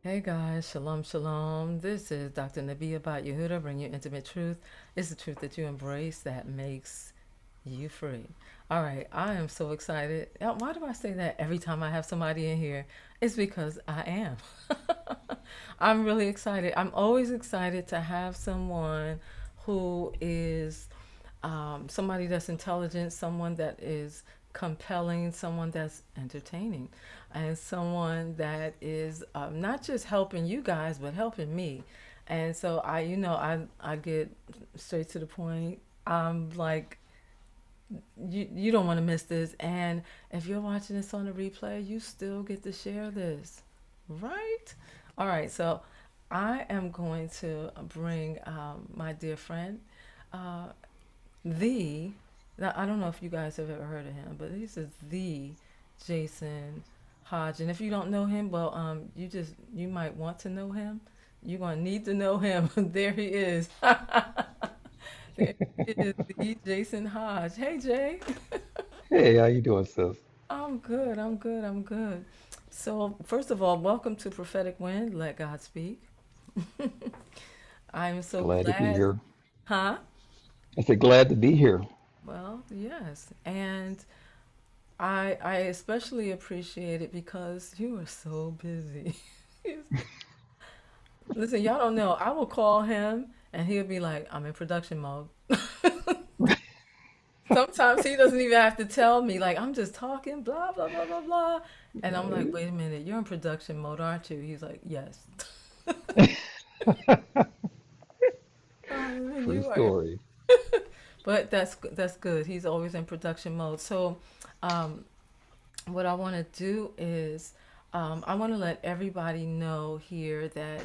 Hey guys, shalom, shalom. This is Dr. Nabi about Yehuda, bring you intimate truth. It's the truth that you embrace that makes you free. All right, I am so excited. Why do I say that every time I have somebody in here? It's because I am. I'm really excited. I'm always excited to have someone who is somebody that's intelligent, someone that is compelling, someone that's entertaining, and someone that is not just helping you guys, but helping me. And so I get straight to the point. I'm like, you don't want to miss this. And if you're watching this on the replay, you still get to share this, right? All right, so I am going to bring my dear friend, uh, the now I don't know if you guys have ever heard of him, but this is the Jason Hodge. And if you don't know him, well, you might want to know him. You're gonna need to know him. There he is. There he is, the Jason Hodge. Hey Jay. Hey, how you doing, sis? I'm good. I'm good. I'm good. So first of all, welcome to Prophetic Wind. Let God speak. I'm so Glad to be glad. here. Huh? I said glad to be here. Well, yes. And I especially appreciate it because you are so busy. Listen, y'all don't know. I will call him and he'll be like, I'm in production mode. Sometimes he doesn't even have to tell me, like, I'm just talking, blah, blah, blah, blah, blah. And I'm like, Right? wait a minute, you're in production mode, aren't you? He's like, yes. True You are. story. But that's good. He's always in production mode. So, um, what I want to do is I want to let everybody know here that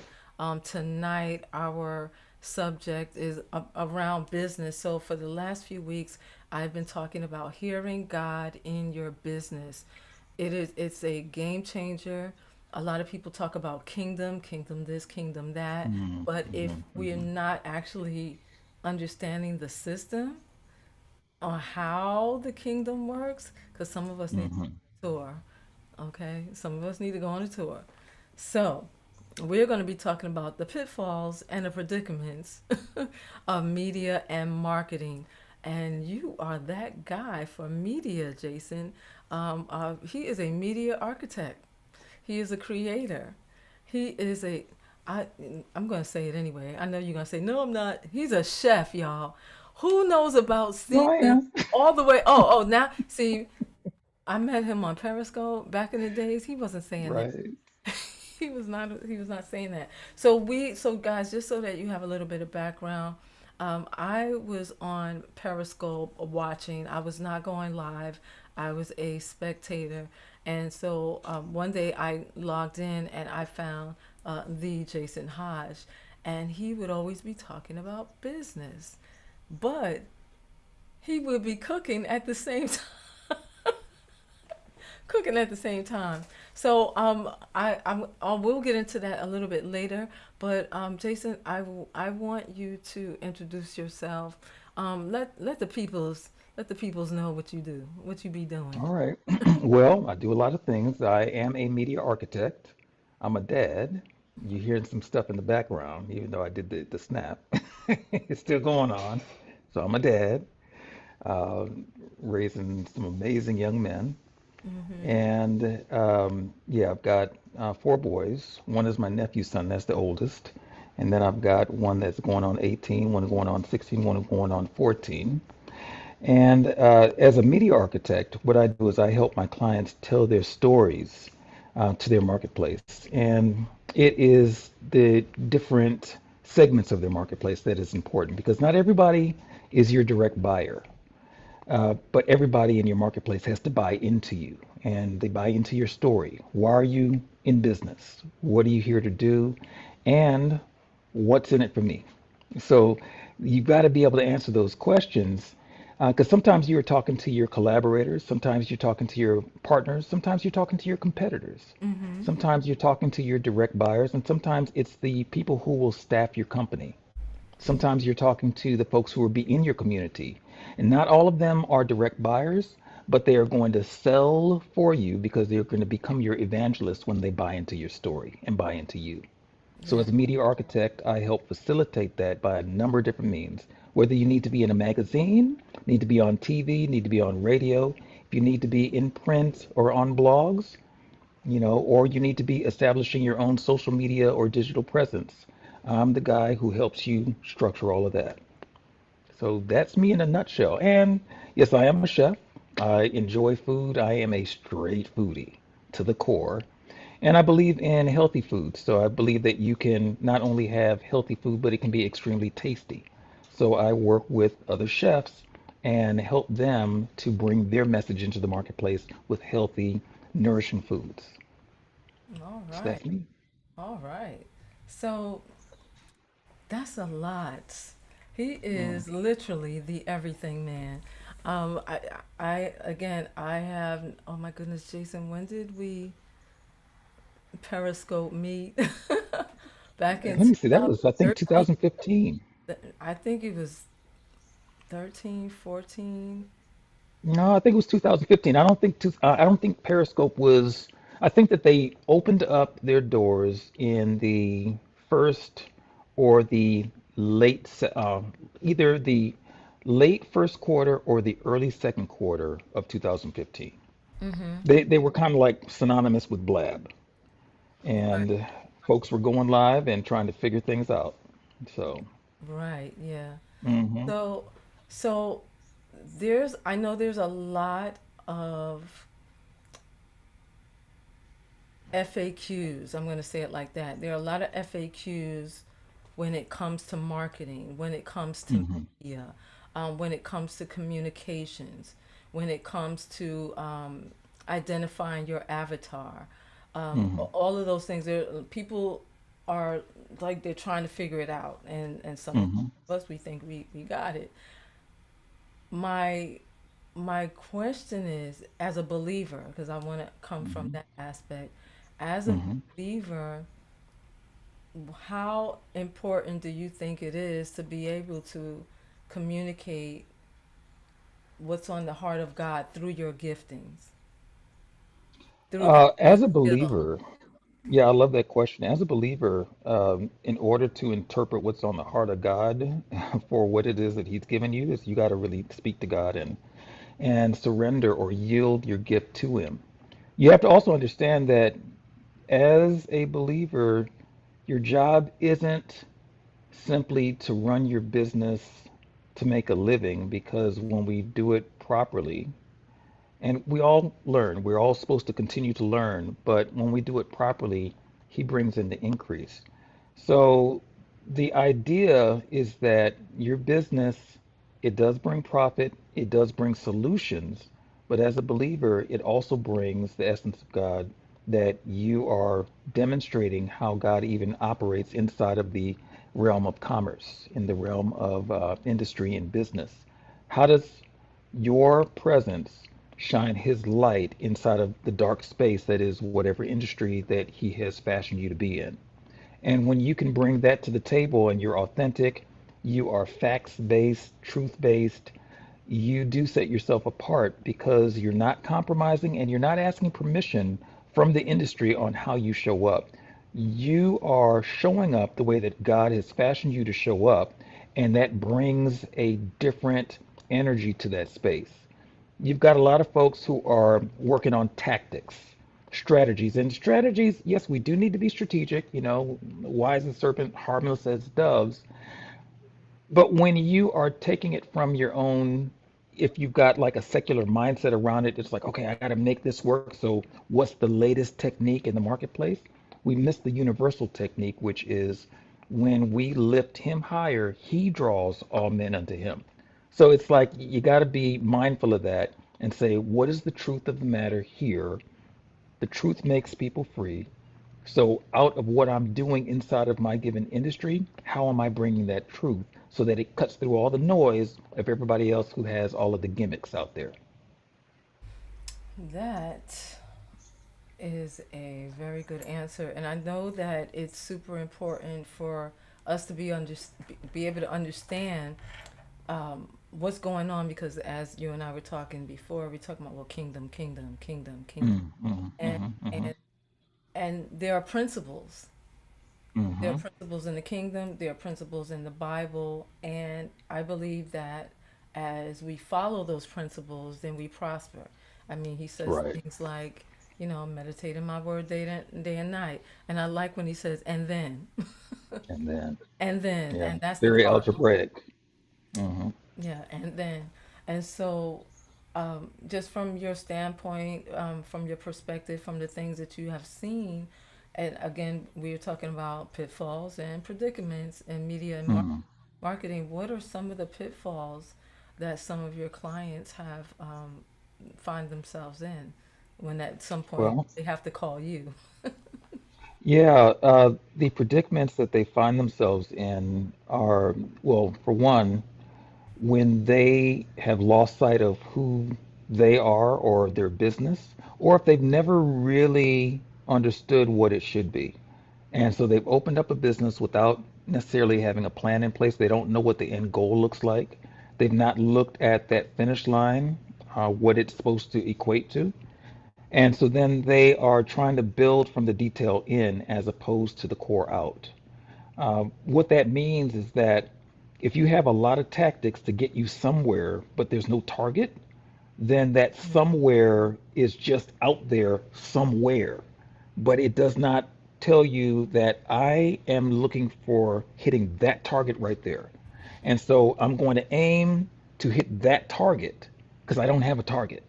tonight our subject is around business. So for the last few weeks, I've been talking about hearing God in your business. It's a game changer. A lot of people talk about kingdom, kingdom this, kingdom that, but if we're Hmm. not actually understanding the system on how the kingdom works, because some of us need Hmm. to tour. Okay, some of us need to go on a tour. So, we're going to be talking about the pitfalls and the predicaments of media and marketing. And you are that guy for media, Jason. He is a media architect. He is a creator. He is a I I'm going to say it anyway. I know you're going to say no, I'm not. He's a chef, y'all. Who knows about No, I season am. all the way? Oh, now see, I met him on Periscope back in the days. He wasn't saying that. Right. He was not saying that. So guys, just so that you have a little bit of background, I was on Periscope watching. I was not going live. I was a spectator. And so one day I logged in and I found the Jason Hodge, and he would always be talking about business, but he would be cooking at the same cooking at the same time. So I will get into that a little bit later. But Jason, I want you to introduce yourself. Let the peoples know what you do, what you be doing. All right. Well, I do a lot of things. I am a media architect. I'm a dad. You're hearing some stuff in the background, even though I did the snap. It's still going on. So I'm a dad, uh, raising some amazing young men. Mm-hmm. And yeah, I've got four boys. One is my nephew's son, that's the oldest. And then I've got one that's going on 18, one going on 16, one going on 14. And as a media architect, what I do is I help my clients tell their stories to their marketplace. And it is the different segments of their marketplace that is important because not everybody is your direct buyer. But everybody in your marketplace has to buy into you and they buy into your story. Why are you in business? What are you here to do? And what's in it for me? So you've got to be able to answer those questions because sometimes you're talking to your collaborators, sometimes you're talking to your partners, sometimes you're talking to your competitors, Mm-hmm. sometimes you're talking to your direct buyers, and sometimes it's the people who will staff your company. Sometimes you're talking to the folks who will be in your community. And not all of them are direct buyers, but they are going to sell for you because they're going to become your evangelist when they buy into your story and buy into you. So, Yeah. as a media architect, I help facilitate that by a number of different means. Whether you need to be in a magazine, need to be on TV, need to be on radio, if you need to be in print or on blogs, or you need to be establishing your own social media or digital presence, I'm the guy who helps you structure all of that. So that's me in a nutshell. And yes, I am a chef. I enjoy food. I am a straight foodie to the core. And I believe in healthy food. So I believe that you can not only have healthy food, but it can be extremely tasty. So I work with other chefs and help them to bring their message into the marketplace with healthy, nourishing foods. All So right. that's me. All right. So that's a lot. He Mm. is literally the everything man. Again, I have, oh my goodness, Jason, when did we Periscope meet? Back in Let me see. That was, I think, 2013. 2015. I think it was 13, 14. No, I think it was 2015. I don't think Periscope was. I think that they opened up their doors in the first or the late, either the late first quarter or the early second quarter of 2015. Mm-hmm. They were kind of like synonymous with Blab, Right. and folks were going live and trying to figure things out. So, Right, yeah. hmm So, so I know there's a lot of FAQs. I'm going to say it like that. There are a lot of FAQs when it comes to marketing, when it comes to hmm media, when it comes to communications, when it comes to identifying your avatar. hmm All of those things. People are like they're trying to figure it out, and some hmm of us we think we got it. My my question is, as a believer, because I want to come from hmm that aspect, as a hmm believer, how important do you think it is to be able to communicate what's on the heart of God through your giftings, through your As a skill? believer, yeah, I love that question. As a believer, in order to interpret what's on the heart of God for what it is that He's given you, is you got to really speak to God and surrender or yield your gift to Him. You have to also understand that as a believer, your job isn't simply to run your business to make a living, because when we do it properly, and we all learn. We're all supposed to continue to learn, but when we do it properly, he brings in the increase. So the idea is that your business, it does bring profit, it does bring solutions, but as a believer, it also brings the essence of God, that you are demonstrating how God even operates inside of the realm of commerce, in the realm of industry and business. How does your presence shine his light inside of the dark space that is whatever industry that he has fashioned you to be in? And when you can bring that to the table and you're authentic, you are facts based, truth based, you do set yourself apart because you're not compromising and you're not asking permission from the industry on how you show up. You are showing up the way that God has fashioned you to show up, and that brings a different energy to that space. You've got a lot of folks who are working on tactics, strategies. And strategies, yes, we do need to be strategic, wise as serpent, harmless as doves. But when you are taking it from your own, if you've got like a secular mindset around it, it's like, okay, I got to make this work. So, what's the latest technique in the marketplace? We miss the universal technique, which is when we lift him higher, he draws all men unto him. So, it's like you got to be mindful of that and say, what is the truth of the matter here? The truth makes people free. So, out of what I'm doing inside of my given industry, how am I bringing that truth so that it cuts through all the noise of everybody else who has all of the gimmicks out there? That is a very good answer, and I know that it's super important for us to be able to understand what's going on, because as you and I were talking before, we talking about, well, kingdom, kingdom, kingdom, kingdom, Mm, mm, and mm, mm, and and there are principles. There are mm. principles in the kingdom, there are principles in the Bible, and I believe that as we follow those principles, then we prosper. I mean, he says Right. things like, meditate in my word day and night. And I like when he says, and then, And then, yeah, and that's the very part. algebraic. Hmm. Yeah, and then, and so, just from your standpoint, from your perspective, from the things that you have seen, and again, we are talking about pitfalls and predicaments in media and Mm. marketing. What are some of the pitfalls that some of your clients have find themselves in when at some point Well, they have to call you? yeah, the predicaments that they find themselves in are, well, for one, when they have lost sight of who they are or their business, or if they've never really understood what it should be. And so they've opened up a business without necessarily having a plan in place. They don't know what the end goal looks like. They've not looked at that finish line, what it's supposed to equate to. And so then they are trying to build from the detail in as opposed to the core out. What that means is that if you have a lot of tactics to get you somewhere, but there's no target, then that somewhere is just out there somewhere. But it does not tell you that I am looking for hitting that target right there. And so I'm going to aim to hit that target because I don't have a target.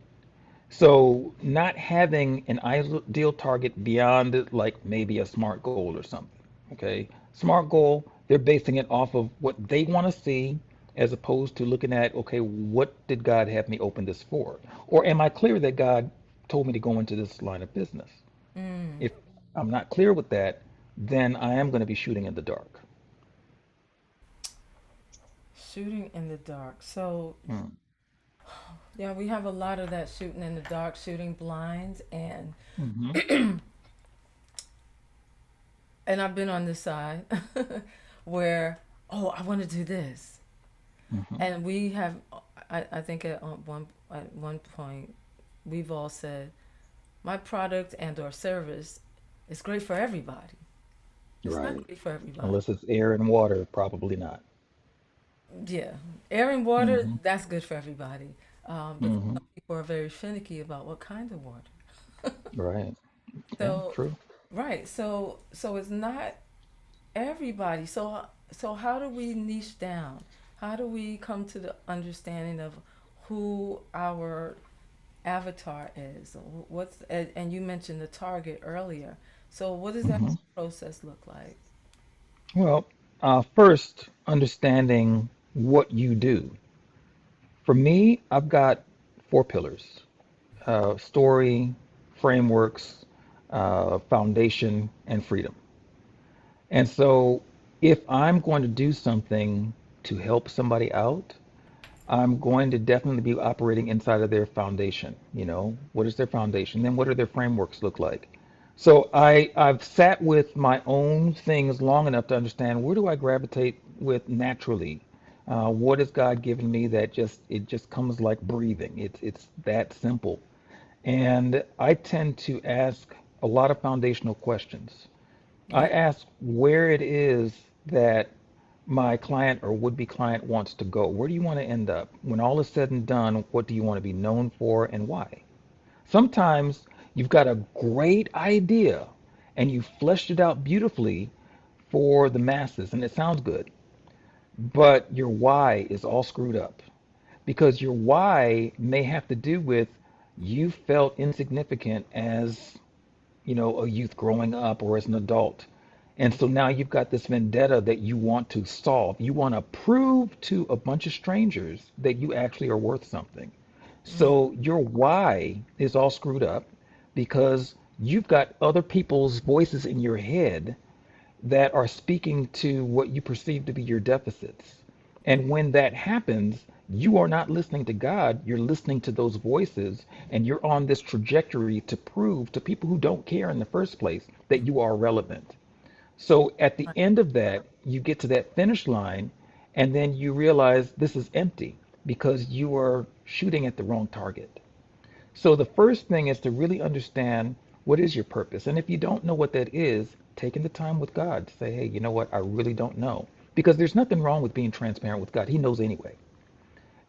So not having an ideal target beyond like maybe a SMART goal or something. Okay. SMART goal, they're basing it off of what they want to see as opposed to looking at, okay, what did God have me open this for? Or am I clear that God told me to go into this line of business? Mm, If I'm not clear with that, then I am going to be shooting in the dark. shooting in the dark. So Mm, yeah, we have a lot of that shooting in the dark, shooting blinds, hmm. and I've been on this side where, oh, I want to do this, Hmm. and we have, I think at one point, we've all said my product and or service is great for everybody. It's not Right. great for everybody. Unless it's air and water, probably not. Yeah, air and water, Hmm. that's good for everybody. But Hmm. some people are very finicky about what kind of water. Right. Yeah, So, true. right, so it's not everybody. So how do we niche down? How do we come to the understanding of who our avatar is? And you mentioned the target earlier. So what does that Hmm. process look like? Well, first, understanding what you do. For me, I've got four pillars: story, frameworks, foundation, and freedom. And so, if I'm going to do something to help somebody out, I'm going to definitely be operating inside of their foundation. You know, what is their foundation? Then what do their frameworks look like? So I've sat with my own things long enough to understand where do I gravitate with naturally? What has God given me that just comes like breathing? It's that simple. And I tend to ask a lot of foundational questions. I Yeah. ask where it is that my client or would-be client wants to go. Where do you want to end up? When all is said and done, what do you want to be known for and why? Sometimes you've got a great idea and you've fleshed it out beautifully for the masses and it sounds good, but your why is all screwed up because your why may have to do with you felt insignificant as a youth growing up or as an adult. And so now you've got this vendetta that you want to solve. You want to prove to a bunch of strangers that you actually are worth something. Mm, So your why is all screwed up because you've got other people's voices in your head that are speaking to what you perceive to be your deficits. And when that happens, you are not listening to God, you're listening to those voices, and you're on this trajectory to prove to people who don't care in the first place that you are relevant. So at the right. end of that, you get to that finish line, and then you realize this is empty. because you are shooting at the wrong target. So the first thing is to really understand what is your purpose. And if you don't know what that is, taking the time with God to say, hey, you know what? I really don't know. Because there's nothing wrong with being transparent with God. He knows anyway.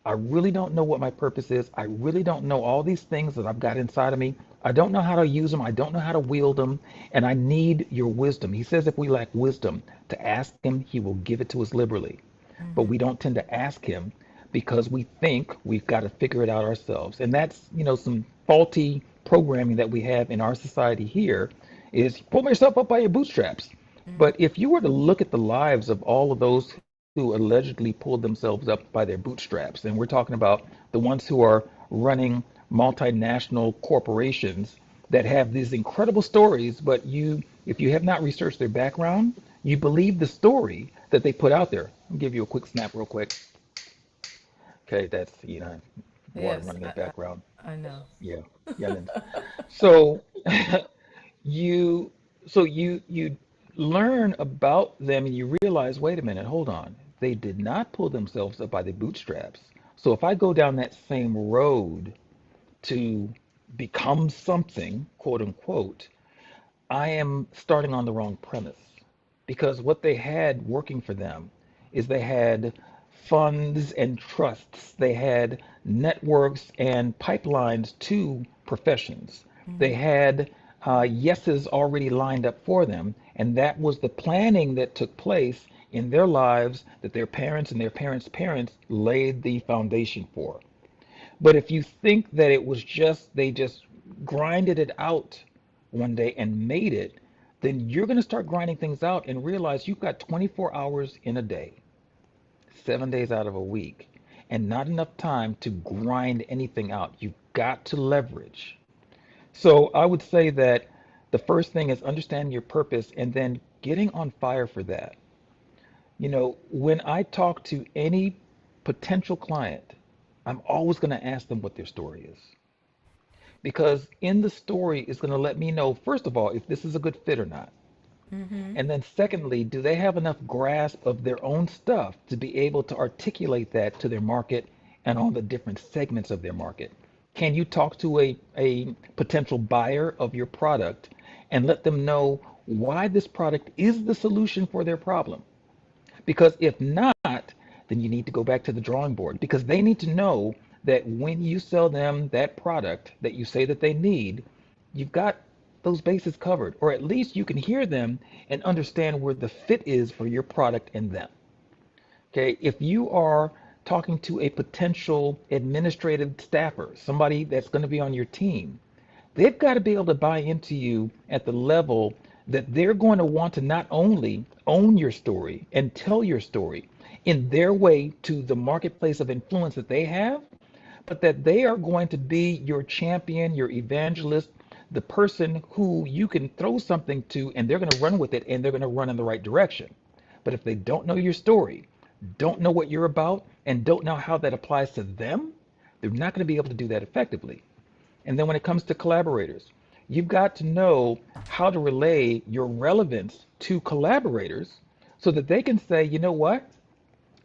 I really don't know what my purpose is. I really don't know all these things that I've got inside of me. I don't know how to use them. I don't know how to wield them. And I need your wisdom. He says if we lack wisdom, to ask him, he will give it to us liberally. But Mm-hmm. we don't tend to ask him because we think we've got to figure it out ourselves. And that's, some faulty programming that we have in our society here is pull yourself up by your bootstraps. Mm-hmm. But if you were to look at the lives of all of those who allegedly pulled themselves up by their bootstraps, and we're talking about the ones who are running multinational corporations that have these incredible stories, but if you have not researched their background, you believe the story that they put out there. I'll give you a quick snap real quick. Okay, that's, water Yes, running in the background. I know. Yeah, youngins. So you you learn about them and you realize, wait a minute, hold on. They did not pull themselves up by the bootstraps. So if I go down that same road to become something, quote unquote, I am starting on the wrong premise because what they had working for them is they had funds and trusts, they had networks and pipelines to professions. They Mm-hmm. had yeses already lined up for them, and that was the planning that took place in their lives that their parents and their parents' parents laid the foundation for. But if you think that it was just, they just grinded it out one day and made it, then you're going to start grinding things out and realize you've got 24 hours in a day, 7 days out of a week, and not enough time to grind anything out. You've got to leverage. So I would say that the first thing is understanding your purpose and then getting on fire for that. When I talk to any potential client, I'm always going to ask them what their story is. Because in the story is going to let me know, first of all, if this is a good fit or not. Mm-hmm. And then secondly, do they have enough grasp of their own stuff to be able to articulate that to their market and on the different segments of their market? Can you talk to a potential buyer of your product and let them know why this product is the solution for their problem? Because if not, then you need to go back to the drawing board because they need to know that when you sell them that product that you say that they need, you've got those bases covered, or at least you can hear them and understand where the fit is for your product and them. Okay, if you are talking to a potential administrative staffer, somebody that's going to be on your team, they've got to be able to buy into you at the level that they're going to want to not only own your story and tell your story in their way to the marketplace of influence that they have, but that they are going to be your champion, your evangelist, the person who you can throw something to and they're going to run with it and they're going to run in the right direction. But if they don't know your story, don't know what you're about, and don't know how that applies to them, they're not going to be able to do that effectively. And then when it comes to collaborators, you've got to know how to relay your relevance to collaborators so that they can say, you know what?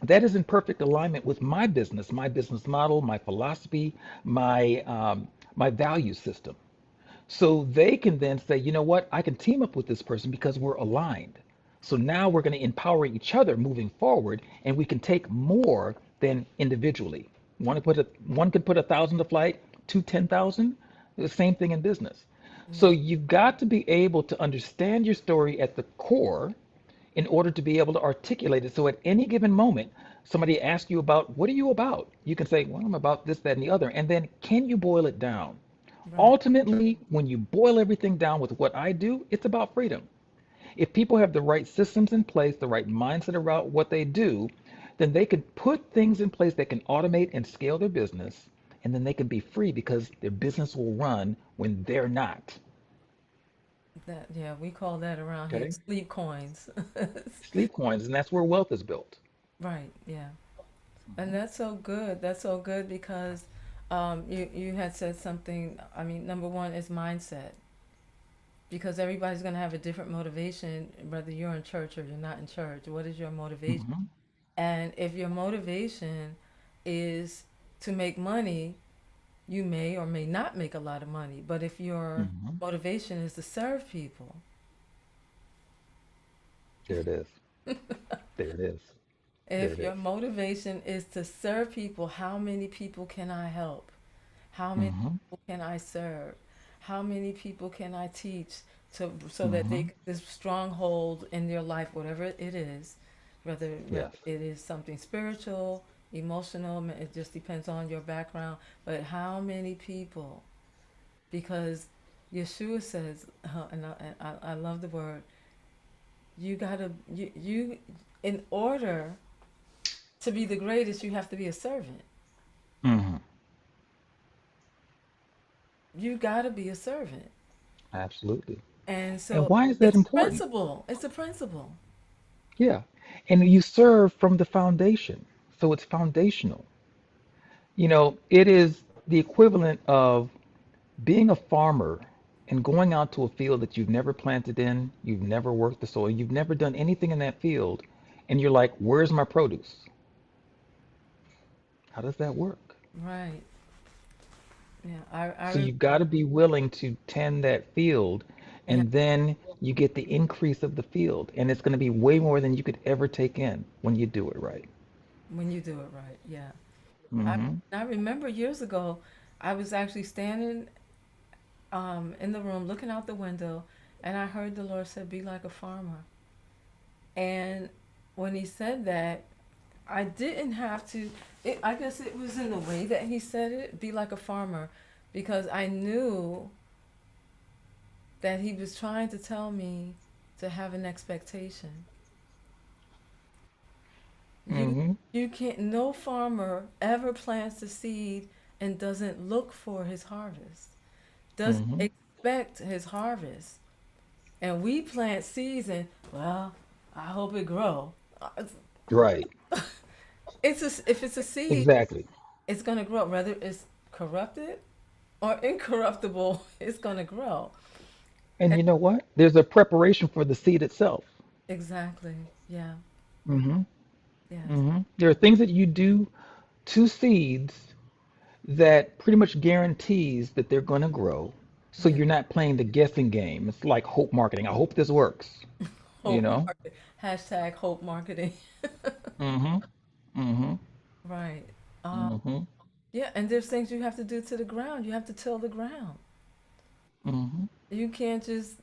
That is in perfect alignment with my business model, my philosophy, my value system. So they can then say, you know what? I can team up with this person because we're aligned. So now we're going to empower each other moving forward, and we can take more than individually. One could put 1,000 to flight, two 10,000. The same thing in business. So Yeah. you've got to be able to understand your story at the core in order to be able to articulate it. So at any given moment, somebody asks you about what are you about? You can say, well, I'm about this, that, and the other. And then can you boil it down? Right. Ultimately, when you boil everything down with what I do, it's about freedom. If people have the right systems in place, the right mindset around what they do, then they can put things in place that can automate and scale their business, and then they can be free because their business will run when they're not. That, yeah, we call that around here Okay? sleep coins. Sleep coins, and that's where wealth is built. Right. Yeah. And that's so good. That's so good because you had said something. I mean, number one is mindset because everybody's going to have a different motivation, whether you're in church or you're not in church. What is your motivation? Hmm. And if your motivation is to make money, you may or may not make a lot of money. But if your Hmm. motivation is to serve people, There it is. There it is. There if it your is. motivation is to serve people, how many people can I help? How many Hmm. people can I serve? How many people can I teach to so that Hmm. this stronghold in their life, whatever it is, whether Yes. it is something spiritual, emotional, it just depends on your background. But how many people? Because Yeshua says, and I love the word. You gotta you in order to be the greatest, you have to be a servant. Hmm. You gotta be a servant. Absolutely. And And so why is that it's a important? principle. It's a principle. Yeah. And you serve from the foundation. So it's foundational. It is the equivalent of being a farmer and going out to a field that you've never planted in, you've never worked the soil, you've never done anything in that field, and you're like, where's my produce? How does that work? Right. Yeah. I So you've got to be willing to tend that field, yeah. and then you get the increase of the field, and it's going to be way more than you could ever take in when you do it right. When you do it right. Yeah. I Hmm. I remember years ago, I was actually standing in the room looking out the window, and I heard the Lord said, "Be like a farmer." And when He said that, I didn't have to. I guess it was in the way that He said it, "Be like a farmer," because I knew that He was trying to tell me to have an expectation. You Hmm. you can't no farmer ever plants the seed and doesn't look for his harvest. Doesn't Hmm. expect his harvest. And we plant seeds and well, I hope it grow. Right. If it's a seed, Exactly. it's gonna grow. Whether it's corrupted or incorruptible, it's gonna grow. And And you know what? There's a preparation for the seed itself. exactly. Yeah. Hmm. Yes. Hmm. There are things that you do to seeds that pretty much guarantees that they're going to grow. So Yeah. you're not playing the guessing game. It's like hope marketing. I hope this works, you Hope know? market. Hashtag hope marketing. Mm-hmm. Mm-hmm. Right. Um, Mm-hmm. Yeah, and there's things you have to do to the ground. You have to till the ground. Mm-hmm. You can't just.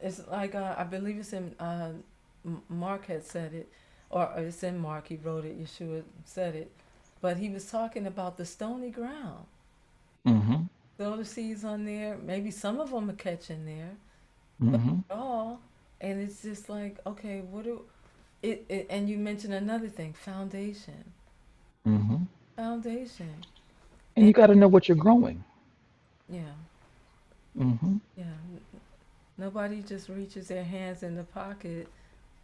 It's like I believe it's in Mark had said it, or it's in Mark. He wrote it. Yeshua said it, but he was talking about the stony ground. Mm-hmm. Throw the seeds on there. Maybe some of them are catching there, but Mm-hmm. not all. And it's just like, okay, what do it? And you mentioned another thing, foundation, Mm-hmm. foundation, And and you got to know what you're growing. yeah, Mm-hmm. yeah. Nobody just reaches their hands in the pocket.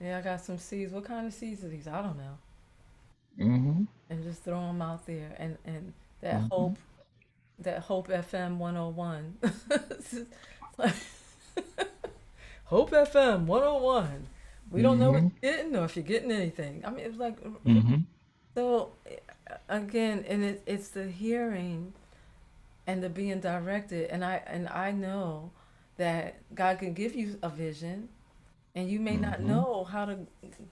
Yeah, I got some seeds. What kind of seeds are these? I don't know. Mm-hmm. And just throw them out there. And that Mm-hmm. hope, that Hope FM 101. It's like Hope FM 101. We don't know what Mm-hmm. you're getting or if you're getting anything. I mean, it was like Mm-hmm. so. Again, and it's the hearing and the being directed. And I know that God can give you a vision, and you may not Mm-hmm. know how to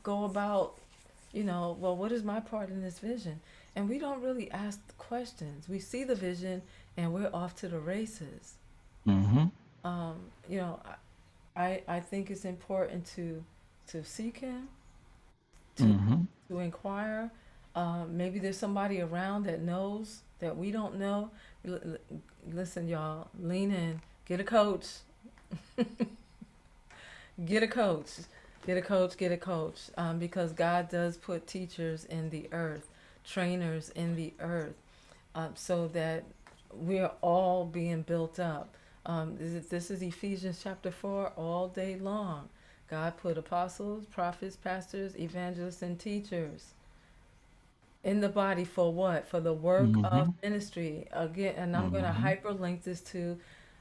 go about, well, what is my part in this vision? And we don't really ask the questions. We see the vision and we're off to the races. Mm-hmm. um, you know I think it's important to seek him, to Mm-hmm. to inquire. Maybe there's somebody around that knows that we don't know. Listen, y'all, lean in, get a coach. Get a coach. Get a coach. Get a coach. Because God does put teachers in the earth, trainers in the earth, so that we're all being built up. This is Ephesians chapter 4 all day long. God put apostles, prophets, pastors, evangelists, and teachers in the body for what? For the work of Mm-hmm. ministry. Again, and I'm going to Mm-hmm. hyperlink this to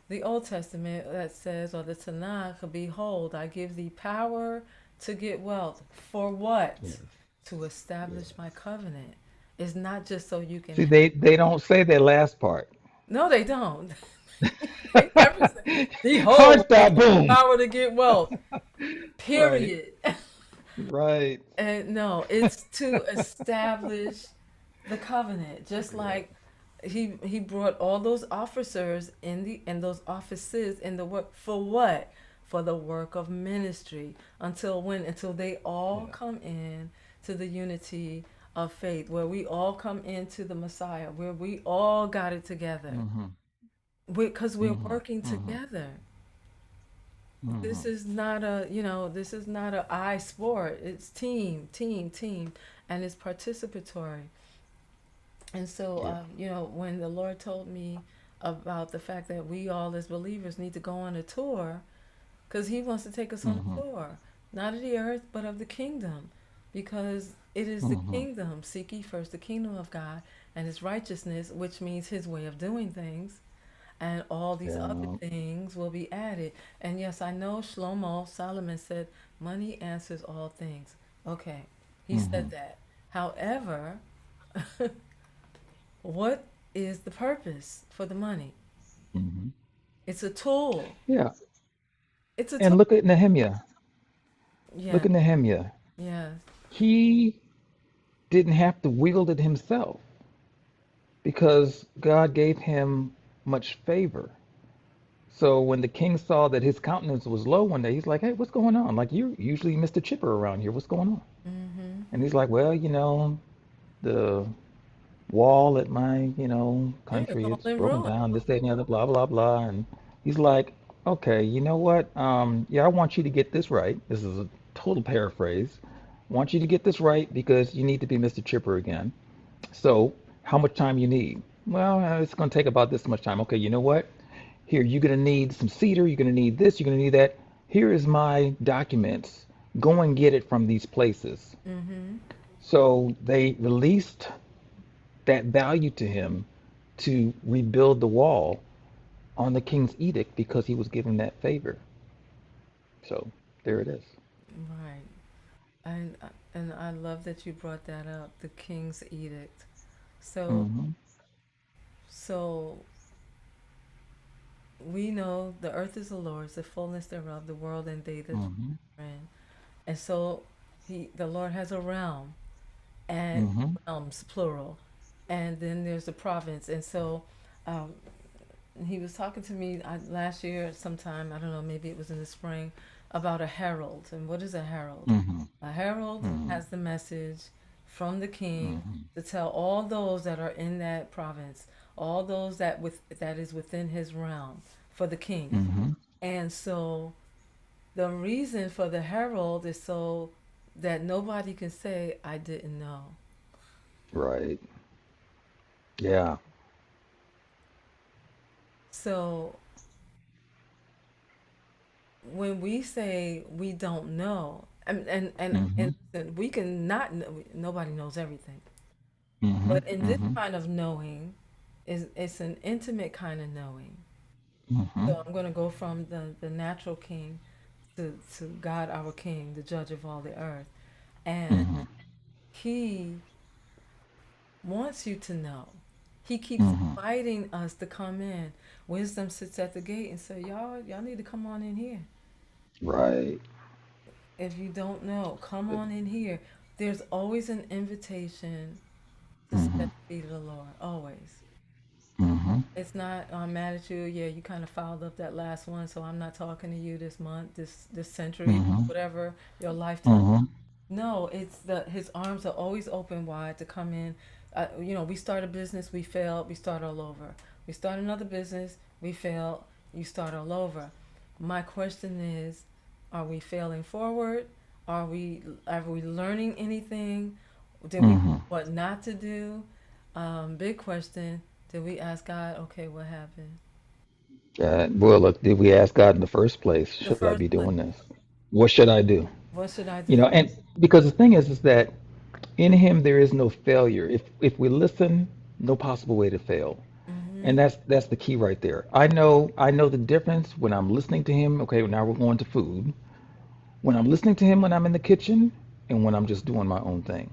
the Old Testament that says, or the Tanakh, behold, I give thee power to get wealth. For what? Yes. To establish Yes. my covenant. It's not just so you can. See, they don't say that last part. No, they don't. They never say, Hard "Behold, I stop, give you boom. power to get wealth." Right, Period. right. And no, it's to establish the covenant. Just Yeah. like he brought all those officers in the and those offices in the work for what? For the work of ministry. Until when? Until they all Yeah. come in to the unity of faith, where we all come into the Messiah, where we all got it together. Mm-hmm. Because we're Mm-hmm. working Mm-hmm. together. Mm-hmm. This is not a, this is not a I sport. It's team, team, team, and it's participatory. And so, Yeah. when the Lord told me about the fact that we all as believers need to go on a tour, because He wants to take us on a Mm-hmm. tour, not of the earth, but of the kingdom, because it is the Mm-hmm. kingdom. Seek ye first the kingdom of God and His righteousness, which means His way of doing things, and all these other Yeah. things will be added. And yes, I know Shlomo Solomon said, "Money answers all things." Okay, he Mm-hmm. said that. However, what is the purpose for the money? Mm-hmm. It's a tool. Yeah. It's a tool. And look at Nehemiah. Look Yeah. at Nehemiah. Yes. He didn't have to wield it himself because God gave him much favor. So when the king saw that his countenance was low one day, he's like, "Hey, what's going on? Like you're usually Mr. Chipper around here. What's going on?" Mm-hmm. And he's like, "Well, the wall at my, Yeah, it's country, all it's in broken ruin. down, this, that, and the other, blah, blah, blah." And he's like, "Okay, you know what? Yeah, I want you to get this right." This is a total paraphrase. "I want you to get this right because you need to be Mr. Chipper again. So, how much time you need?" "Well, it's going to take about this much time." "Okay, you know what? Here, you're going to need some cedar, you're going to need this, you're going to need that. Here is my documents. Go and get it from these places." Mm-hmm. So they released that value to him to rebuild the wall on the king's edict because he was given that favor. So there it is. Right. And and I love that you brought that up, the king's edict. So Mm-hmm. so we know the earth is the Lord's, the fullness thereof, the world and they that dwell Mm-hmm. therein. And so the Lord has a realm, and Mm-hmm. realms plural, and then there's the province. And so um, he was talking to me last year sometime, I don't know, maybe it was in the spring, about a herald. And what is a herald? Mm-hmm. A herald Mm-hmm. has the message from the king Mm-hmm. to tell all those that are in that province, all those that is within his realm, for the king. Mm-hmm. And so the reason for the herald is so that nobody can say I didn't know. Right. Yeah. So when we say we don't know, Mm-hmm. and listen, we can not know, nobody knows everything. Mm-hmm. But in this Mm-hmm. kind of knowing, is it's an intimate kind of knowing. Mm-hmm. So I'm going to go from the natural king to God our king, the judge of all the earth. And Mm-hmm. he wants you to know. He keeps Mm-hmm. inviting us to come in. Wisdom sits at the gate and say, y'all need to come on in here. Right. If you don't know, come on in here. There's always an invitation to sit Mm-hmm. at the feet of the Lord. Always. Mm-hmm. It's not, I'm mad at you. Yeah, you kind of fouled up that last one, so I'm not talking to you this month, this century, Mm-hmm. whatever your lifetime. Mm-hmm. No, it's the his arms are always open wide to come in. We start a business, we failed, we start all over. We start another business, we fail, you start all over. My question is, are we failing forward? Are we learning anything? Did we know Mm-hmm. what not to do? Big question. Did we ask God, okay, what happened? Well, look, did we ask God in the first place, The should I be first place. doing this? What should I do? What should I You do? know, and because the thing is that in him there is no failure. If we listen, no possible way to fail. Mm-hmm. And that's the key right there. I know the difference when I'm listening to him. Okay, now we're going to food. When I'm listening to him when I'm in the kitchen and when I'm just doing my own thing.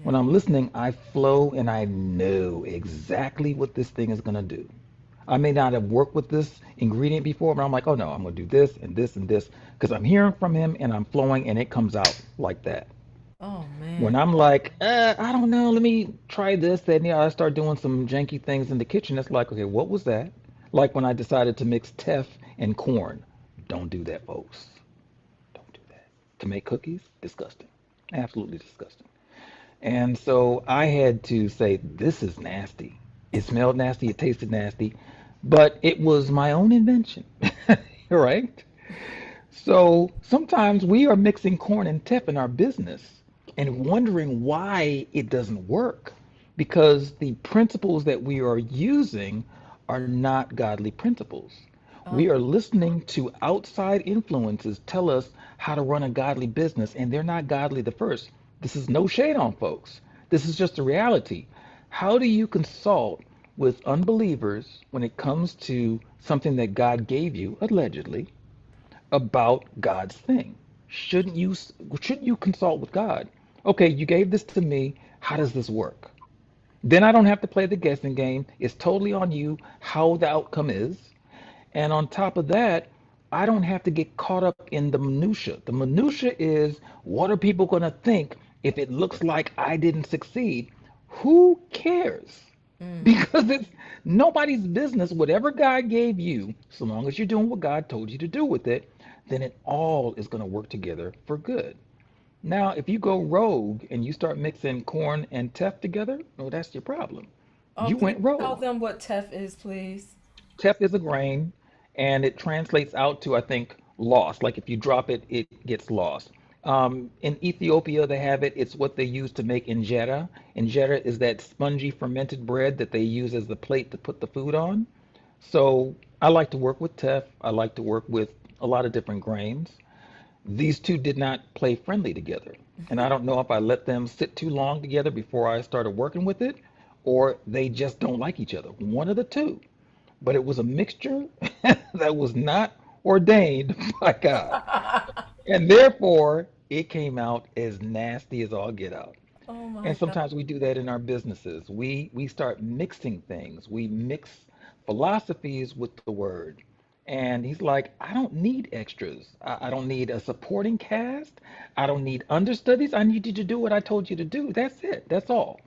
When Yeah. I'm listening, I flow and I know exactly what this thing is going to do. I may not have worked with this ingredient before, but I'm like, oh no, I'm going to do this and this and this because I'm hearing from him and I'm flowing and it comes out like that. Oh man. When I'm like, I don't know, let me try this, then yeah, I start doing some janky things in the kitchen. It's like, okay, what was that? Like when I decided to mix teff and corn. Don't do that, folks. Don't do that. To make cookies, disgusting. Absolutely disgusting. And so I had to say, this is nasty. It smelled nasty, it tasted nasty, but it was my own invention, right? So sometimes we are mixing corn and teff in our business and wondering why it doesn't work because the principles that we are using are not godly principles. We Oh, are listening to outside influences tell us how to run a godly business, and they're not godly the first. This is no shade on folks. This is just a reality. How do you consult with unbelievers when it comes to something that God gave you, allegedly, about God's thing? Shouldn't you consult with God? Okay, you gave this to me. How does this work? Then I don't have to play the guessing game. It's totally on you how the outcome is. And on top of that, I don't have to get caught up in the minutia. The minutia is what are people going to think if it looks like I didn't succeed? Who cares? mm. Because it's nobody's business. Whatever God gave you, so long as you're doing what God told you to do with it, then it all is going to work together for good. Now, if you go rogue and you start mixing corn and teff together, well, that's your problem. You Can went you tell rogue. them what teff is, please? Teff is a grain, and it translates out to, I think, lost. Like if you drop it, it gets lost. In Ethiopia, they have it. It's what they use to make injera. Injera is that spongy fermented bread that they use as the plate to put the food on. So I like to work with teff. I like to work with a lot of different grains. These two did not play friendly together. And I don't know if I let them sit too long together before I started working with it, or they just don't like each other. One of the two. But it was a mixture that was not ordained by God. And therefore, it came out as nasty as all get out. Oh my And God. sometimes we do that in our businesses. We start mixing things. We mix philosophies with the word. And he's like, I don't need extras. I don't need a supporting cast. I don't need understudies. I need you to do what I told you to do. That's it. That's all.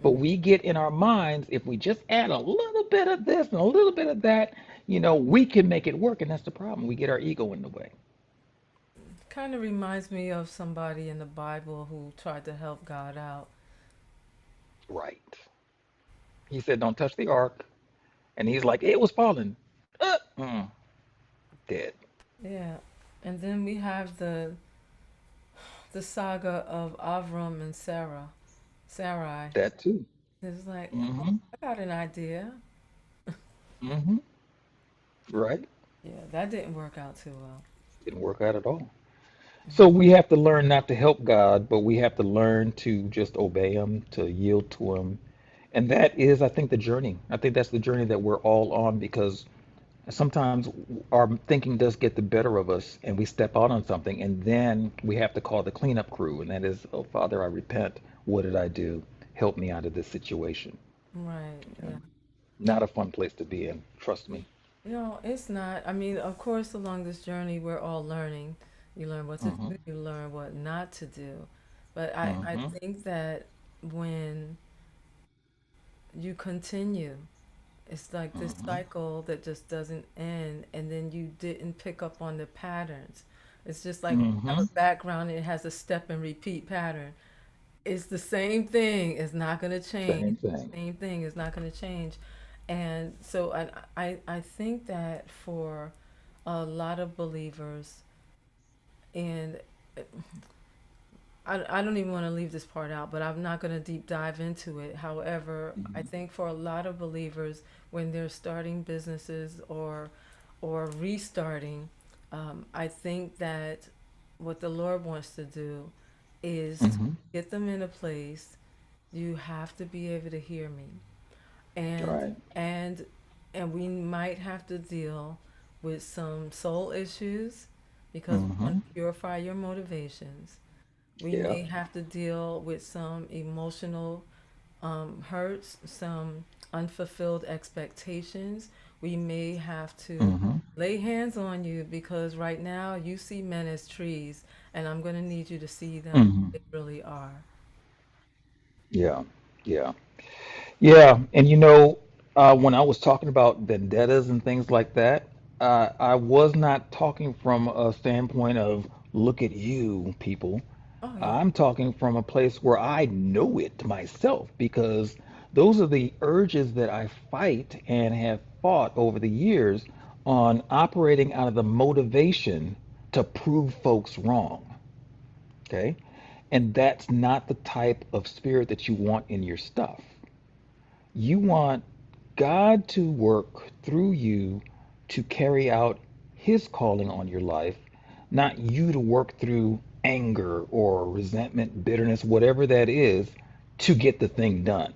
But Mm. we get in our minds, if we just add a little bit of this and a little bit of that, we can make it work. And that's the problem. We get our ego in the way. Kind of reminds me of somebody in the Bible who tried to help God out. Right. He said, don't touch the ark. And he's like, it was falling. Dead. Yeah. And then we have the saga of Avram and Sarai. That too. It's like, oh, Hmm. I got an idea. Hmm. Right. Yeah, that didn't work out too well. Didn't work out at all. So we have to learn not to help God, but we have to learn to just obey Him, to yield to Him. And that is, I think, the journey. I think that's the journey that we're all on because sometimes our thinking does get the better of us and we step out on something and then we have to call the cleanup crew. And that is, oh, Father, I repent. What did I do? Help me out of this situation. Right. Yeah. Yeah. Not a fun place to be in. Trust me. No, it's not. I mean, of course, along this journey, we're all learning. You learn what to Hmm. do, you learn what not to do. But I Hmm. think that when you continue, it's like this Hmm. cycle that just doesn't end, and then you didn't pick up on the patterns. It's just like you have Hmm. a background and it has a step and repeat pattern. It's the same thing. It's not going to change. Same thing. Same thing is not going to change. And so I think that for a lot of believers, and I don't even want to leave this part out, but I'm not going to deep dive into it. However, I Hmm. think for a lot of believers, when they're starting businesses or restarting, I think that what the Lord wants to do is to Hmm. get them in a place. You have to be able to hear me, and Right. and and we might have to deal with some soul issues because we want Hmm. to purify your motivations. We Yeah. may have to deal with some emotional hurts, some unfulfilled expectations. We may have to Hmm. lay hands on you because right now you see men as trees, and I'm going to need you to see them Hmm. as they really are. Yeah. Yeah. Yeah. And you know, when I was talking about vendettas and things like that, I was not talking from a standpoint of look at you, people. Oh, yeah. I'm talking from a place where I know it myself because those are the urges that I fight and have fought over the years on operating out of the motivation to prove folks wrong. Okay. And that's not the type of spirit that you want in your stuff. You want God to work through you to carry out His calling on your life, not you to work through anger or resentment, bitterness, whatever that is, to get the thing done.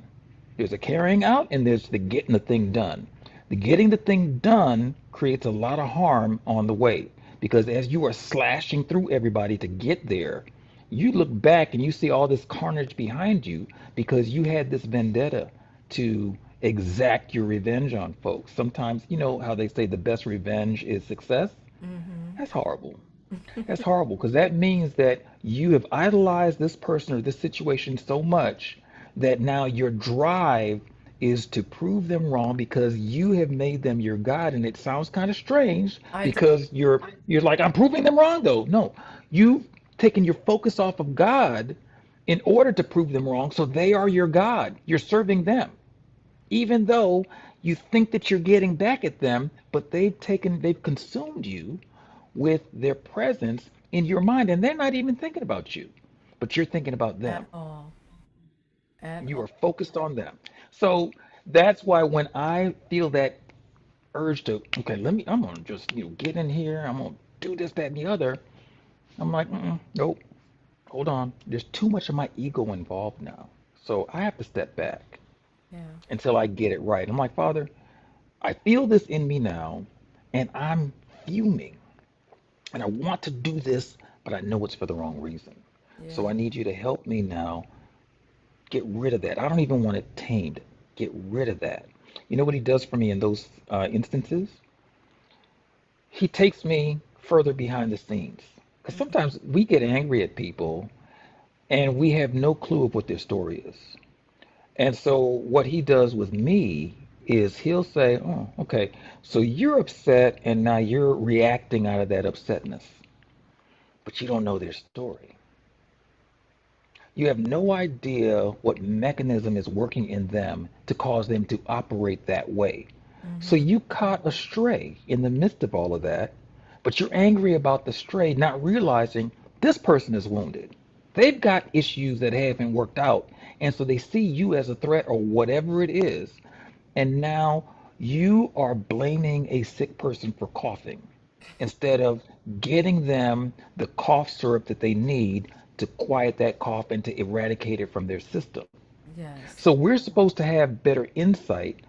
There's a carrying out and there's the getting the thing done. The getting the thing done creates a lot of harm on the way because as you are slashing through everybody to get there, you look back and you see all this carnage behind you because you had this vendetta to exact your revenge on folks. Sometimes, you know how they say the best revenge is success? Mm-hmm. That's horrible. That's horrible because that means that you have idolized this person or this situation so much that now your drive is to prove them wrong because you have made them your God. And it sounds kind of strange I do. because you're like, I'm proving them wrong though. No, you've taken your focus off of God in order to prove them wrong. So they are your God. You're serving them even though you think that you're getting back at them, but they've consumed you with their presence in your mind, and they're not even thinking about you, but you're thinking about At them. all. At You all. are focused on them. So that's why when I feel that urge to, okay, I'm gonna just, get in here, I'm gonna do this, that, and the other, I'm like, nope, hold on. There's too much of my ego involved now. So I have to step back Yeah. until I get it right. I'm like, Father, I feel this in me now, and I'm fuming, and I want to do this, but I know it's for the wrong reason. So Yeah. I need you to help me now get rid of that. I don't even want it tamed. Get rid of that. You know what he does for me in those instances? He takes me further behind the scenes. Because sometimes we get angry at people and we have no clue of what their story is. And so what he does with me is he'll say, "Oh, okay. So you're upset and now you're reacting out of that upsetness, but you don't know their story. You have no idea what mechanism is working in them to cause them to operate that way. So Mm-hmm. you caught a stray in the midst of all of that, but you're angry about the stray, not realizing this person is wounded. They've got issues that haven't worked out, and so they see you as a threat or whatever it is, and now you are blaming a sick person for coughing instead of getting them the cough syrup that they need to quiet that cough and to eradicate it from their system. Yes. So we're supposed to have better insight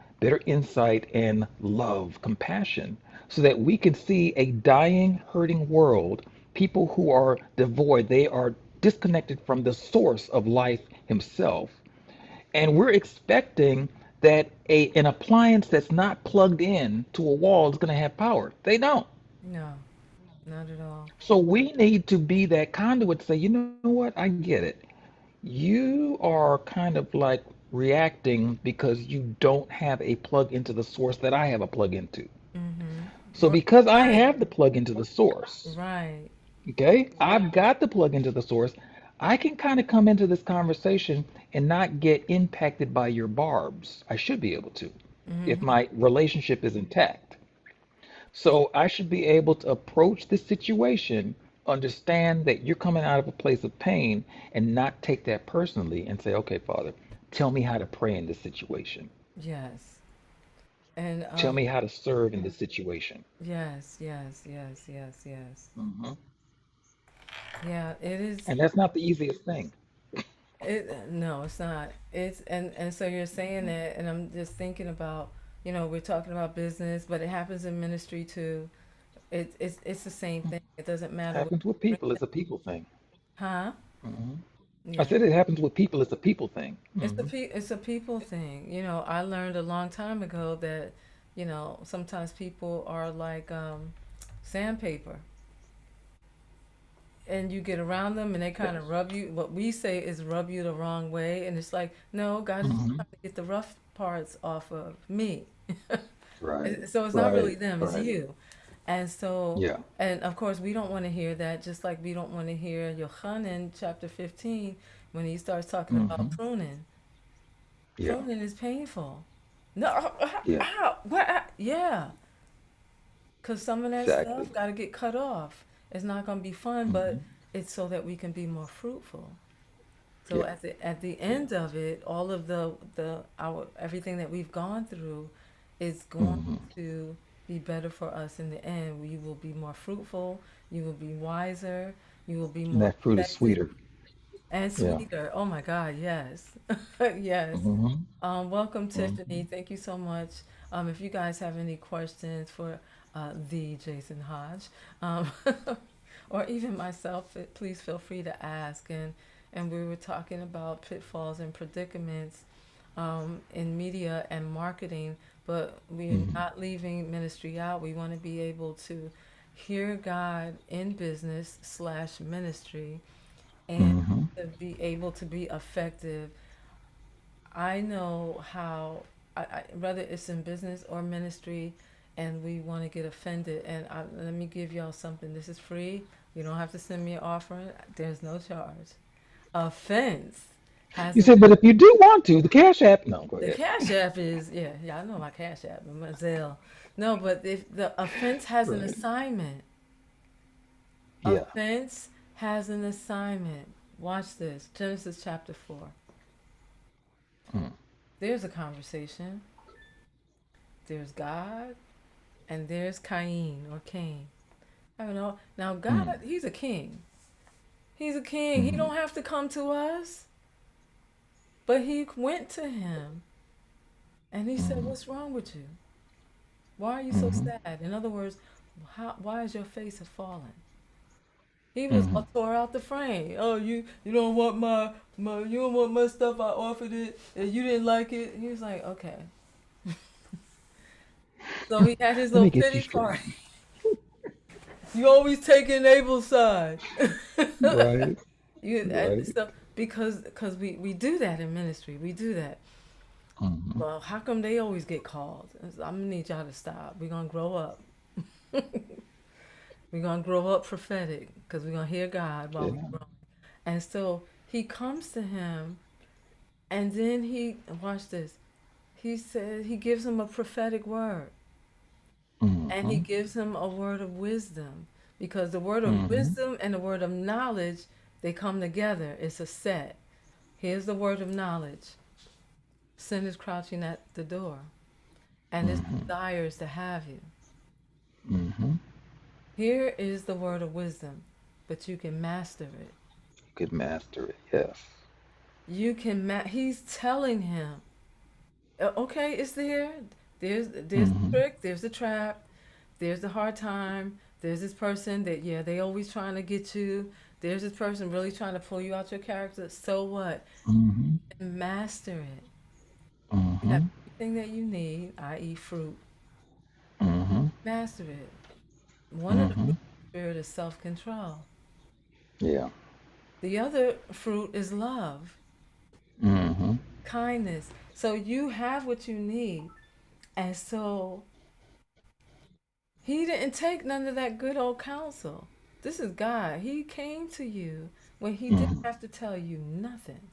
and love, compassion, so that we can see a dying, hurting world, people who are devoid, they are disconnected from the source of life himself, and we're expecting that an appliance that's not plugged in to a wall is going to have power. They don't. No. Not at all. So we need to be that conduit to say, you know what, I get it. You are kind of like reacting because you don't have a plug into the source that I have a plug into. Mm-hmm. So because I Right. have the plug into the source, Right. okay, I've got the plug into the source, I can kind of come into this conversation and not get impacted by your barbs. I should be able to if Mm-hmm. my relationship is intact. So I should be able to approach the situation, understand that you're coming out of a place of pain, and not take that personally and say, okay, Father, tell me how to pray in this situation. Yes. And Tell me how to serve in this situation. yes, yes, yes, yes, yes. Hmm. Yeah, it is. And that's not the easiest thing. It no, it's not. It's and so you're saying that, and I'm just thinking about, we're talking about business, but it happens in ministry too. It's the same thing. It doesn't matter what Happens with you bring people. them, It's a people thing. huh? Hmm. I Yeah. said it happens with people. It's a people thing. Hmm. It's a people thing. You know, I learned a long time ago that, sometimes people are like sandpaper, and you get around them and they kind of Yes. rub you. What we say is rub you the wrong way, and it's like, no, God is just Hmm. trying to get the rough parts off of me. Right. So it's not really Right. them, it's Right. you. And so, Yeah. and of course, we don't want to hear that, just like we don't want to hear Yochanan chapter 15 when he starts talking about Hmm. pruning. Yeah. Pruning is painful. No, Yeah. ow, what? Yeah, because some of that Exactly. stuff got to get cut off. It's not going to be fun, but Hmm. it's so that we can be more fruitful. So Yeah. at the Yeah. end of it, all of the our everything that we've gone through is going Hmm. to be better for us in the end. You will be more fruitful, you will be wiser, you will be And more that fruit is effective sweeter. and Yeah. sweeter. Oh my God, yes. Yes. Hmm. Welcome, Hmm. Tiffany. Thank you so much. If you guys have any questions for the Jason Hodge, um, or even myself, please feel free to ask. And we were talking about pitfalls and predicaments in media and marketing, but we're Hmm. not leaving ministry out. We want to be able to hear God in business slash ministry and Hmm. to be able to be effective. I know how, whether it's in business or ministry, and we want to get offended. And let me give y'all something. This is free. You don't have to send me an offering. There's no charge. Offense has You an said, but if you do want to, the Cash App. No, go the ahead. Cash App is, yeah, I know my Cash App and my Zelle. No, but if the offense has an Right. assignment, Yeah. offense has an assignment. Watch this. Genesis chapter 4. Mm. There's a conversation. There's God and there's Cain or Cain. I don't know. Now Mm. God, he's a king. He's a king. He Hmm. don't have to come to us. But he went to him and he said, Hmm. "What's wrong with you? Why are you so Hmm. sad?" In other words, why is your face fallen? He was Hmm. all tore out the frame. Oh, you don't want my you don't want my stuff. I offered it and you didn't like it. He was like, okay. So he had his Let little me get you pity straight. party. You always taking Abel's side. Right. And Right. so because we do that in ministry, we do that. Hmm. Well, how come they always get called? I'm gonna need y'all to stop. We're gonna grow up. We're gonna grow up prophetic because we're gonna hear God while we're Yeah. growing. And so he comes to him, and then he watch this. He says he gives him a prophetic word, and he Hmm. gives him a word of wisdom because the word of Hmm. wisdom and the word of knowledge they come together. It's a set. Here's the word of knowledge. Sin is crouching at the door, and its Hmm. desire is to have you. Hmm. Here is the word of wisdom, but you can master it. You could master it. Yes. You can he's telling him, okay, it's there. There's the Hmm. trick, there's the trap, there's the hard time, there's this person that yeah, they always trying to get you. There's this person really trying to pull you out your character. So what? Hmm. Master it. You have Hmm. everything that you need, i.e. fruit. Hmm. Master it. One of the Hmm. fruits of the spirit is self-control. Yeah. The other fruit is love, Hmm. kindness. So you have what you need. And so he didn't take none of that good old counsel. This is God. He came to you when he didn't Hmm. have to tell you nothing.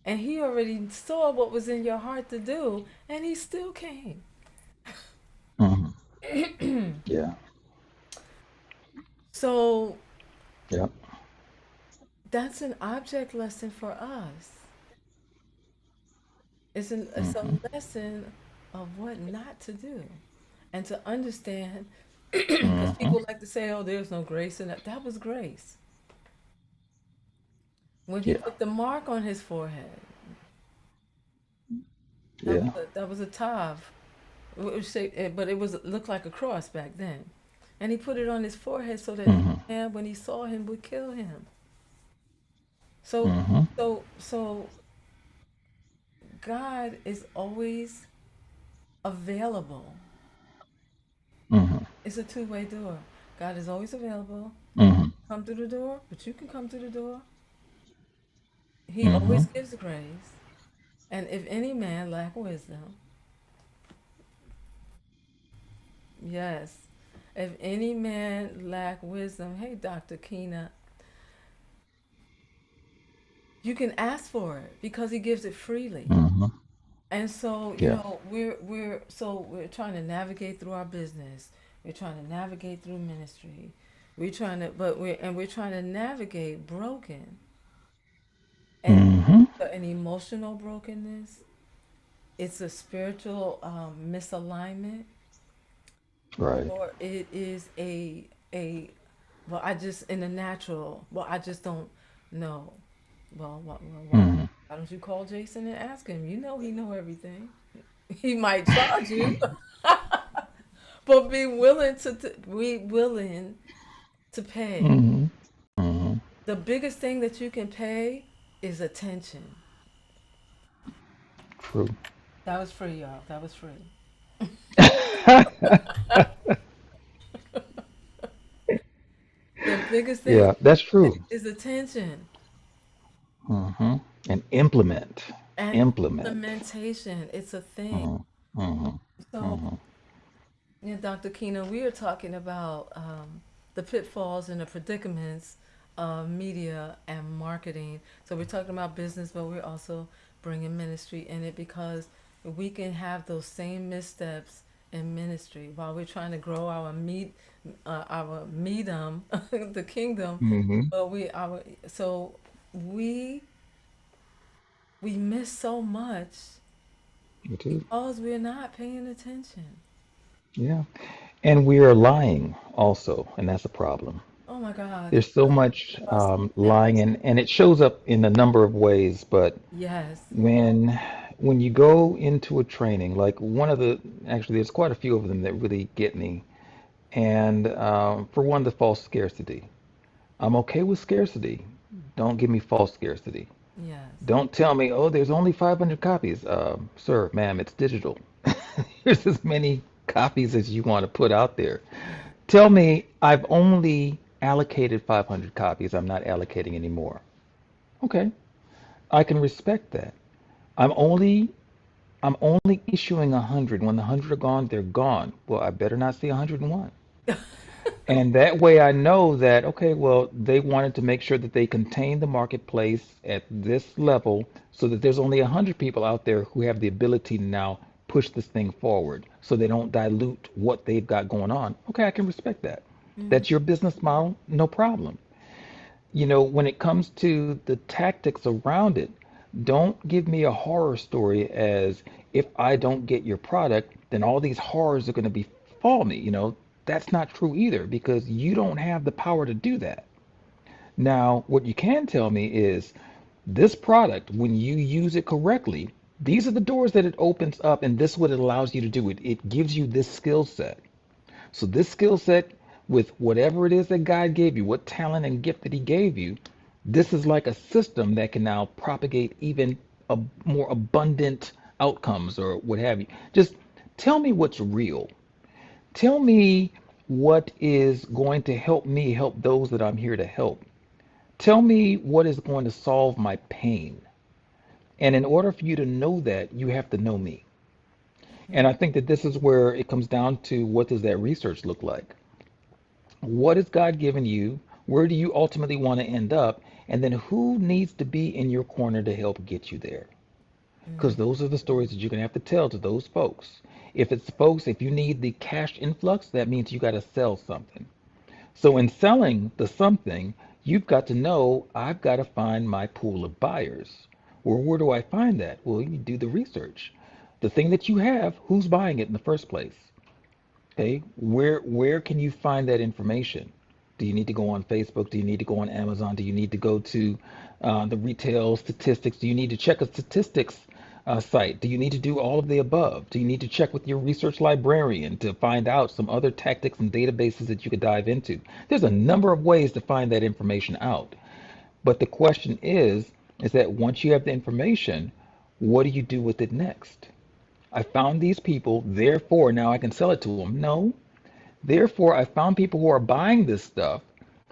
And he already saw what was in your heart to do, and he still came. Hmm. Yeah. So Yeah. that's an object lesson for us. It's a Hmm. lesson of what not to do and to understand because Hmm. people like to say, oh, there's no grace in that. That was grace. When he Yeah. put the mark on his forehead, Yeah. that was a tav. It was shaped, but it looked like a cross back then. and he put it on his forehead so that no Mm-hmm. man, when he saw him, would kill him. So, Mm-hmm. so God is always available. Mm-hmm. It's a two-way door. God is always available. Mm-hmm. Come through the door, but you can come through the door. He Mm-hmm. always gives grace. And if any man lack wisdom, yes, if any man lack wisdom, hey, Dr. Keena, you can ask for it because he gives it freely. Mm-hmm. And so, Yeah. we're trying to navigate through our business. We're trying to navigate through ministry. We're trying to navigate broken and Mm-hmm. an emotional brokenness. It's a spiritual misalignment, Right. or it is a well, I just in the natural. Well, I just don't know. Mm-hmm. Why don't you call Jason and ask him? You know he know everything. He might charge you, but be willing to pay. Mm-hmm. Mm-hmm. The biggest thing that you can pay is attention. True. That was free, y'all. That was free. The biggest thing Yeah, that's true. is attention Mm-hmm. And implement. and Implement. implementation. It's a thing. Mm-hmm. Mm-hmm. So, Mm-hmm. yeah, Dr. Kina, we are talking about the pitfalls and the predicaments of media and marketing. So we're talking about business, but we're also bringing ministry in it because we can have those same missteps in ministry while we're trying to grow our medium, the kingdom. Mm-hmm. But we we miss so much Me too. because we're not paying attention. Yeah. And we are lying also, and that's a problem. Oh my God, There's so much trust and lying, and it shows up in a number of ways. But yes. when when you go into a training, like one of the actually, there's quite a few of them that really get me. And for one, the false scarcity. I'm okay with scarcity. Don't give me false scarcity. Yes. Don't tell me, oh, there's only 500 copies. Sir, ma'am, it's digital. There's as many copies as you want to put out there. Tell me I've only allocated 500 copies. I'm not allocating any more. Okay, I can respect that. I'm only I'm only issuing 100. When the 100 are gone, they're gone. Well, I better not see 101. And that way I know that, okay, well, they wanted to make sure that they contain the marketplace at this level so that there's only 100 people out there who have the ability to now push this thing forward so they don't dilute what they've got going on. Okay, I can respect that. Mm-hmm. That's your business model, no problem. When it comes to the tactics around it, don't give me a horror story as if I don't get your product, then all these horrors are going to befall me. That's not true either because you don't have the power to do that. Now, what you can tell me is this product, when you use it correctly, these are the doors that it opens up, and this is what it allows you to do. It gives you this skill set. So this skill set, with whatever it is that God gave you, what talent and gift that He gave you, this is like a system that can now propagate even more abundant outcomes or what have you. Just tell me what's real. Tell me what is going to help me help those that I'm here to help. Tell me what is going to solve my pain. And in order for you to know that, you have to know me. And I think that this is where it comes down to what does that research look like? What has God given you? Where do you ultimately want to end up? And then who needs to be in your corner to help get you there? Mm-hmm. Because those are the stories that you're going to have to tell to those folks. If it's folks, if you need the cash influx, that means you got to sell something. So in selling the something, you've got to know I've got to find my pool of buyers. Well, where do I find that? Well, you do the research. The thing that you have, who's buying it in the first place? Okay, where can you find that information? Do you need to go on Facebook? Do you need to go on Amazon? Do you need to go to the retail statistics? Do you need to check the statistics site? Do you need to do all of the above? Do you need to check with your research librarian to find out some other tactics and databases that you could dive into? There's a number of ways to find that information out. But the question is that once you have the information, what do you do with it next? I found these people, therefore now I can sell it to them. No, therefore I found people who are buying this stuff.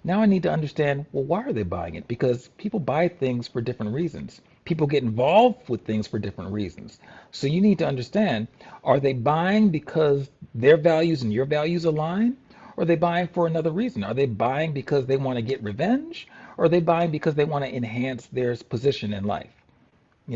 Now I need to understand, well, why are they buying it? Because people buy things for different reasons. People get involved with things for different reasons. So you need to understand, are they buying because their values and your values align? Or are they buying for another reason? Are they buying because they want to get revenge? Or are they buying because they want to enhance their position in life?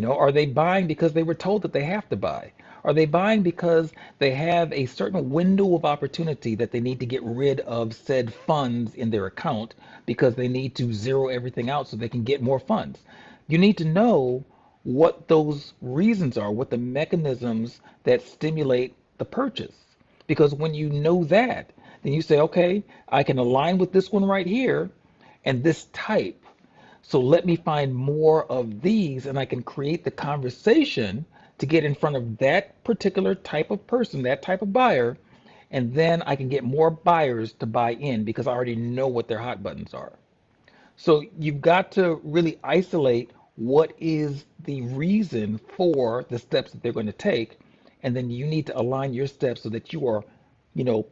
Are they buying because they were told that they have to buy? Are they buying because they have a certain window of opportunity that they need to get rid of said funds in their account because they need to zero everything out so they can get more funds? You need to know what those reasons are, what the mechanisms that stimulate the purchase. Because when you know that, then you say, okay, I can align with this one right here and this type. So let me find more of these and I can create the conversation to get in front of that particular type of person, that type of buyer, and then I can get more buyers to buy in because I already know what their hot buttons are. So you've got to really isolate what is the reason for the steps that they're going to take, and then you need to align your steps so that you are,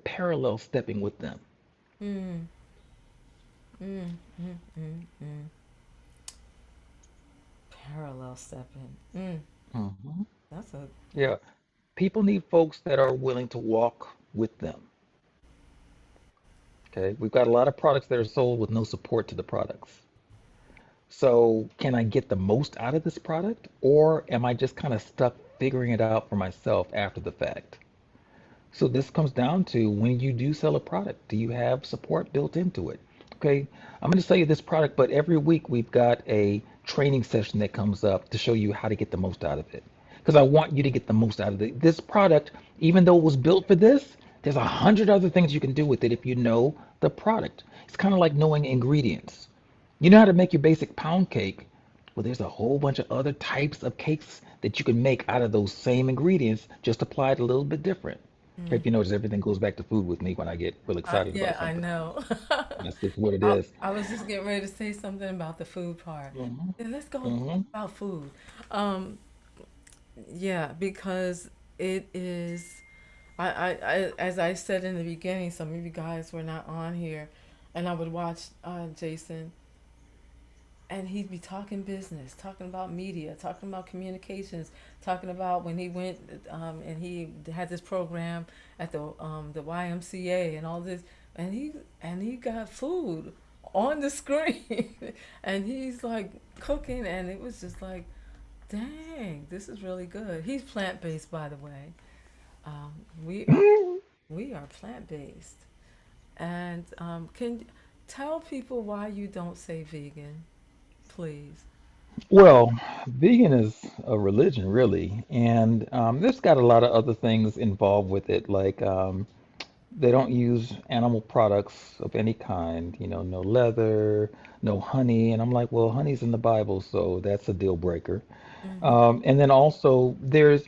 parallel stepping with them. Mm, mm, mm, mm, mm. Parallel stepping. Mhm. That's a Yeah. People need folks that are willing to walk with them. Okay. We've got a lot of products that are sold with no support to the products. So, can I get the most out of this product, or am I just kind of stuck figuring it out for myself after the fact? So, this comes down to when you do sell a product, do you have support built into it? Okay. I'm going to sell you this product, but every week we've got a training session that comes up to show you how to get the most out of it. Because I want you to get the most out of it. This product, even though it was built for this, there's 100 other things you can do with it if you know the product. It's kind of like knowing ingredients. You know how to make your basic pound cake. Well, there's a whole bunch of other types of cakes that you can make out of those same ingredients, just applied a little bit different. mm. If you notice, everything goes back to food with me when I get real excited Yeah, about I something. know. That's just what it I, is. I was just getting ready to say something about the food part. Hmm. Yeah, let's go Hmm. about food. Um, yeah, because it is. As I said in the beginning, some of you guys were not on here, and I would watch Jason, and he'd be talking business, talking about media, talking about communications, talking about when he went and he had this program at the YMCA and all this, and he got food on the screen, and he's like cooking, and it was just like, dang, this is really good. He's plant based, by the way. Um, we are we are plant based, and can tell people why you don't say vegan, please. Well, vegan is a religion, really, and there's got a lot of other things involved with it, like they don't use animal products of any kind, no leather, no honey, and I'm like, well, honey's in the Bible, so that's a deal breaker. Mm-hmm. And then also there's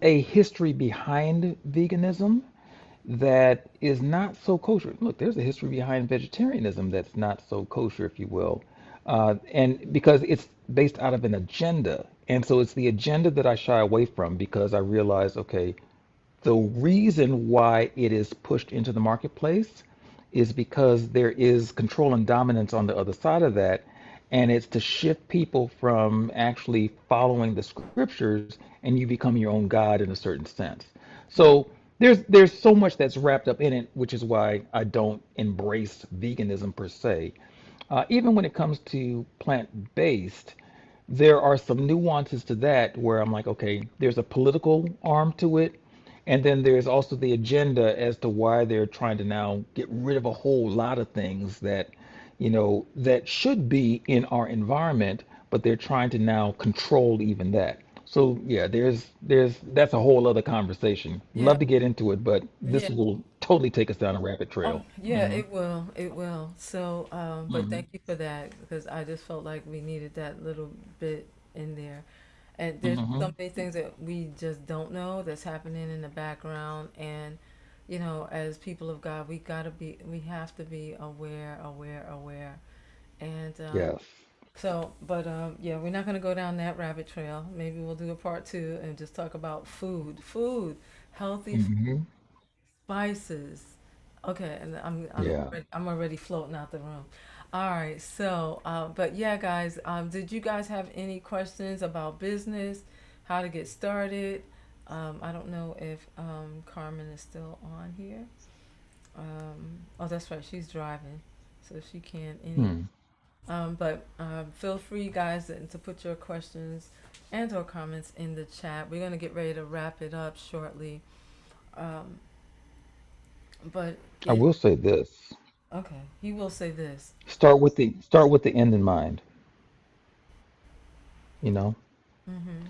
a history behind veganism that is not so kosher. Look, there's a history behind vegetarianism that's not so kosher, if you will, and because it's based out of an agenda, and so it's the agenda that I shy away from because I realize, okay, the reason why it is pushed into the marketplace is because there is control and dominance on the other side of that. And it's to shift people from actually following the scriptures and you become your own God in a certain sense. So there's so much that's wrapped up in it, which is why I don't embrace veganism per se. Even when it comes to plant-based, there are some nuances to that where I'm like, okay, there's a political arm to it, and then there's also the agenda as to why they're trying to now get rid of a whole lot of things that, that should be in our environment, but they're trying to now control even that. So yeah, there's that's a whole other conversation. Yeah, Love to get into it, but yeah. this will totally take us down a rabbit Oh, trail. yeah, Hmm. it will. It will. So, but Hmm. thank you for that because I just felt like we needed that little bit in there. And there's so Hmm. many things that we just don't know that's happening in the background. And, as people of God, we have to be aware, aware, aware. And Yes. yeah, we're not going to go down that rabbit trail. Maybe we'll do a part two and just talk about food, healthy Hmm. spices. Okay, and Yeah. I'm already floating out the room. All right, so but yeah, guys, did you guys have any questions about business, how to get started? I don't know if Carmen is still on here. Oh, that's right, she's driving, so she can't any. Hmm. But feel free, guys, to put your questions and or comments in the chat. We're gonna get ready to wrap it up shortly. Um, but I it will say this. Okay, he will say this. Start with the end in mind, you know. Mm-hmm.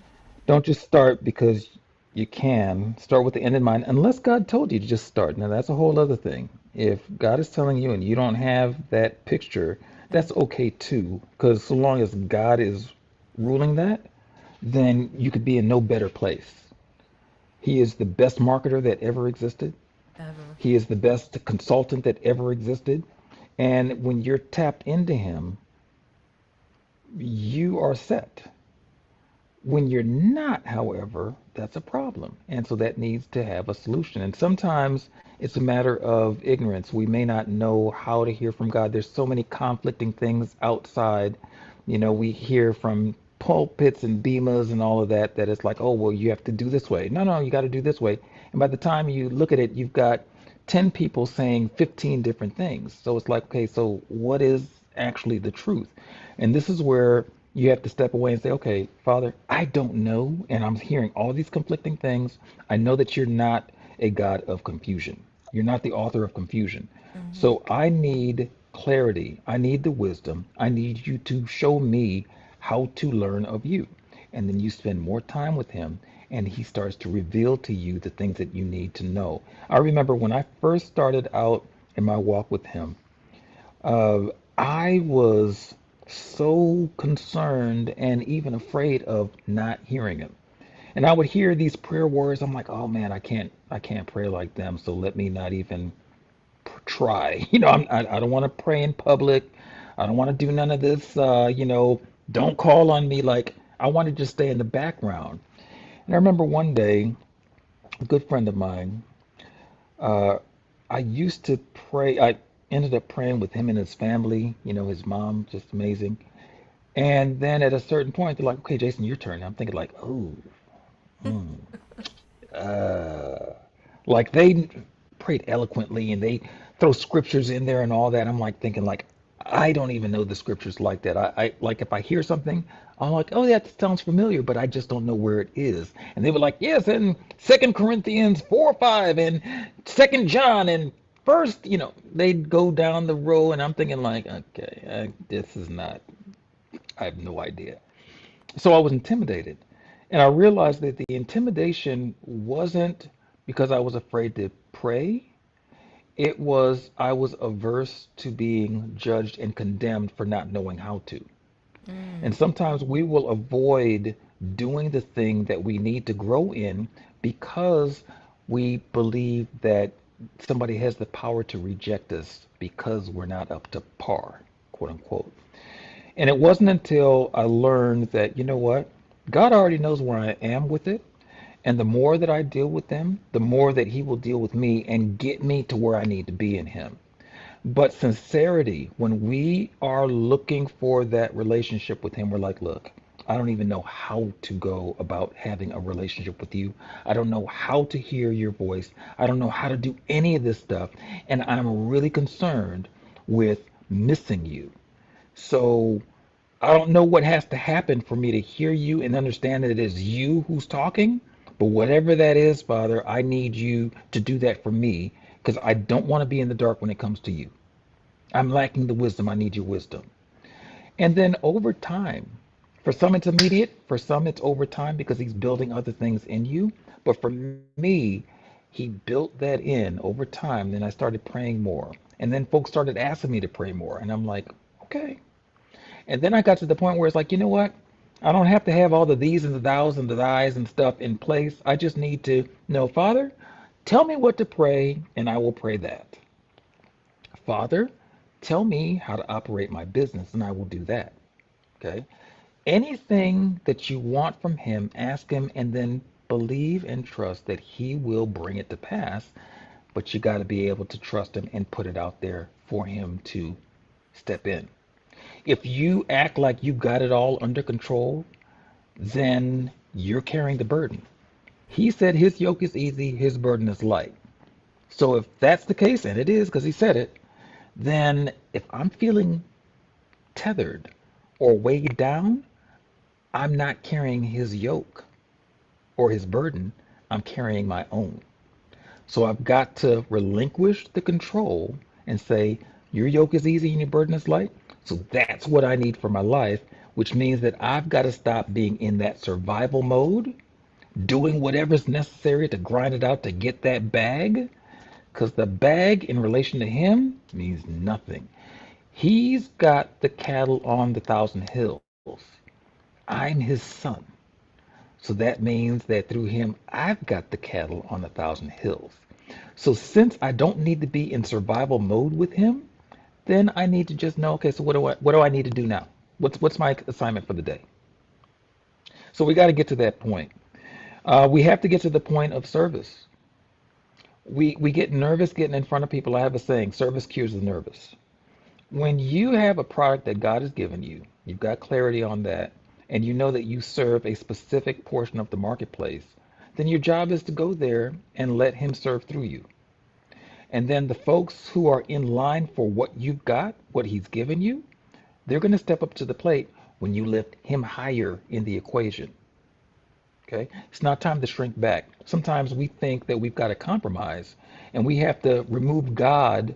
Don't just start because you can. Start with the end in mind, unless God told you to just start. Now, that's a whole other thing. If God is telling you and you don't have that picture, Mm. that's okay too, because so long as God is ruling that, then you could be in no better place. He is the best marketer that ever existed. Ever. He is the best consultant that ever existed. And when you're tapped into him, you are set. When you're not, however, that's a problem. And so that needs to have a solution. And sometimes it's a matter of ignorance. We may not know how to hear from God. There's so many conflicting things outside. We hear from pulpits and beamers and all of that that it's like, oh, well, you have to do this way. No, no, you got to do this way. And by the time you look at it, you've got 10 people saying 15 different things. So it's like, okay, so what is actually the truth? And this is where you have to step away and say, okay, Father, I don't know. And I'm hearing all these conflicting things. I know that you're not a God of confusion. You're not the author of confusion. Mm-hmm. So I need clarity. I need the wisdom. I need you to show me how to learn of you. And then you spend more time with him and he starts to reveal to you the things that you need to know. I remember when I first started out in my walk with him, uh, I was so concerned and even afraid of not hearing him. And I would hear these prayer words. I'm like, oh man, I can't pray like them. So let me not even try. I don't want to pray in public. I don't want to do none of this. Don't call on me. Like I want to just stay in the background. And I remember one day, a good friend of mine, uh, I used to pray. I ended up praying with him and his family. His mom, just amazing. And then at a certain point, they're like, "Okay, Jason, your turn." I'm thinking like, "Oh, hmm, uh," like they prayed eloquently and they throw scriptures in there and all that. I'm like thinking like, I don't even know the scriptures like that. I like if I hear something, I'm like, "Oh, yeah, that sounds familiar," but I just don't know where it is. And they were like, "Yes, in Second Corinthians 4:5 and Second John and first," they'd go down the row, and I'm thinking like, okay, this is not. I have no idea. So I was intimidated. And I realized that the intimidation wasn't because I was afraid to pray. It was I was averse to being judged and condemned for not knowing how to. And Mm. sometimes we will avoid doing the thing that we need to grow in because we believe that somebody has the power to reject us because we're not up to par, quote unquote. And it wasn't until I learned that, you know what? God already knows where I am with it. And the more that I deal with them, the more that He will deal with me and get me to where I need to be in Him. But sincerity, when we are looking for that relationship with Him, we're like, look, I don't even know how to go about having a relationship with you. I don't know how to hear your voice. I don't know how to do any of this stuff. And I'm really concerned with missing you. So I don't know what has to happen for me to hear you and understand that it is you who's talking, but whatever that is, Father, I need you to do that for me because I don't want to be in the dark when it comes to you. I'm lacking the wisdom. I need your wisdom. And then over time, for some it's immediate, for some it's over time because he's building other things in you. But for me, he built that in over time. Then I started praying more. And then folks started asking me to pray more. And I'm like, okay. And then I got to the point where it's like, you know what? I don't have to have all the these and the thous and the thys and stuff in place. I just need to know, Father, tell me what to pray, and I will pray that. Father, tell me how to operate my business, and I will do that. Okay? Anything that you want from him, ask him, and then believe and trust that he will bring it to pass. But you got to be able to trust him and put it out there for him to step in. If you act like you got it all under control, then you're carrying the burden. He said his yoke is easy, his burden is light. So if that's the case, and it is because he said it, then if I'm feeling tethered or weighed down, I'm not carrying his yoke or his burden. I'm carrying my own. So I've got to relinquish the control and say, your yoke is easy and your burden is light. So that's what I need for my life, which means that I've got to stop being in that survival mode, doing whatever's necessary to grind it out to get that bag, because the bag in relation to him means nothing. He's got the cattle on the thousand hills. I'm his son. So that means that through him, I've got the cattle on a thousand hills. So since I don't need to be in survival mode with him, then I need to just know, okay, so what do I need to do now? What's my assignment for the day? So we got to get to that point. We have to get to the point of service. We get nervous getting in front of people. I have a saying, service cures the nervous. When you have a product that God has given you, you've got clarity on that, and you know that you serve a specific portion of the marketplace, then your job is to go there and let Him serve through you. And then the folks who are in line for what you've got, what He's given you, they're going to step up to the plate when you lift Him higher in the equation. Okay? It's not time to shrink back. Sometimes we think that we've got to compromise and we have to remove God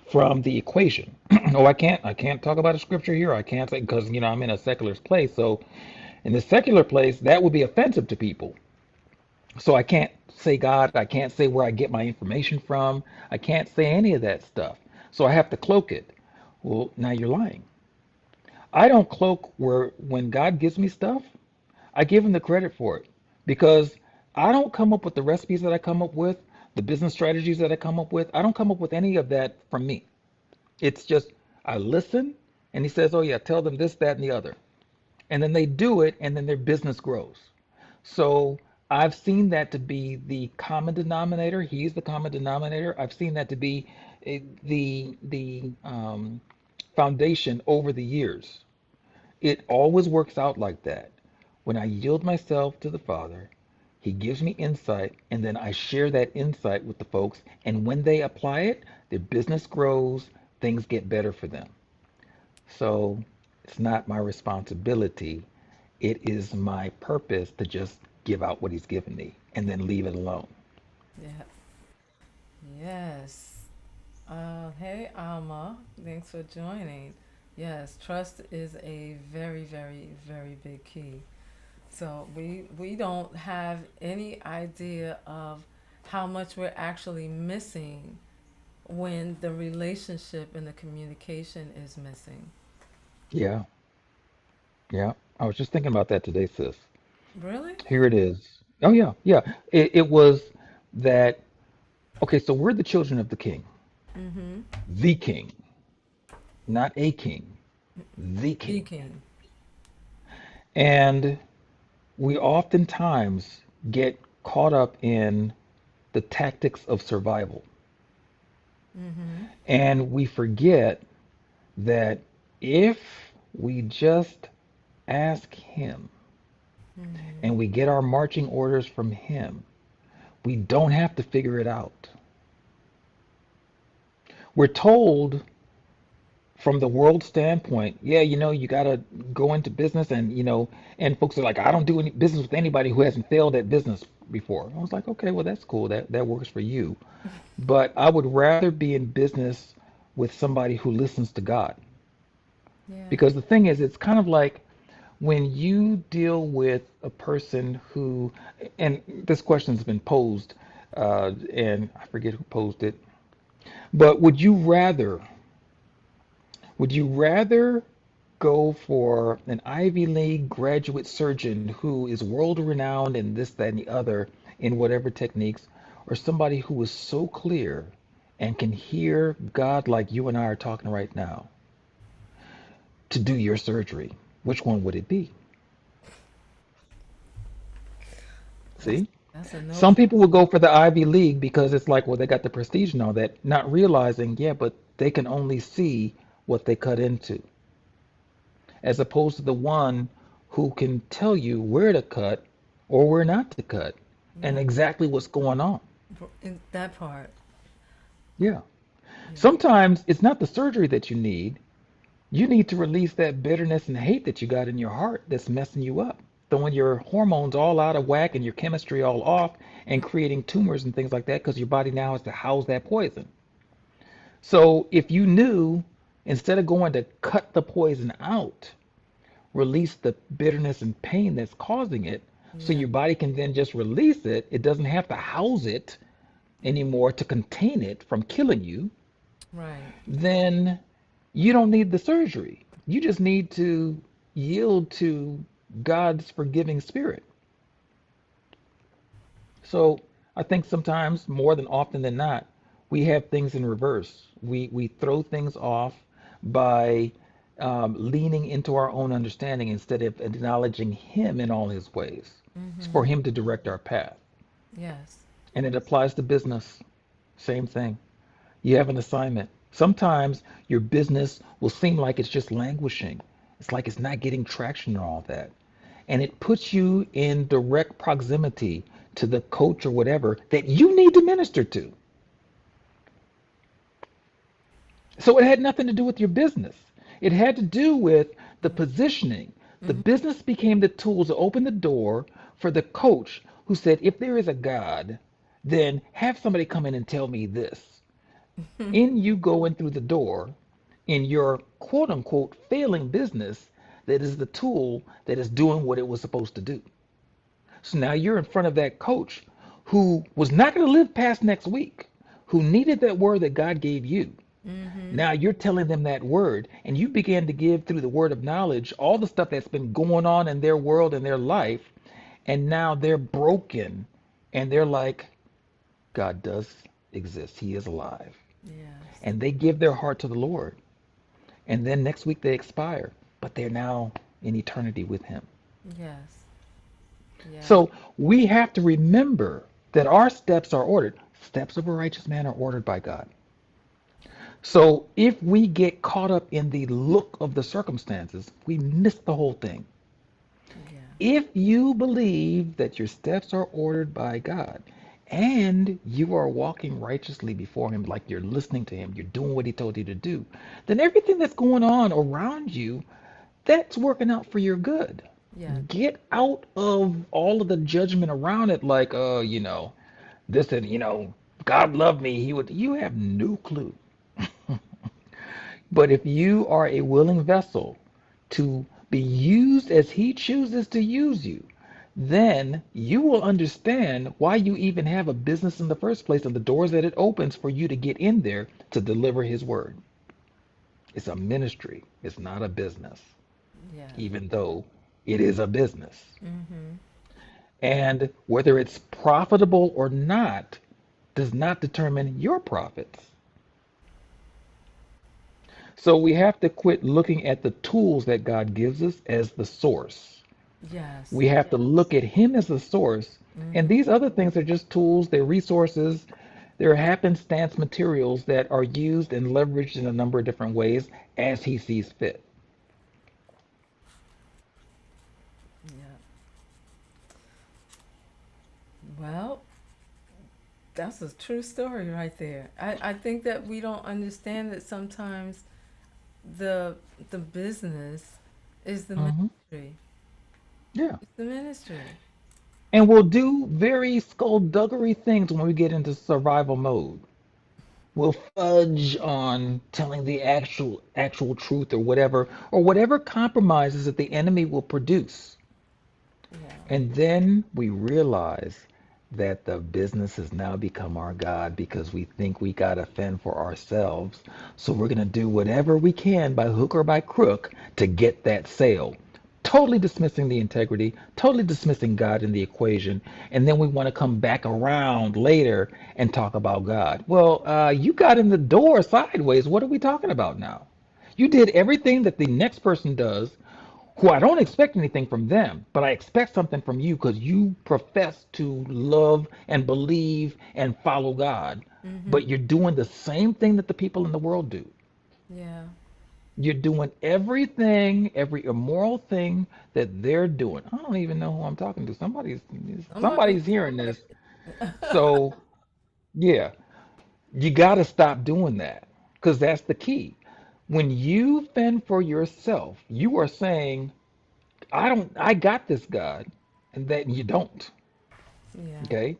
from the equation. Oh, I can't talk about a scripture here. I can't say because I'm in a secular place. So in the secular place, that would be offensive to people. So I can't say God, I can't say where I get my information from. I can't say any of that stuff. So I have to cloak it. Well, now you're lying. I don't cloak where when God gives me stuff, I give him the credit for it because I don't come up with the recipes that I come up with, the business strategies that I come up with. I don't come up with any of that from me. It's just I listen and he says, "Oh yeah, tell them this, that, and the other." And then they do it and then their business grows. So I've seen that to be the common denominator. He's the common denominator. I've seen that to be the foundation over the years. It always works out like that. When I yield myself to the Father, He gives me insight, and then I share that insight with the folks. And when they apply it, their business grows, things get better for them. So it's not my responsibility. It is my purpose to just give out what He's given me and then leave it alone. Yeah. Yes. Hey, Alma. Thanks for joining. Yes, trust is a very, very, very big key. So we don't have any idea of how much we're actually missing when the relationship and the communication is missing. Yeah, yeah. I was just thinking about that today, sis. Really? Here it is. Oh, yeah, yeah. It was that, okay, so we're the children of Mm-hmm. the king, not a king, the The king. king. And we oftentimes get caught up in the tactics of survival. Mm-hmm. And we forget that if we just ask Him Mm-hmm. and we get our marching orders from Him, we don't have to figure it out. We're told from the world standpoint, yeah, you got to go into business and folks are like, I don't do any business with anybody who hasn't failed at business before. I was like, okay, well, that's cool. That works for you. But I would rather be in business with somebody who listens to God. Yeah. Because the thing is, it's kind of like when you deal with a person who, and this question's been posed, and I forget who posed it, but would you rather go for an Ivy League graduate surgeon who is world renowned in this, that, and the other in whatever techniques, or somebody who is so clear and can hear God like you and I are talking right now to do your surgery? Which one would it be? That's See? that's a no. Some people will go for the Ivy League because it's like, well, they got the prestige and all that, not realizing, yeah, but they can only see what they cut into, as opposed to the one who can tell you where to cut or where not to cut and Yeah, exactly what's going on. in that part. Yeah. Yeah. Sometimes it's not the surgery that you need. You need to release that bitterness and hate that you got in your heart that's messing you up, throwing your hormones all out of whack and your chemistry all off and creating tumors and things like that because your body now has to house that poison. So if you knew, instead of going to cut the poison out, release the bitterness and pain that's causing it, so Yeah. your body can then just release it, it doesn't have to house it anymore to contain it from killing you, Right. then you don't need the surgery. You just need to yield to God's forgiving spirit. So I think sometimes, more than often than not, we have things in reverse. We throw things off by leaning into our own understanding instead of acknowledging Him in all His ways. It's Mm-hmm. for Him to direct our path. Yes. And it applies to business. Same thing. You have an assignment. Sometimes your business will seem like it's just languishing. It's like it's not getting traction and all that. And it puts you in direct proximity to the coach or whatever that you need to minister to. So it had nothing to do with your business. It had to do with the positioning. The Mm-hmm. business became the tools to open the door for the coach who said, if there is a God, then have somebody come in and tell me this. In you going through the door, in your quote unquote failing business, that is the tool that is doing what it was supposed to do. So now you're in front of that coach who was not going to live past next week, who needed that word that God gave you. Mm-hmm. Now you're telling them that word, and you began to give through the word of knowledge all the stuff that's been going on in their world and their life. And now they're broken, and they're like, God does exist. He is alive. Yes. And they give their heart to the Lord. And then next week they expire, but they're now in eternity with Him. Yes. Yes. So we have to remember that our steps are ordered. Steps of a righteous man are ordered by God. So if we get caught up in the look of the circumstances, we miss the whole thing. Yeah. If you believe that your steps are ordered by God and you are walking righteously before Him, like you're listening to Him, you're doing what He told you to do, then everything that's going on around you, that's working out for your good. Yeah. Get out of all of the judgment around it, like, this and, God loved me. He would, you have no clue. But if you are a willing vessel to be used as He chooses to use you, then you will understand why you even have a business in the first place and the doors that it opens for you to get in there to deliver His word. It's a ministry, it's not a business, Yes. even though it is a business. Mm-hmm. And whether it's profitable or not does not determine your profits. So we have to quit looking at the tools that God gives us as the source. Yes. We have to look at Him as the source. Mm-hmm. And these other things are just tools, they're resources, they're happenstance materials that are used and leveraged in a number of different ways as He sees fit. Yeah. Well, that's a true story right there. I think that we don't understand that sometimes the the business is the Hmm. ministry. Yeah. It's the ministry. And we'll do very skullduggery things when we get into survival mode. We'll fudge on telling the actual truth or whatever compromises that the enemy will produce. Yeah. And then we realize that the business has now become our God because we think we got to fend for ourselves. So we're going to do whatever we can by hook or by crook to get that sale. Totally dismissing the integrity, totally dismissing God in the equation. And then we want to come back around later and talk about God. Well, you got in the door sideways. What are we talking about now? You did everything that the next person does, who I don't expect anything from them, but I expect something from you because you profess to love and believe and follow God. Mm-hmm. But you're doing the same thing that the people in the world do. Yeah. You're doing everything, every immoral thing that they're doing. I don't even know who I'm talking to. Somebody. Somebody's hearing this. So, yeah, you got to stop doing that because that's the key. When you fend for yourself, you are saying, I got this, God, and that you don't. Yeah. Okay?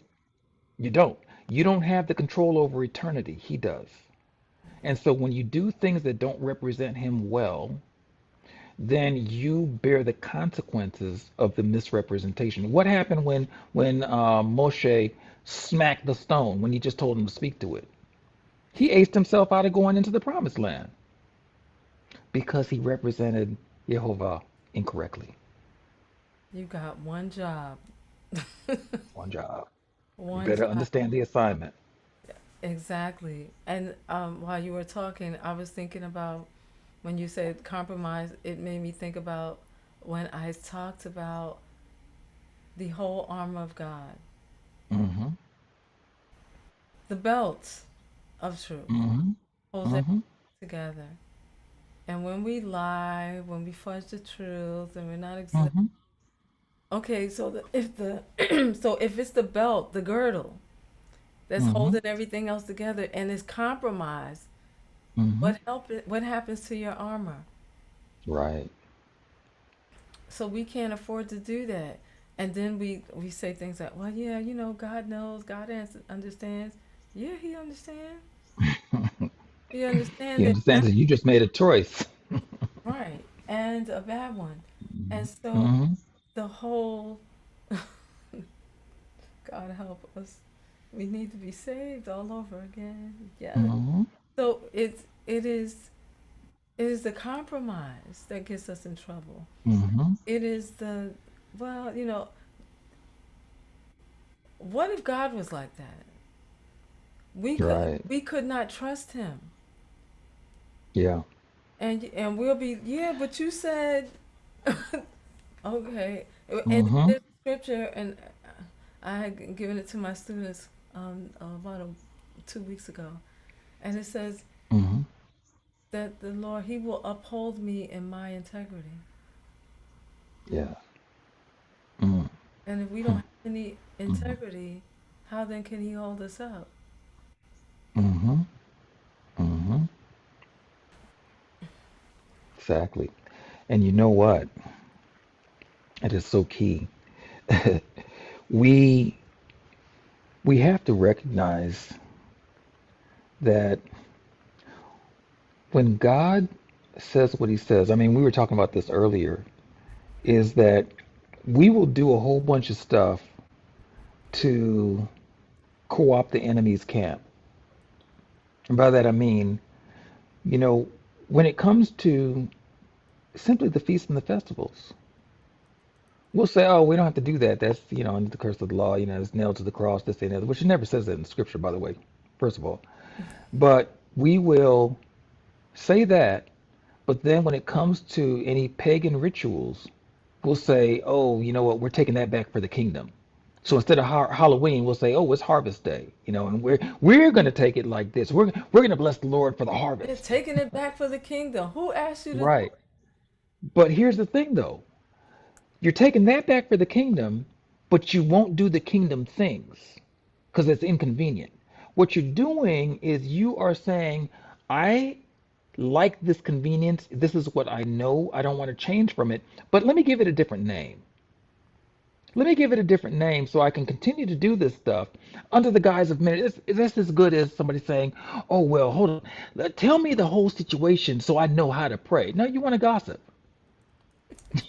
You don't. You don't have the control over eternity. He does. And so when you do things that don't represent him well, then you bear the consequences of the misrepresentation. What happened when Moshe smacked the stone when he just told him to speak to it? He aced himself out of going into the promised land because he represented Jehovah incorrectly. You got one job. One job. You One better job. understand the assignment. Exactly. And while you were talking, I was thinking about when you said compromise, it made me think about when I talked about the whole armor of God, Mm-hmm. the belt of truth Mm-hmm. holds everything Mm-hmm. together. And when we lie, when we fudge the truth, and we're not exact. Mm-hmm. Okay, so if the so if it's the belt, the girdle that's Mm-hmm. holding everything else together, and it's compromised, Mm-hmm. what happens to your armor? Right. So we can't afford to do that. And then we say things like, well, yeah, God knows, understands. Yeah, he understands. He understands He that you're not understands that you just made a choice. right and a bad one. And so Mm-hmm. the whole God help us. We need to be saved all over again. Yeah. Mm-hmm. So it is the compromise that gets us in trouble. Mm-hmm. It is well, what if God was like that? We could Right. we could not trust him. Yeah. And we'll be, yeah, but you said okay. And Mm-hmm. there's scripture, and I had given it to my students about 2 weeks ago, and it says Mm-hmm. that the Lord, he will uphold me in my integrity. Yeah. Mm-hmm. And if we don't have any integrity, how then can he hold us up? Mm-hmm. Mm-hmm. Exactly. And you know what? It is so key. we we have to recognize that when God says what he says, I mean, we were talking about this earlier, is that we will do a whole bunch of stuff to co-opt the enemy's camp. And by that I mean, you know, when it comes to simply the feasts and the festivals, we'll say, oh, we don't have to do that. That's, under the curse of the law, it's nailed to the cross, this and that, which it never says that in scripture, by the way, first of all. But we will say that, but then when it comes to any pagan rituals, we'll say, oh, you know what, we're taking that back for the kingdom. So instead of Halloween, we'll say, oh, it's Harvest Day, and we're going to take it like this. We're going to bless the Lord for the They're harvest. taking it back for the kingdom. Who asked you to do Right. But here's the thing, though. You're taking that back for the kingdom, but you won't do the kingdom things because it's inconvenient. What you're doing is you are saying, I like this convenience. This is what I know. I don't want to change from it, but let me give it a different name. Let me give it a different name so I can continue to do this stuff under the guise of merit. That's as good as somebody saying, oh, well, hold on. Tell me the whole situation so I know how to pray. No, you want to gossip.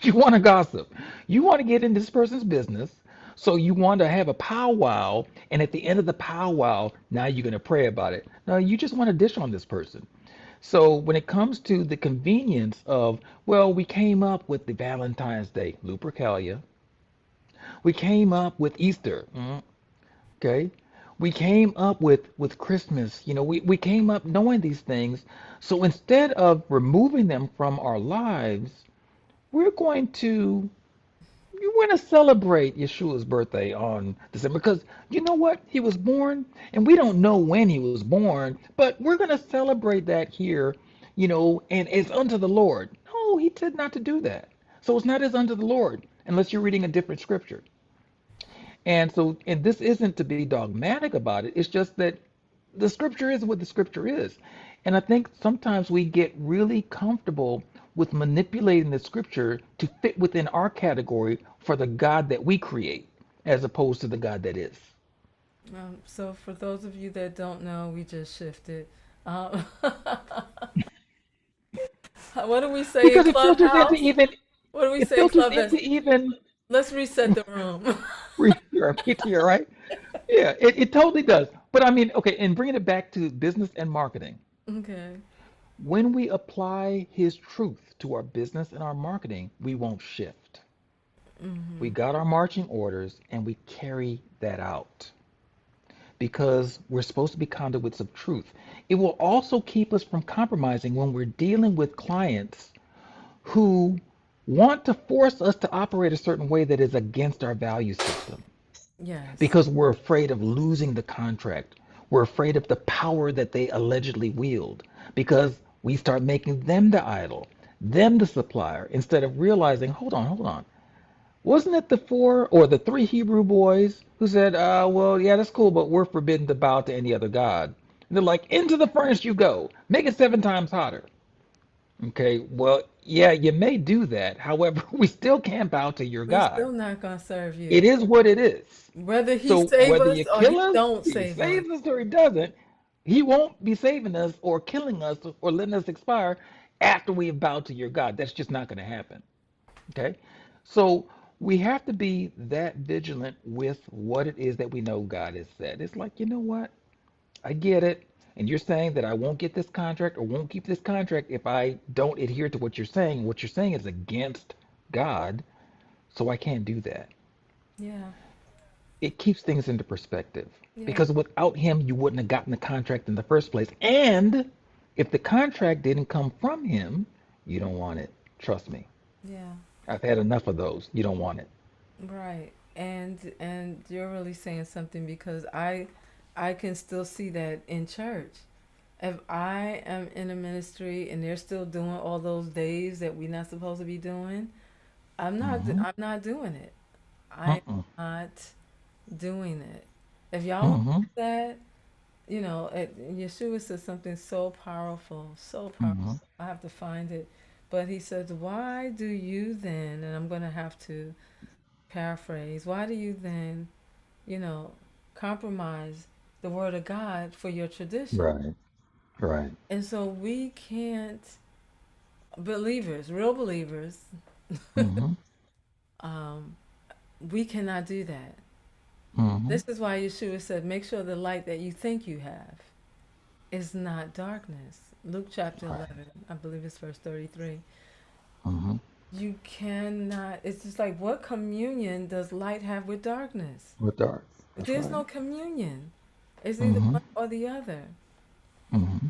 You want to gossip. You want to get in this person's business So you want to have a powwow, and at the end of the powwow, now you're going to pray about it. No, you just want to dish on this person. So when it comes to the convenience of, well, we came up with the Valentine's Day, Lupercalia. We came up with Easter. Okay. We came up with Christmas. We came up knowing these things. So instead of removing them from our lives, we're going to you want to celebrate Yeshua's birthday on December because you know what? He was born, and we don't know when he was born, but we're going to celebrate that here, and it's unto the Lord. No, he said not to do that. So it's not as unto the Lord unless you're reading a different scripture. And this isn't to be dogmatic about it. It's just that the scripture is what the scripture is. And I think sometimes we get really comfortable with manipulating the scripture to fit within our category for the God that we create, as opposed to the God that is. So for those of you that don't know, we just shifted. What do we say in Because it filters into Clubhouse? even What do we it say in filters Clubhouse? into even Let's reset the room. your PTR, right? Yeah, it totally does. But I mean, okay, and bringing it back to business and marketing. Okay. When we apply his truth to our business and our marketing, we won't shift. We Hmm. got our marching orders and we carry that out because we're supposed to be conduits of truth. It will also keep us from compromising when we're dealing with clients who want to force us to operate a certain way that is against our value system Yes. because we're afraid of losing the contract. We're afraid of the power that they allegedly wield because we start making them the idol, them the supplier, instead of realizing, hold on. Wasn't it the four or the three Hebrew boys who said, well, yeah, that's cool, but we're forbidden to bow to any other God? And they're like, into the furnace you go, make it 7 times hotter. Okay, well, yeah, you may do that. However, we still can't bow to your We're God. still not gonna serve It you. is what it is. Whether he So save whether us you or he kill us, don't he save us. saves us or he doesn't, he won't be saving us or killing us or letting us expire after we have bowed to your God. That's just not going to happen. Okay? So we have to be that vigilant with what it is that we know God has said. It's like, you know what? I get it. And you're saying that I won't get this contract or won't keep this contract if I don't adhere to what you're saying. What you're saying is against God, so I can't do that. Yeah. It keeps things into perspective Yeah. because without him, you wouldn't have gotten the contract in the first place. And if the contract didn't come from him, you don't want it. Trust me. Yeah. I've had enough of those. You don't want it. Right. And you're really saying something because I can still see that in church. If I am in a ministry and they're still doing all those days that we're not supposed to be doing, Mm-hmm. I'm not doing it. I Mm-mm. am not doing it. If y'all don't Mm-hmm. do that, Yeshua said something so powerful, so powerful. Mm-hmm. I have to find it. But he says, why do you then, and I'm going to have to paraphrase, why do you then, you know, compromise the word of God for your tradition? Right. Right. And so we can't, believers, real believers, Mm-hmm. um, we cannot do that. Mm-hmm. This is why Yeshua said, make sure the light that you think you have is not darkness. Luke chapter Right. 11, I believe it's verse 33. Mm-hmm. You cannot, it's just like, what communion does light have with darkness? With dark. That's There's right. no communion. It's either Mm-hmm. one or the other. Mm-hmm.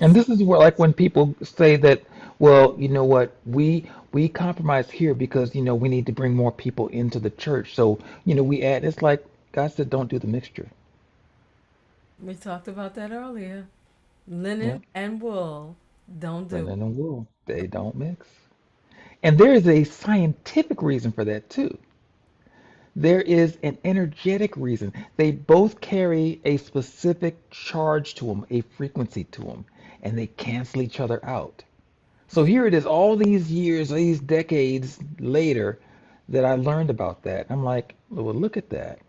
And It's, this is where, like, when people say that, well, you know what, we compromise here because we need to bring more people into the church. So we add. It's like God said, don't do the mixture. we talked about that earlier. Yeah, Linen and wool, don't do it. linen and wool, they don't mix. And there is a scientific reason for that too. There is an energetic reason. They both carry a specific charge to them, a frequency to them, and they cancel each other out. So here it is, all these years, these decades later, that I learned about that. I'm like, well, look at that.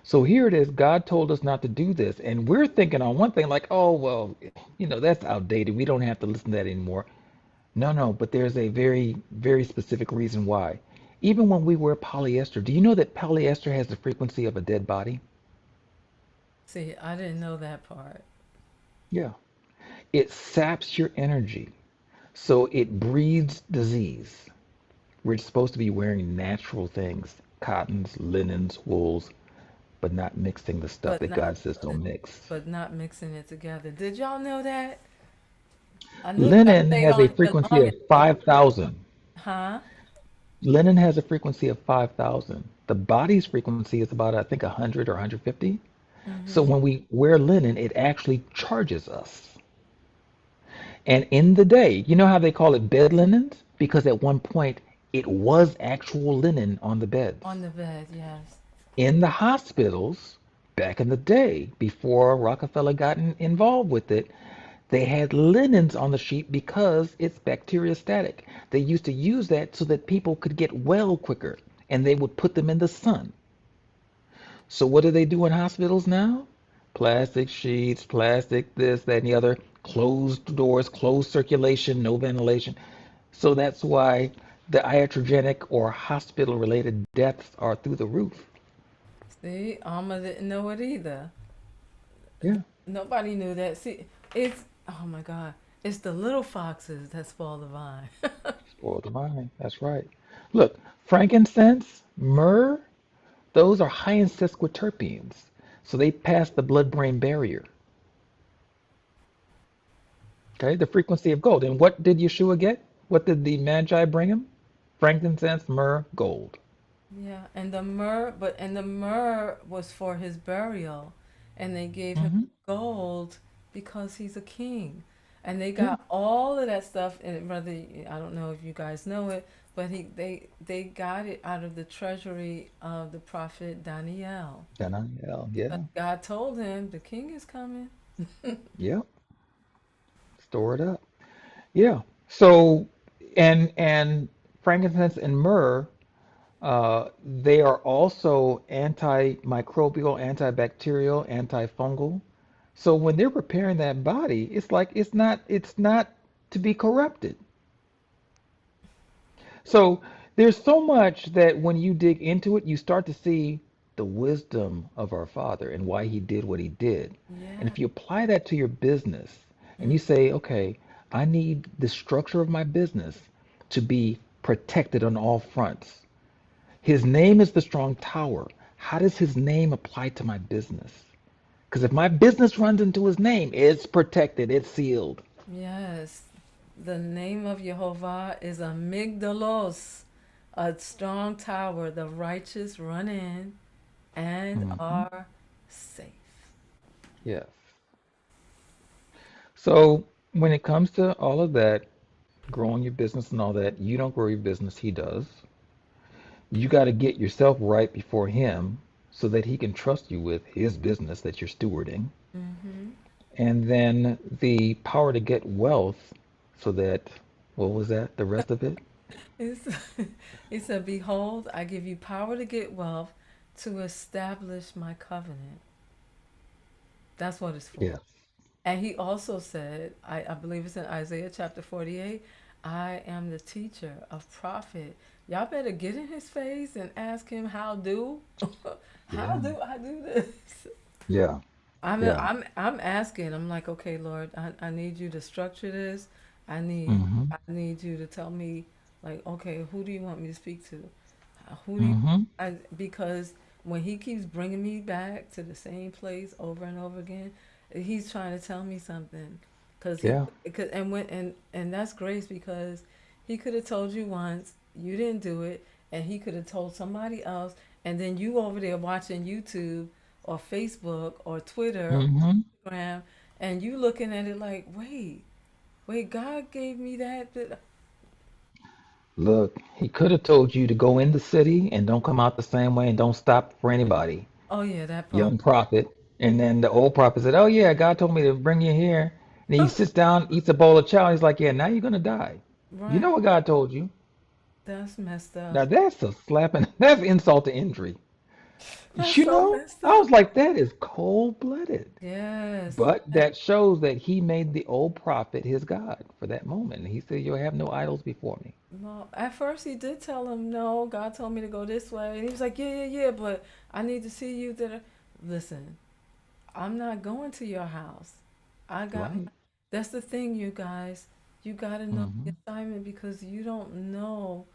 So here it is, God told us not to do this. And we're thinking on one thing, like, oh, well, that's outdated. We don't have to listen to that anymore. No, no, but there's a very, very specific reason why. Even when we wear polyester, do you know that polyester has the frequency of a dead body? See, I didn't know that part. Yeah. It saps your energy, so it breeds disease. We're supposed to be wearing natural things, cottons, linens, wools, but not mixing the stuff But that not God says don't mix. but not mixing it together. Did y'all know that? I knew that Linen stayed has a on here frequency long of enough. 5,000. Huh? Linen has a frequency of 5,000. The body's frequency is about, I think, 100 or 150. So Mm-hmm. when we wear linen, it actually charges us. And in the day, you know how they call it bed linens? Because at one point, it was actual linen on the beds. On the bed, yes. In the hospitals, back in the day, before Rockefeller got involved with it, they had linens on the sheet because it's bacteriostatic. They used to use that so that people could get well quicker, and they would put them in the sun. So what do they do in hospitals now? Plastic sheets, plastic this, that, and the other, closed doors, closed circulation, no ventilation. So that's why the iatrogenic or hospital-related deaths are through the roof. See, Alma didn't know it either. Yeah, Nobody knew that. See, it's oh my God. It's the little foxes that spoil the vine. spoiled the vine. That's right. Look, frankincense, myrrh, those are high in sesquiterpenes. So they pass the blood-brain barrier. Okay, the frequency of gold. And what did Yeshua get? What did the Magi bring him? Frankincense, myrrh, gold. Yeah, and the myrrh was for his burial, and they gave him Hmm. gold because he's a king, and they Yeah, got all of that stuff. And brother, I don't know if you guys know it, but they got it out of the treasury of the prophet Daniel. Daniel. But Yeah, God told him the king is coming. yeah. Store it up. Yeah. So, and frankincense and myrrh, they are also antimicrobial, antibacterial, antifungal. So when they're preparing that body, it's like it's not to be corrupted. So there's so much that when you dig into it, you start to see the wisdom of our Father and why he did what he did. And Yeah. if you apply that to your business and Mm. you say, okay, I need the structure of my business to be protected on all fronts. His name is the strong tower. How does his name apply to my business? Because if my business runs into his name, it's protected, it's sealed. Yes. The name of Jehovah is a migdalos, a strong tower. The righteous run in and Hmm. are safe. Yes. So when it comes to all of that, growing your business and all that, you don't grow your business, he does. You got to get yourself right before him so that he can trust you with his business that you're stewarding. Mm-hmm. And then the power to get wealth so that, what was that? The rest of it? It's, he said, behold, I give you power to get wealth to establish my covenant. That's what it's for. Yes. And he also said, I believe it's in Isaiah chapter 48, I am the teacher of prophet. Y'all better get in his face and ask him how do how Yeah. do I do this? Yeah. Yeah. I'm asking. I'm like, okay, Lord, I need you to structure this. Mm-hmm. I need you to tell me like, okay, who do you want me to speak to? Who do you Mm-hmm. because when he keeps bringing me back to the same place over and over again, he's trying to tell me something. Cause he, Yeah. cause, and when and that's grace because he could have told you once, you didn't do it, and he could have told somebody else, and then you over there watching YouTube or Facebook or Twitter Mm-hmm. or Instagram, and you looking at it like, wait, God gave me that. Look, he could have told you to go in the city and don't come out the same way and don't stop for anybody. Oh yeah, that part. Young prophet. And then the old prophet said, oh, yeah, God told me to bring you here. And he sits down, eats a bowl of chow. And he's like, yeah, now you're going to die. You Right. know what God told you. That's messed up. Now that's a slapping, that's insult to injury. That's You so know, messed I was up. like, that is cold-blooded. Yes. But that shows that he made the old prophet his God for that moment. And he said, you'll have no idols before me. Well, at first he did tell him, no, God told me to go this way. And he was like, yeah, yeah, yeah, but I need to see you. Listen, I'm not going to your house. I got my. Right. That's the thing, you guys. You got to know the Hmm. assignment because you don't know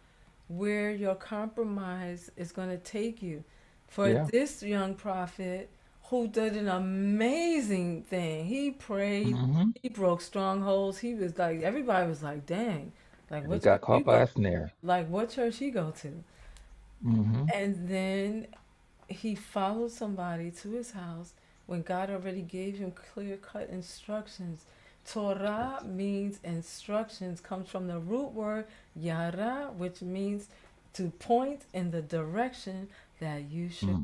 where your compromise is going to take you. For Yeah. this young prophet who did an amazing thing, he prayed, Hmm. he broke strongholds. He was like, everybody was like, dang, like And he what got church you caught by go? a snare. Like what church he go to? Hmm. And then he followed somebody to his house when God already gave him clear cut instructions. Torah means instructions, comes from the root word yara, which means to point in the direction that you should.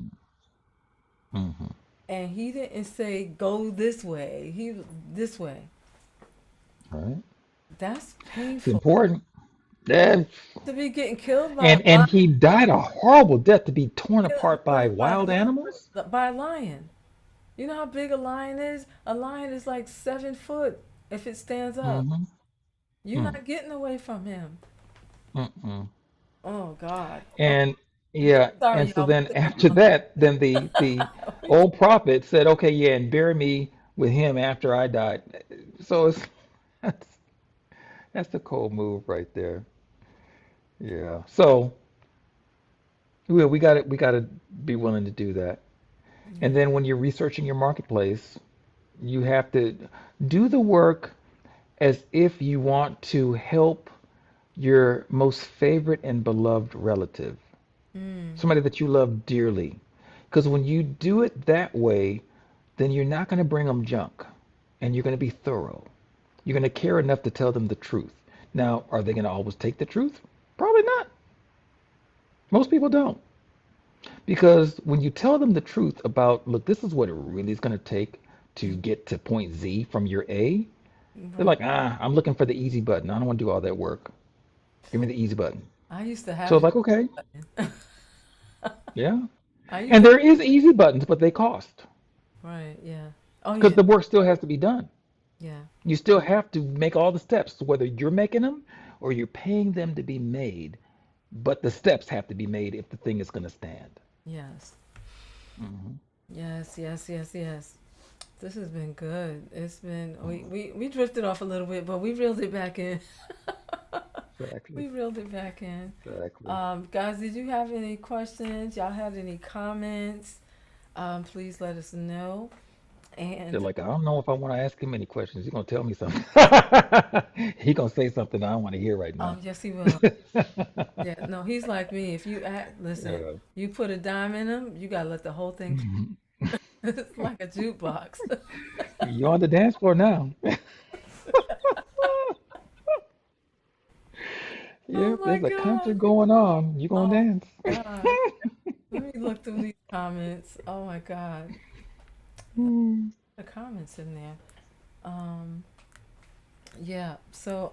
Hmm. And he didn't say go this way. He this way. Right. That's It's painful important. Yeah. to be getting killed by And he died a horrible death to be torn apart by killed by wild animals. by a lion. You know how big a lion is? A lion is like 7 foot if it stands up. Hmm. You're Mm. not getting away from him. Mm-mm. Oh God. Oh, And yeah, and sorry, so y'all. then after that, then the old prophet said, "Okay, yeah, and bury me with him after I died." So it's that's that's a cold move right there. Yeah. So we got to be willing to do that. And Yeah. then when you're researching your marketplace, you have to do the work as if you want to help your most favorite and beloved relative, Mm. somebody that you love dearly. Because when you do it that way, then you're not going to bring them junk and you're going to be thorough. You're going to care enough to tell them the truth. Now, are they going to always take the truth? Probably not. Most people don't. Because when you tell them the truth about, look, this is what it really is going to take to get to point Z from your A, they're Right. like, I'm looking for the easy button. I don't want to do all that work. Give me the easy button. I used to So have it's it. like, okay, yeah. I used And to. there is easy buttons, but they cost Right. Yeah. Oh because yeah. the work still has to be done. Yeah. You still have to make all the steps, whether you're making them or you're paying them to be made. But the steps have to be made if the thing is going to stand. Yes. Hmm. Yes. Yes. Yes. Yes. This has been good. It's been we drifted off a little bit, but we reeled it back in. Exactly. We reeled it back in. Exactly. Guys, did you have any questions? Y'all had any comments? Please let us know. They're And like, I don't know if I want to ask him any questions. He's gonna tell me something. He gonna say something I don't want to hear right now. yes, he will. Yeah, no, he's like me. If you act, listen, Yeah. you put a dime in him, you gotta let the whole thing. Mhm. It's like a jukebox. You're on the dance floor now. Oh Yep, my there's a God. concert going on. You gonna Oh dance? my God. Let me look through these comments. Oh my God. Hmm. The comments in there. Um, yeah. So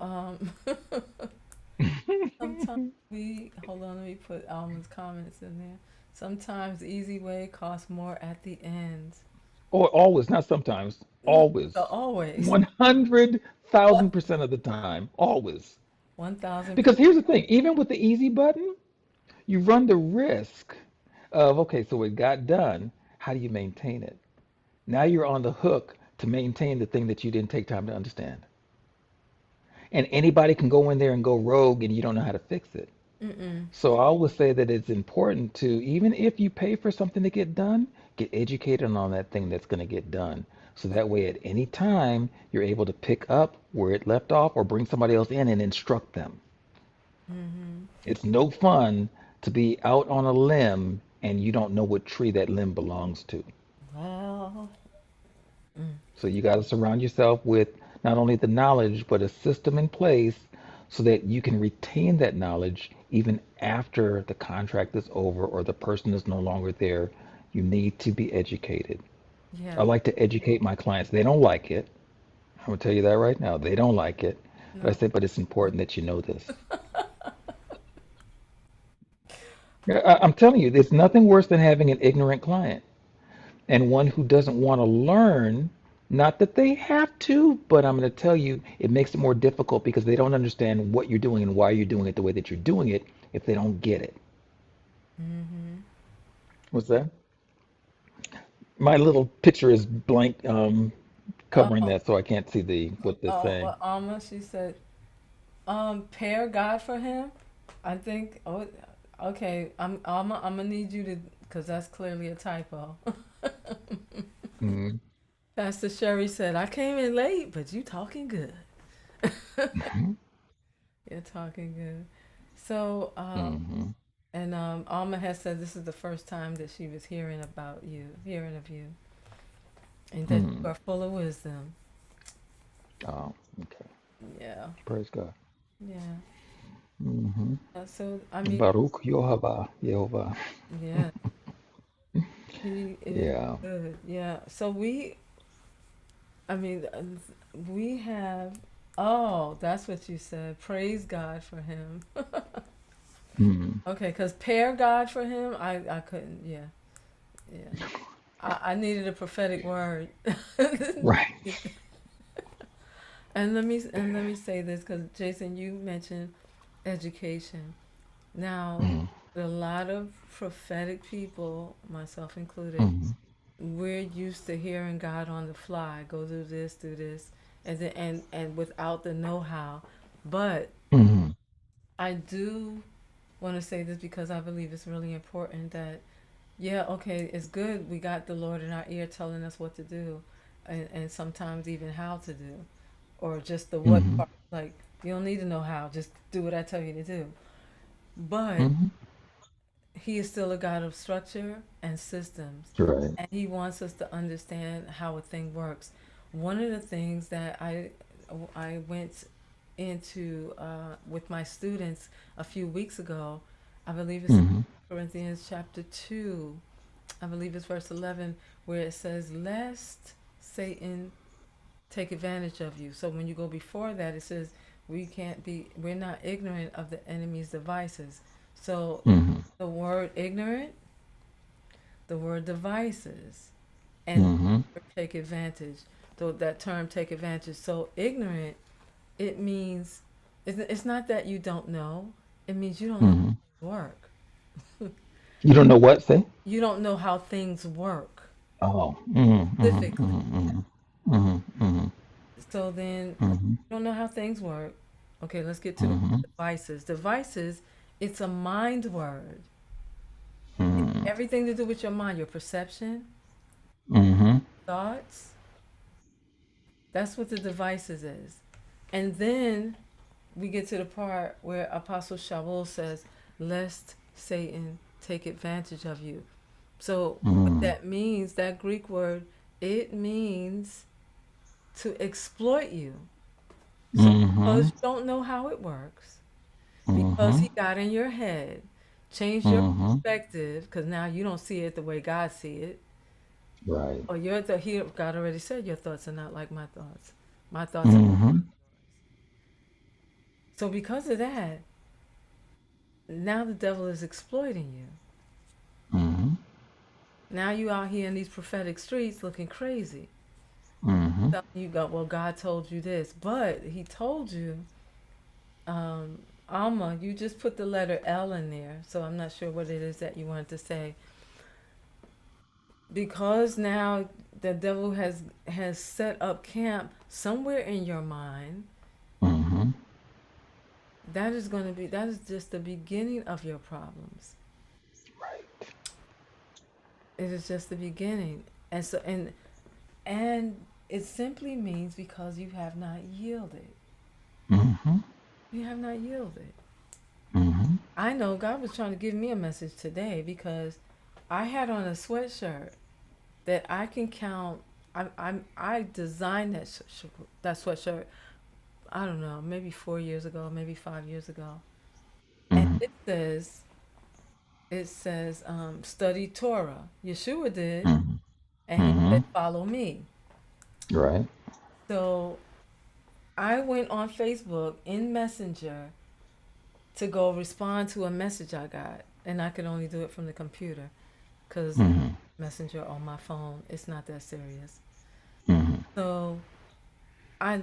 sometimes we hold on. Let me put Alma's comments in there. Sometimes the easy way costs more at the end. Or always, not sometimes, No, always. always. 100,000% of the time, always. 1,000. Because here's the thing, even with the easy button, you run the risk of, okay, so it got done. How do you maintain it? Now you're on the hook to maintain the thing that you didn't take time to understand. And anybody can go in there and go rogue and you don't know how to fix it. Mm-mm. So I always say that it's important to, even if you pay for something to get done, get educated on that thing that's going to get done. So that way, at any time, you're able to pick up where it left off or bring somebody else in and instruct them. Mm-hmm. It's no fun to be out on a limb and you don't know what tree that limb belongs to. Well, mm, So you got to surround yourself with not only the knowledge, but a system in place so that you can retain that knowledge even after the contract is over or the person is no longer there. You need to be educated. I yeah. like to educate my clients. They don't like it. I'm gonna tell you that right now. They don't like it. But I No. say, but it's important that you know this. Yeah, I'm telling you, there's nothing worse than having an ignorant client and one who doesn't want to learn Not that they have to, but I'm going to tell you, it makes it more difficult because they don't understand what you're doing and why you're doing it the way that you're doing it if they don't get it. Mm-hmm. What's that? My little picture is blank, covering Oh, that, so I can't see the what they're oh, saying. well, Alma, she said, pair God for him. I think. Oh, okay. I'm gonna need you to, cause that's clearly a typo. Mm-hmm. Pastor Sherry said, I came in late, but you talking good. You're talking good. So, Mm-hmm. and Alma has said this is the first time that she was hearing about you, hearing of you, and that Hmm. you are full of wisdom. Oh, okay. Yeah, Praise God. yeah. Hmm. So, I mean, Baruch Yehovah, Yehovah. yeah, he is Yeah. good. Yeah. So I mean, we have. Oh, that's what you said. Praise God for him. Mm. Okay, because pair God for him, I couldn't. Yeah, yeah. I needed a prophetic word. Right. And let me say this because Jason, you mentioned education. Now, Mm-hmm. a lot of prophetic people, myself included, Mm-hmm. we're used to hearing God on the fly, go do this, and without the know-how. But Mm-hmm. I do want to say this because I believe it's really important that, yeah, okay, it's good we got the Lord in our ear telling us what to do, and sometimes even how to do, or just the what Mm-hmm. part. Like, you don't need to know how, just do what I tell you to do. But Mm-hmm. He is still a God of structure and systems, Right. and He wants us to understand how a thing works. One of the things that I went into with my students a few weeks ago, I believe it's Mm-hmm. Corinthians chapter 2, I believe it's verse 11, where it says, lest Satan take advantage of you. So when you go before that, it says, we're not ignorant of the enemy's devices. So Mm-hmm. the word ignorant, the word devices, and Mm-hmm. take advantage. So that term take advantage. So ignorant, it means, it's not that you don't know, it means you don't know Mm-hmm. how things work. You don't know what, say? You don't know how things work Oh. Mm-hmm. Mm-hmm. specifically. Mm-hmm. Mm-hmm. Mm-hmm. So then, Mm-hmm. you don't know how things work. Okay, let's get to the Mm-hmm. devices. Devices, it's a mind word. Mm-hmm. Everything to do with your mind, your perception, Mm-hmm. thoughts. That's what the devices is. And then we get to the part where Apostle Shaul says, lest Satan take advantage of you. So what Mm-hmm. that means, that Greek word, it means to exploit you. So because Mm-hmm. you don't know how it works, because Mm-hmm. he got in your head, changed your Mm-hmm. perspective, because now you don't see it the way God see it. Right. Or God already said your thoughts are not like my thoughts. My thoughts are. Mm-hmm. So because of that, now the devil is exploiting you. Mm-hmm. Now you out here in these prophetic streets looking crazy. Mm-hmm. Telling you go, well, God told you this, but He told you, um, Alma, you just put the letter L in there, so I'm not sure what it is that you wanted to say. Because now the devil has set up camp somewhere in your mind, Mm-hmm. that is just the beginning of your problems. Right. It is just the beginning. And it simply means because you have not yielded. Mm-hmm. You have not yielded. Mm-hmm. I know God was trying to give me a message today because I had on a sweatshirt that I can count. I designed that sweatshirt. I don't know, maybe 4 years ago, maybe 5 years ago, and Mm-hmm. it says study Torah. Yeshua did, Mm-hmm. and he Mm-hmm. said follow me. Right. So I went on Facebook in Messenger to go respond to a message I got, and I could only do it from the computer because Mm-hmm. Messenger on my phone, it's not that serious. Mm-hmm. So I,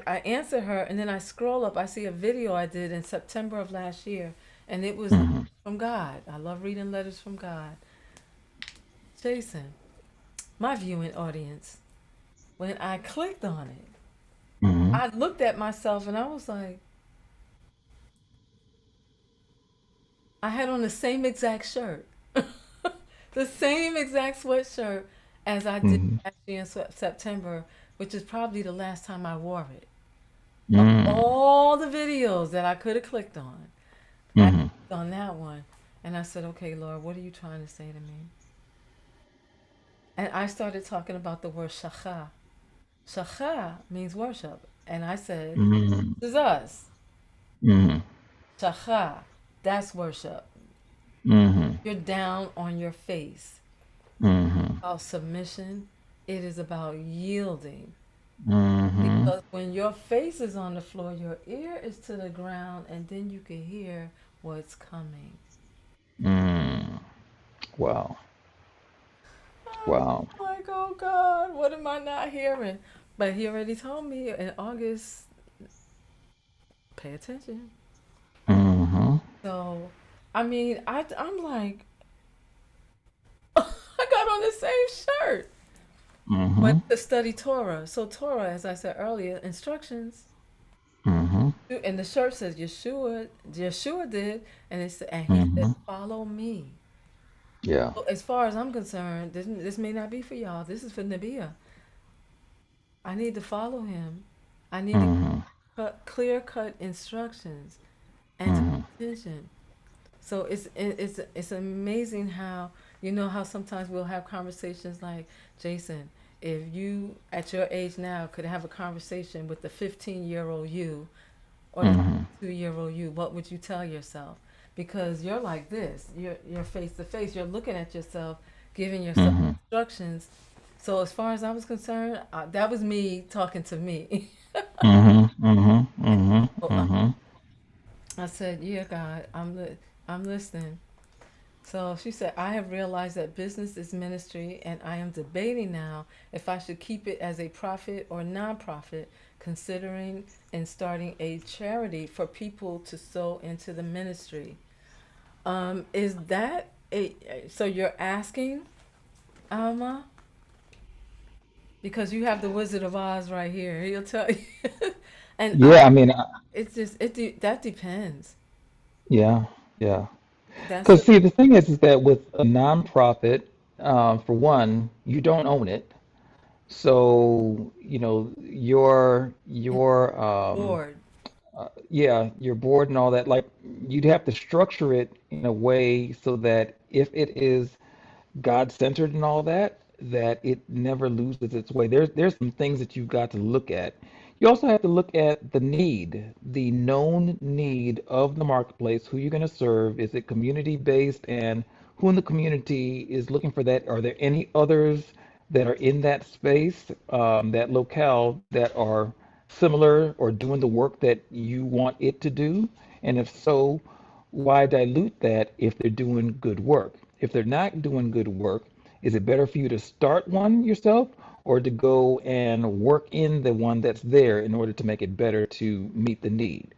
I answer her, and then I scroll up. I see a video I did in September of last year, and it was Mm-hmm. from God. I love reading letters from God. Jason, my viewing audience, when I clicked on it, Mm-hmm. I looked at myself and I was like, I had on the same exact shirt, the same exact sweatshirt as I did Mm-hmm. last year in September, which is probably the last time I wore it. Of Mm-hmm. all the videos that I could have clicked on, I Mm-hmm. clicked on that one, and I said, "Okay, Lord, what are you trying to say to me?" And I started talking about the word shakha. Shakha means worship, and I said, Mm-hmm. "This is us. Mm-hmm. Shakha, that's worship. Mm-hmm. You're down on your face. Mm-hmm. About submission. It is about yielding. Mm-hmm. Because when your face is on the floor, your ear is to the ground, and then you can hear what's coming." Mm. Wow. I'm Wow. like, oh God, what am I not hearing? But he already told me in August, pay attention. Mm-hmm. So, I mean, I'm like, I got on the same shirt, Mm-hmm. but to study Torah. So, Torah, as I said earlier, instructions. Mm-hmm. And the shirt says Yeshua. Yeshua did, and he said, Mm-hmm. "Follow me." Yeah. So as far as I'm concerned, this may not be for y'all. This is for Nabia. I need to follow him. I need to Mm-hmm. cut clear cut instructions and to Mm-hmm. pay attention. So it's amazing how how sometimes we'll have conversations like, Jason, if you at your age now could have a conversation with the 15-year-old you or the Mm-hmm. 2-year-old you, what would you tell yourself? Because you're like this. You're face to face. You're looking at yourself, giving yourself Mm-hmm. instructions. So as far as I was concerned, that was me talking to me. Mm-hmm. Mm-hmm. Mm-hmm. So Mm-hmm. I said, "Yeah, God, I'm listening." So she said, "I have realized that business is ministry, and I am debating now if I should keep it as a profit or nonprofit, considering and starting a charity for people to sow into the ministry." Is that a so you're asking, Alma? Because you have the Wizard of Oz right here. He'll tell you. And Yeah, I mean, it's just that depends. yeah, yeah. That's Because a see, the thing is that with a nonprofit, for one, you don't own it. So, board. yeah, your board and all that, like you'd have to structure it in a way so that if it is God-centered and all that, that it never loses its way. There's some things that you've got to look at. You also have to look at the need, the known need of the marketplace, who you're going to serve. Is it community-based, and who in the community is looking for that? Are there any others that are in that space, that locale, that are similar or doing the work that you want it to do? And if so, why dilute that if they're doing good work? If they're not doing good work, is it better for you to start one yourself or to go and work in the one that's there in order to make it better to meet the need?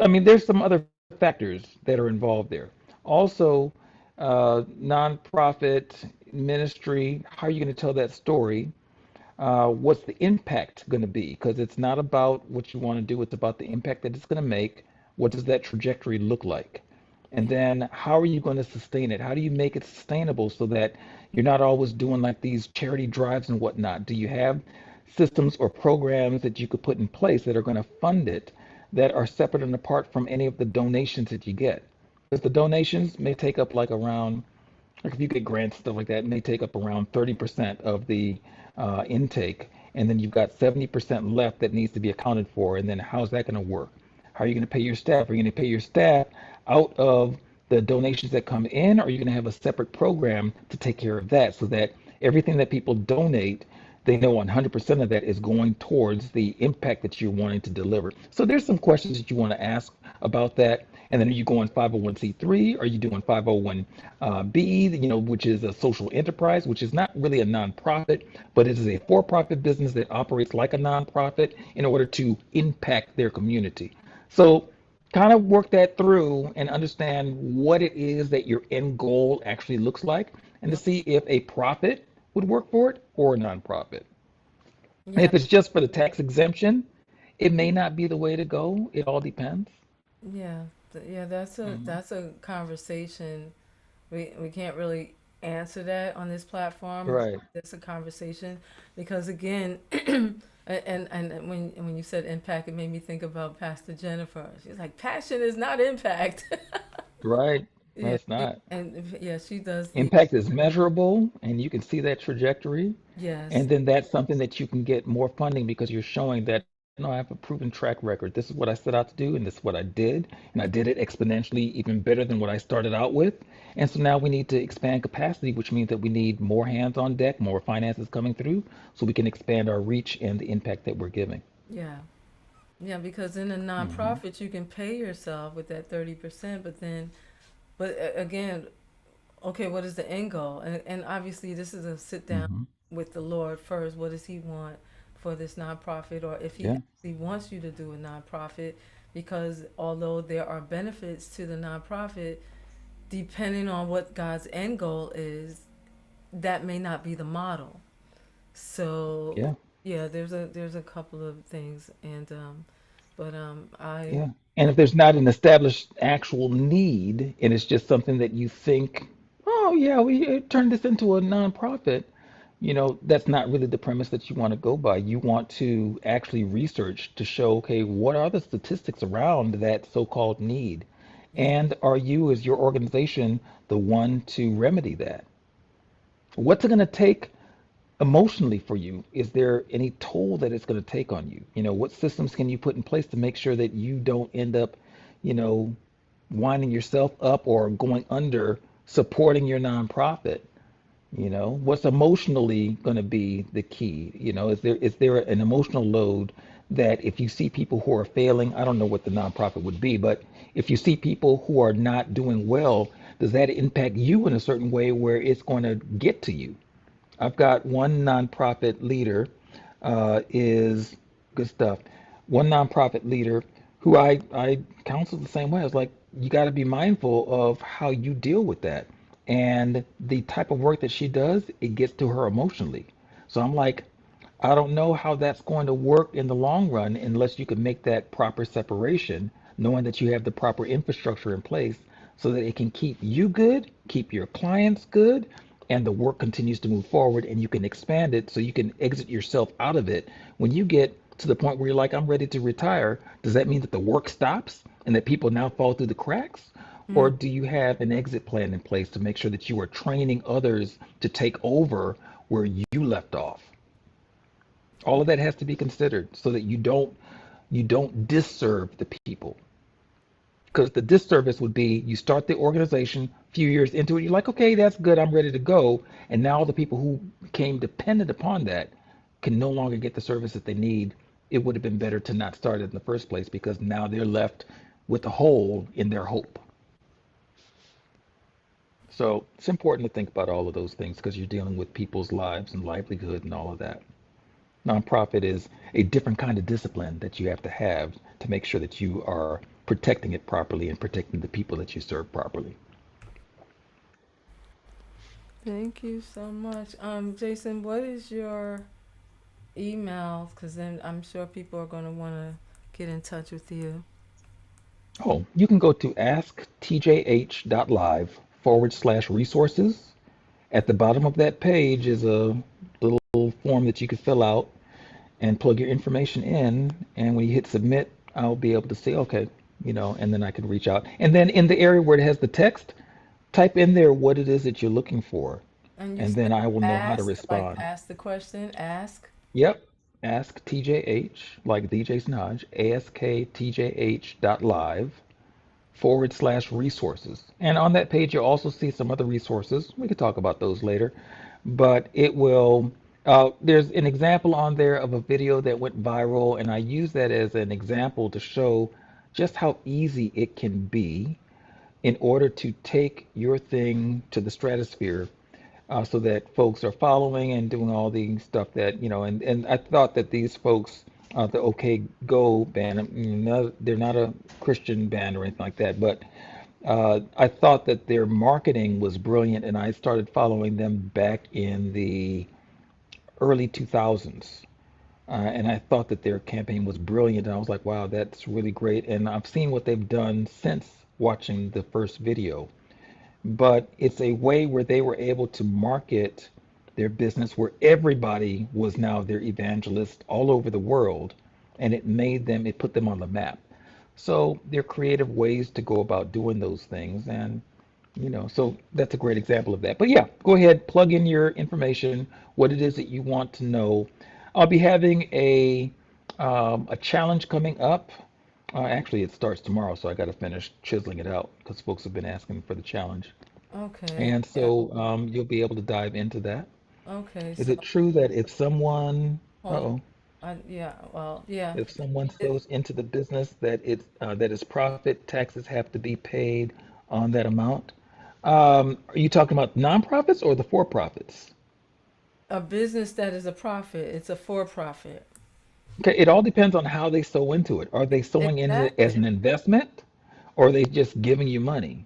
I mean, there's some other factors that are involved there. Also, nonprofit ministry, how are you going to tell that story? What's the impact going to be? Because it's not about what you want to do, it's about the impact that it's going to make. What does that trajectory look like? And then how are you going to sustain it? How do you make it sustainable so that you're not always doing like these charity drives and whatnot? Do you have systems or programs that you could put in place that are going to fund it that are separate and apart from any of the donations that you get? Because the donations may take up like around, like if you get grants, stuff like that, it may take up around 30% of the intake. And then you've got 70% left that needs to be accounted for. And then how's that going to work? How are you going to pay your staff? Are you going to pay your staff out of the donations that come in? Or are you going to have a separate program to take care of that so that everything that people donate, they know 100% of that is going towards the impact that you're wanting to deliver? So there's some questions that you want to ask about that. And then are you going 501c3? Are you doing 501b, which is a social enterprise, which is not really a nonprofit, but it is a for-profit business that operates like a nonprofit in order to impact their community. So kind of work that through and understand what it is that your end goal actually looks like and to Yep. see if a profit would work for it or a nonprofit. Yeah. If it's just for the tax exemption, it may not be the way to go. It all depends. Yeah. Yeah. Hmm. That's a conversation. We can't really answer that on this platform. Right. It's a conversation because again, and when you said impact, it made me think about Pastor Jennifer. She's like, passion is not impact. Right. No, Yeah. it's not. And yeah, she does the Impact is measurable and you can see that trajectory. yes. And then that's something that you can get more funding because you're showing that, no, I have a proven track record. This is what I set out to do, and this is what I did. And I did it exponentially, even better than what I started out with. And so now we need to expand capacity, which means that we need more hands on deck, more finances coming through, so we can expand our reach and the impact that we're giving. Yeah. Yeah, because in a Hmm. nonprofit you can pay yourself with that 30%, but then again, okay, what is the end goal? And obviously, this is a sit down Hmm. with the Lord first. What does He want for this nonprofit, or if He Yeah. actually wants you to do a nonprofit? Because although there are benefits to the nonprofit, depending on what God's end goal is, that may not be the model. So, Yeah. yeah, there's a couple of things, and but Yeah. And if there's not an established actual need, and it's just something that you think, oh, yeah, we turn this into a nonprofit, that's not really the premise that you want to go by. You want to actually research to show, okay, what are the statistics around that so-called need? yeah, And are you, as your organization, the one to remedy that? What's it going to take emotionally for you? Is there any toll that it's going to take on you? What systems can you put in place to make sure that you don't end up, you know, winding yourself up or going under supporting your nonprofit? What's emotionally going to be the key? Is there an emotional load that if you see people who are failing, I don't know what the nonprofit would be, but if you see people who are not doing well, does that impact you in a certain way where it's going to get to you? I've got one nonprofit leader, is good stuff. One nonprofit leader who I counsel the same way. I was like, you got to be mindful of how you deal with that. And the type of work that she does, it gets to her emotionally. So I'm like, I don't know how that's going to work in the long run unless you can make that proper separation, knowing that you have the proper infrastructure in place so that it can keep you good, keep your clients good, and the work continues to move forward and you can expand it so you can exit yourself out of it. When you get to the point where you're like, I'm ready to retire, does that mean that the work stops and that people now fall through the cracks? Or mm, do you have an exit plan in place to make sure that you are training others to take over where you left off? All of that has to be considered so that you don't disserve the people. Because the disservice would be you start the organization a few years into it, you're like, okay, that's good, I'm ready to go. And now the people who became dependent upon that can no longer get the service that they need. It would have been better to not start it in the first place because now they're left with a hole in their hope. So it's important to think about all of those things because you're dealing with people's lives and livelihood and all of that. Nonprofit is a different kind of discipline that you have to make sure that you are protecting it properly and protecting the people that you serve properly. thank you so much. Jason, what is your email? Because then I'm sure people are going to want to get in touch with you. Oh, you can go to asktjh.live/resources. At the bottom of that page is a little form that you can fill out and plug your information in. And when you hit submit, I'll be able to say, okay, and then I can reach out. And then in the area where it has the text, type in there what it is that you're looking for. And you And then said I will know how to ask, like respond. ask the question, ask. Yep. Ask TJH, like the Jason Hodge, asktjh.live/resources. And on that page, you'll also see some other resources. We could talk about those later. But there's an example on there of a video that went viral, and I use that as an example to show just how easy it can be in order to take your thing to the stratosphere, so that folks are following and doing all the stuff that, and I thought that these folks, the OK Go band, no, they're not a Christian band or anything like that, but I thought that their marketing was brilliant, and I started following them back in the early 2000s. And I thought that their campaign was brilliant, and I was like, wow, that's really great. And I've seen what they've done since watching the first video, but it's a way where they were able to market their business where everybody was now their evangelist all over the world, and it put them on the map. So there are creative ways to go about doing those things, and so that's a great example of that. But yeah, go ahead, plug in your information, what it is that you want to know. I'll be having a challenge coming up. Actually, it starts tomorrow, so I got to finish chiseling it out because folks have been asking for the challenge. Okay. And Yeah. so you'll be able to dive into that. Okay. Is So it true that if someone, hold uh-oh, on. Yeah. Well, yeah. if someone It, sows into the business that is profit, taxes have to be paid on that amount? Are you talking about nonprofits or the for-profits? a business that is a profit, it's a for profit. Okay, it all depends on how they sow into it. Are they sowing in it as Exactly. an investment, or are they just giving you money?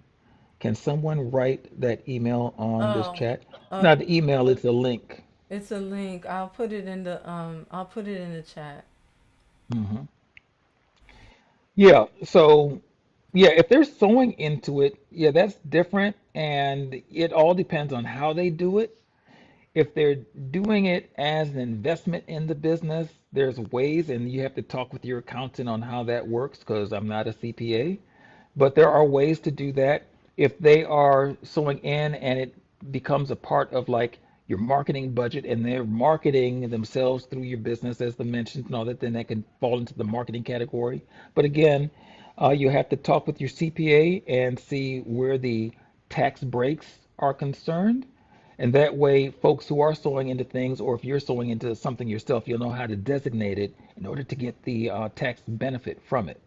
Can someone write that email on this Oh, chat? It's not okay. the email, it's a link. It's a link. I'll put it in the chat. Mhm. Yeah, so yeah, if they're sewing into it, yeah, that's different, and it all depends on how they do it. If they're doing it as an investment in the business, there's ways, and you have to talk with your accountant on how that works because I'm not a CPA. But there are ways to do that. If they are sewing in and it becomes a part of like your marketing budget and they're marketing themselves through your business, as the mentioned and all that, then that can fall into the marketing category. But again, you have to talk with your CPA and see where the tax breaks are concerned. And that way, folks who are sewing into things, or if you're sewing into something yourself, you'll know how to designate it in order to get the tax benefit from it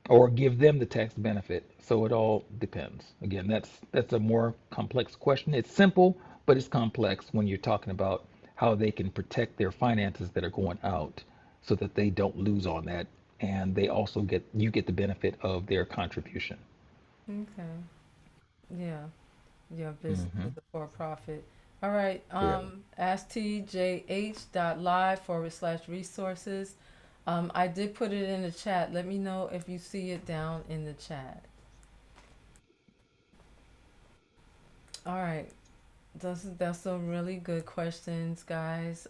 or give them the tax benefit. So it all depends. Again, that's a more complex question. It's simple, but it's complex when you're talking about how they can protect their finances that are going out so that they don't lose on that and they also get the benefit of their contribution. Okay. Yeah. Your business is Hmm. a for profit. All right. Yeah. AskTJH.live/resources. I did put it in the chat. Let me know if you see it down in the chat. All right. That's some really good questions, guys.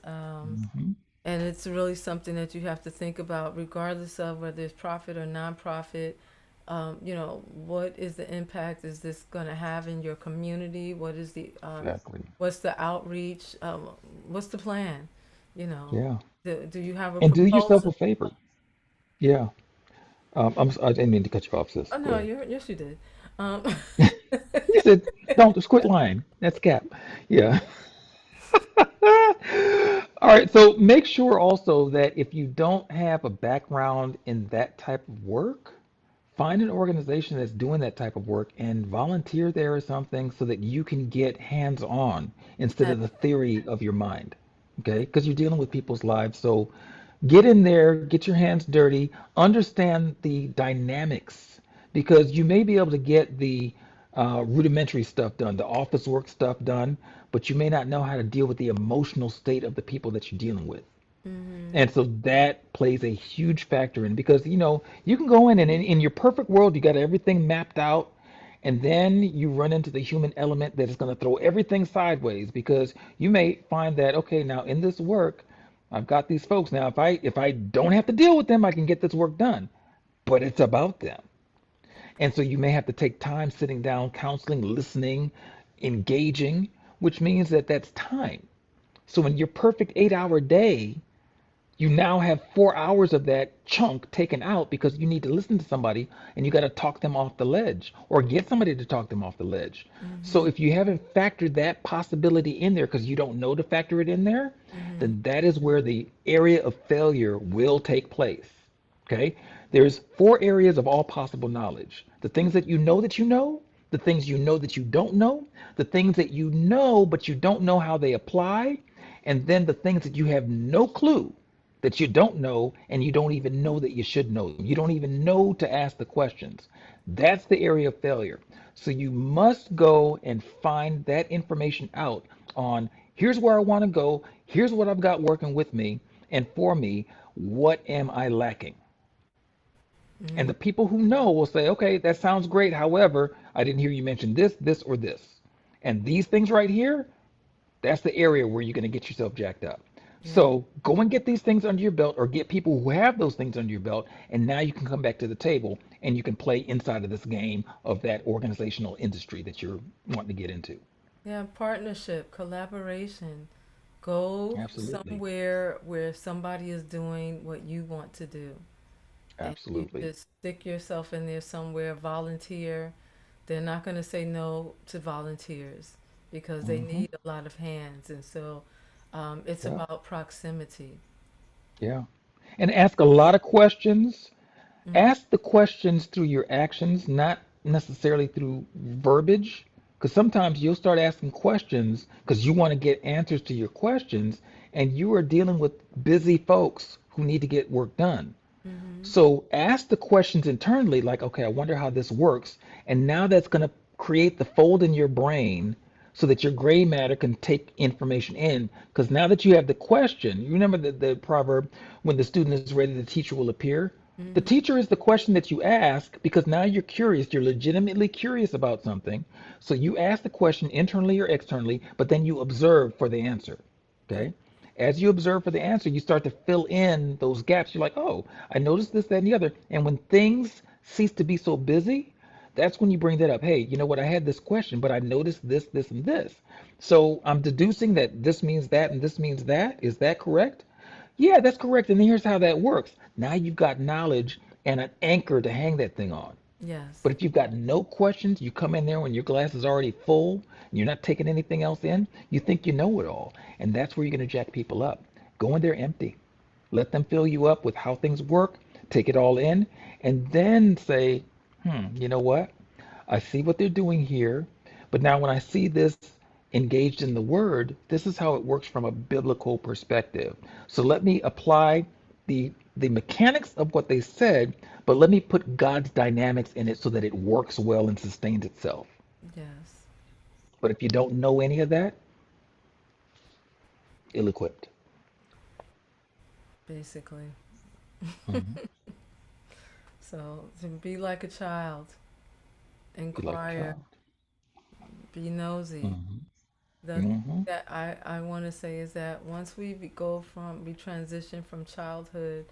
Hmm. And it's really something that you have to think about, regardless of whether it's profit or nonprofit. What is the impact is this going to have in your community? Exactly. What's the outreach? What's the plan? You know, Yeah. do you have a And do yourself a proposal? favor. Yeah. I didn't mean to cut you off, sis. Oh Go no, ahead. yes you did. Um, You said, don't just quit lying. That's cap. Yeah. All right, so make sure also that if you don't have a background in that type of work, find an organization that's doing that type of work and volunteer there or something so that you can get hands-on instead that, of the theory of your mind. Okay? Because you're dealing with people's lives. So get in there, get your hands dirty, understand the dynamics because you may be able to get the rudimentary stuff done, the office work stuff done, but you may not know how to deal with the emotional state of the people that you're dealing with. hmm And so that plays a huge factor in because you can go in and in your perfect world you got everything mapped out and then you run into the human element that is going to throw everything sideways because you may find that okay, now in this work I've got these folks now if I don't have to deal with them I can get this work done, but it's about them. And so you may have to take time sitting down, counseling, listening, engaging, which means that that's time. So in your perfect 8-hour day, you now have 4 hours of that chunk taken out because you need to listen to somebody and you got to talk them off the ledge or get somebody to talk them off the ledge. So hmm if you haven't factored that possibility in there because you don't know to factor it in there, hmm then that is where the area of failure will take place. Okay? There's four areas of all possible knowledge. The things that you know, the things you know that you don't know, the things that you know but you don't know how they apply, and then the things that you have no clue that you don't know and you don't even know that you should know them. You don't even know to ask the questions. That's the area of failure. So you must go and find that information out on here's where I want to go, here's what I've got working with me and for me, what am I lacking? And Mm, the people who know will say, okay, that sounds great. However, I didn't hear you mention this, this, or this. And these things right here, that's the area where you're going to get yourself jacked up. yeah. So go and get these things under your belt or get people who have those things under your belt. And now you can come back to the table and you can play inside of this game of that organizational industry that you're wanting to get into. Yeah, partnership, collaboration. Go Absolutely. somewhere where somebody is doing what you want to do. And you Absolutely. just stick yourself in there somewhere, volunteer. They're not going to say no to volunteers because they Hmm. need a lot of hands. And so it's Yeah. about proximity. Yeah. And ask a lot of questions. Mm, Ask the questions through your actions, not necessarily through verbiage. Because sometimes you'll start asking questions because you want to get answers to your questions, and you are dealing with busy folks who need to get work done. mm-hmm. So ask the questions internally, like, okay, I wonder how this works. And now that's going to create the fold in your brain so that your gray matter can take information in. Because now that you have the question, you remember the proverb, when the student is ready, the teacher will appear. The Mm-hmm. teacher is the question that you ask because now you're curious, you're legitimately curious about something. So you ask the question internally or externally, but then you observe for the answer. Yeah. Okay? As you observe for the answer, you start to fill in those gaps. You're like, oh, I noticed this, that, and the other. And when things cease to be so busy, that's when you bring that up. Hey, you know what? I had this question, but I noticed this, this, and this. So I'm deducing that this means that and this means that. Is that correct? Yeah, that's correct. And here's how that works. Now you've got knowledge and an anchor to hang that thing on. Yes. But if you've got no questions, you come in there when your glass is already full, and you're not taking anything else in, you think you know it all. And that's where you're going to jack people up. Go in there empty. Let them fill you up with how things work, take it all in, and then say, you know what? I see what they're doing here, but now when I see this engaged in the word, this is how it works from a biblical perspective. So let me apply the mechanics of what they said, but let me put God's dynamics in it so that it works well and sustains itself. Yes. But if you don't know any of that, ill-equipped. Basically. Hmm. So to be like a child, Be like a inquire, child. be nosy. Hmm. The thing Hmm. that I want to say is that once we transition from childhood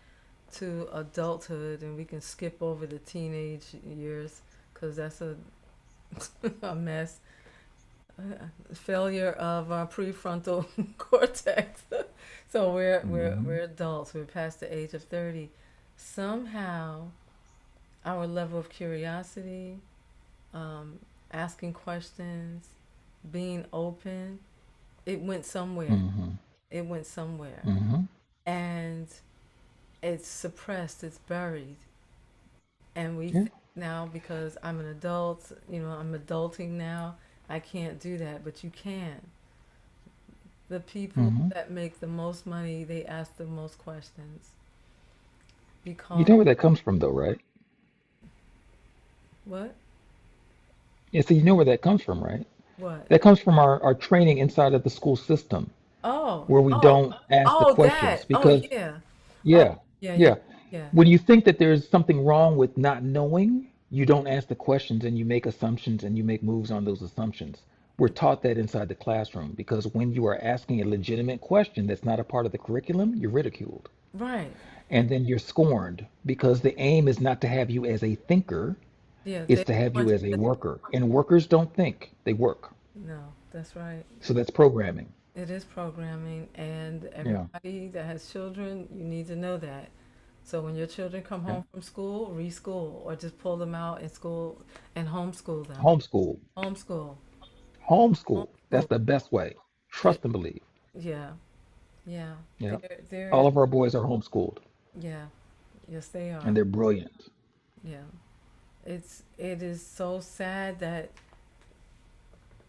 to adulthood, and we can skip over the teenage years because that's a mess. Failure of our prefrontal cortex. So we're Hmm. adults. We're past the age of 30. Somehow, our level of curiosity, um, asking questions, being open, it went somewhere. Hmm. It went somewhere, Hmm. and it's suppressed. It's buried, and we Yeah. think now because I'm an adult, I'm adulting now. I can't do that, but you can. The people Hmm. that make the most money, they ask the most questions You because know where that comes from, though, right? what? Yeah, so you know where that comes from, right? What? That comes from our training inside of the school system Oh, where we oh, don't ask the oh, questions that. Oh, because, yeah. Oh, yeah, yeah, yeah, yeah. yeah. When you think that there's something wrong with not knowing, you don't ask the questions and you make assumptions and you make moves on those assumptions. We're taught that inside the classroom because when you are asking a legitimate question that's not a part of the curriculum, you're ridiculed. Right. And then you're scorned because the aim is not to have you as a thinker, Yeah, it's they to have you want as a you to. worker. And workers don't think, they work. No, that's right. So that's programming. It is programming, and Yeah. everybody that has children, you need to know that. So when your children come Yeah. home from school, reschool, or just pull them out in school and homeschool them. Homeschool. Homeschool. Homeschool. That's Homeschool. the best way. Yeah, Trust and believe. yeah, yeah. Yeah. There All is, of our boys are homeschooled. yeah. Yes, they and are. they're brilliant. Yeah. It is so sad that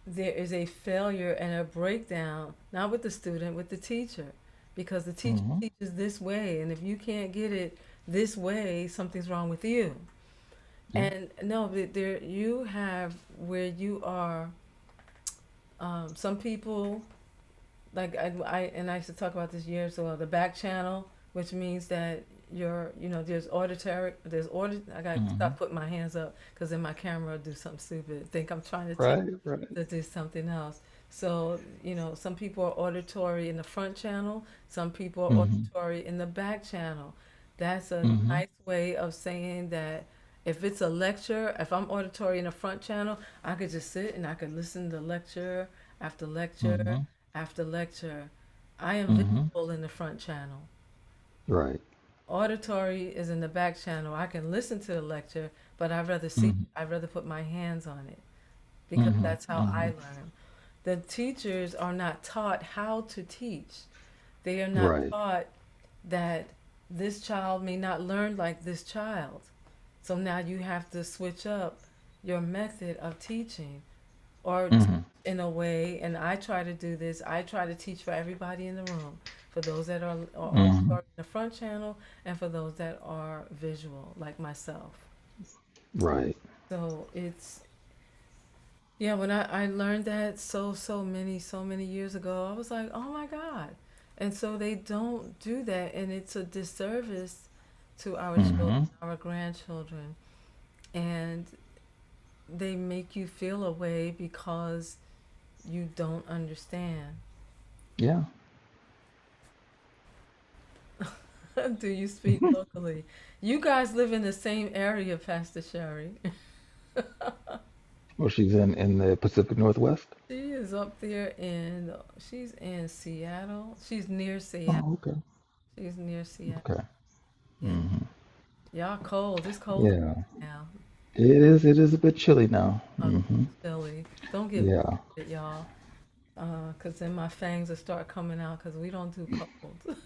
there is a failure and a breakdown, not with the student, with the teacher, because the teacher Hmm. teaches this way, and if you can't get it this way, something's wrong with you. Yeah. And no, but there you have where you are. Some people like I used to talk about this years ago. The back channel, which means that there's auditory, there's audit. I got to Hmm. stop putting my hands up because then my camera will do something stupid. Think I'm trying to teach Right, right. to do something else. So, some people are auditory in the front channel, some people are Hmm. auditory in the back channel. That's a Hmm. nice way of saying that if it's a lecture, if I'm auditory in the front channel, I could just sit and I could listen to lecture after lecture Hmm. after lecture. I am Hmm. visual in the front channel. Right. Auditory is in the back channel. I can listen to the lecture, but I'd rather see, Hmm. I'd rather put my hands on it because Hmm. that's how I Hmm. learn. The teachers are not taught how to teach. They are not Right. taught that this child may not learn like this child. So now you have to switch up your method of teaching or teach Hmm. in a way, and I try to do this. I try to teach for everybody in the room, for those that are Hmm. auditory in the front channel and for those that are visual, like myself. Right. So yeah, when I learned that so many years ago, I was like, oh my God. And so they don't do that, and it's a disservice to our children, Hmm. our grandchildren, and they make you feel a way because you don't understand. Yeah. Do you speak locally? You guys live in the same area, Pastor Sherry. Well, she's in the Pacific Northwest. She is up there she's in Seattle. She's near Seattle. Oh, okay. She's near Seattle. Okay. Yeah. Hmm. Y'all cold. It's cold Yeah. now. It is. It is a bit chilly now. Uh, Hmm. Chilly. Don't get me Yeah. started, y'all. 'Cause then my fangs will start coming out 'cause we don't do cold.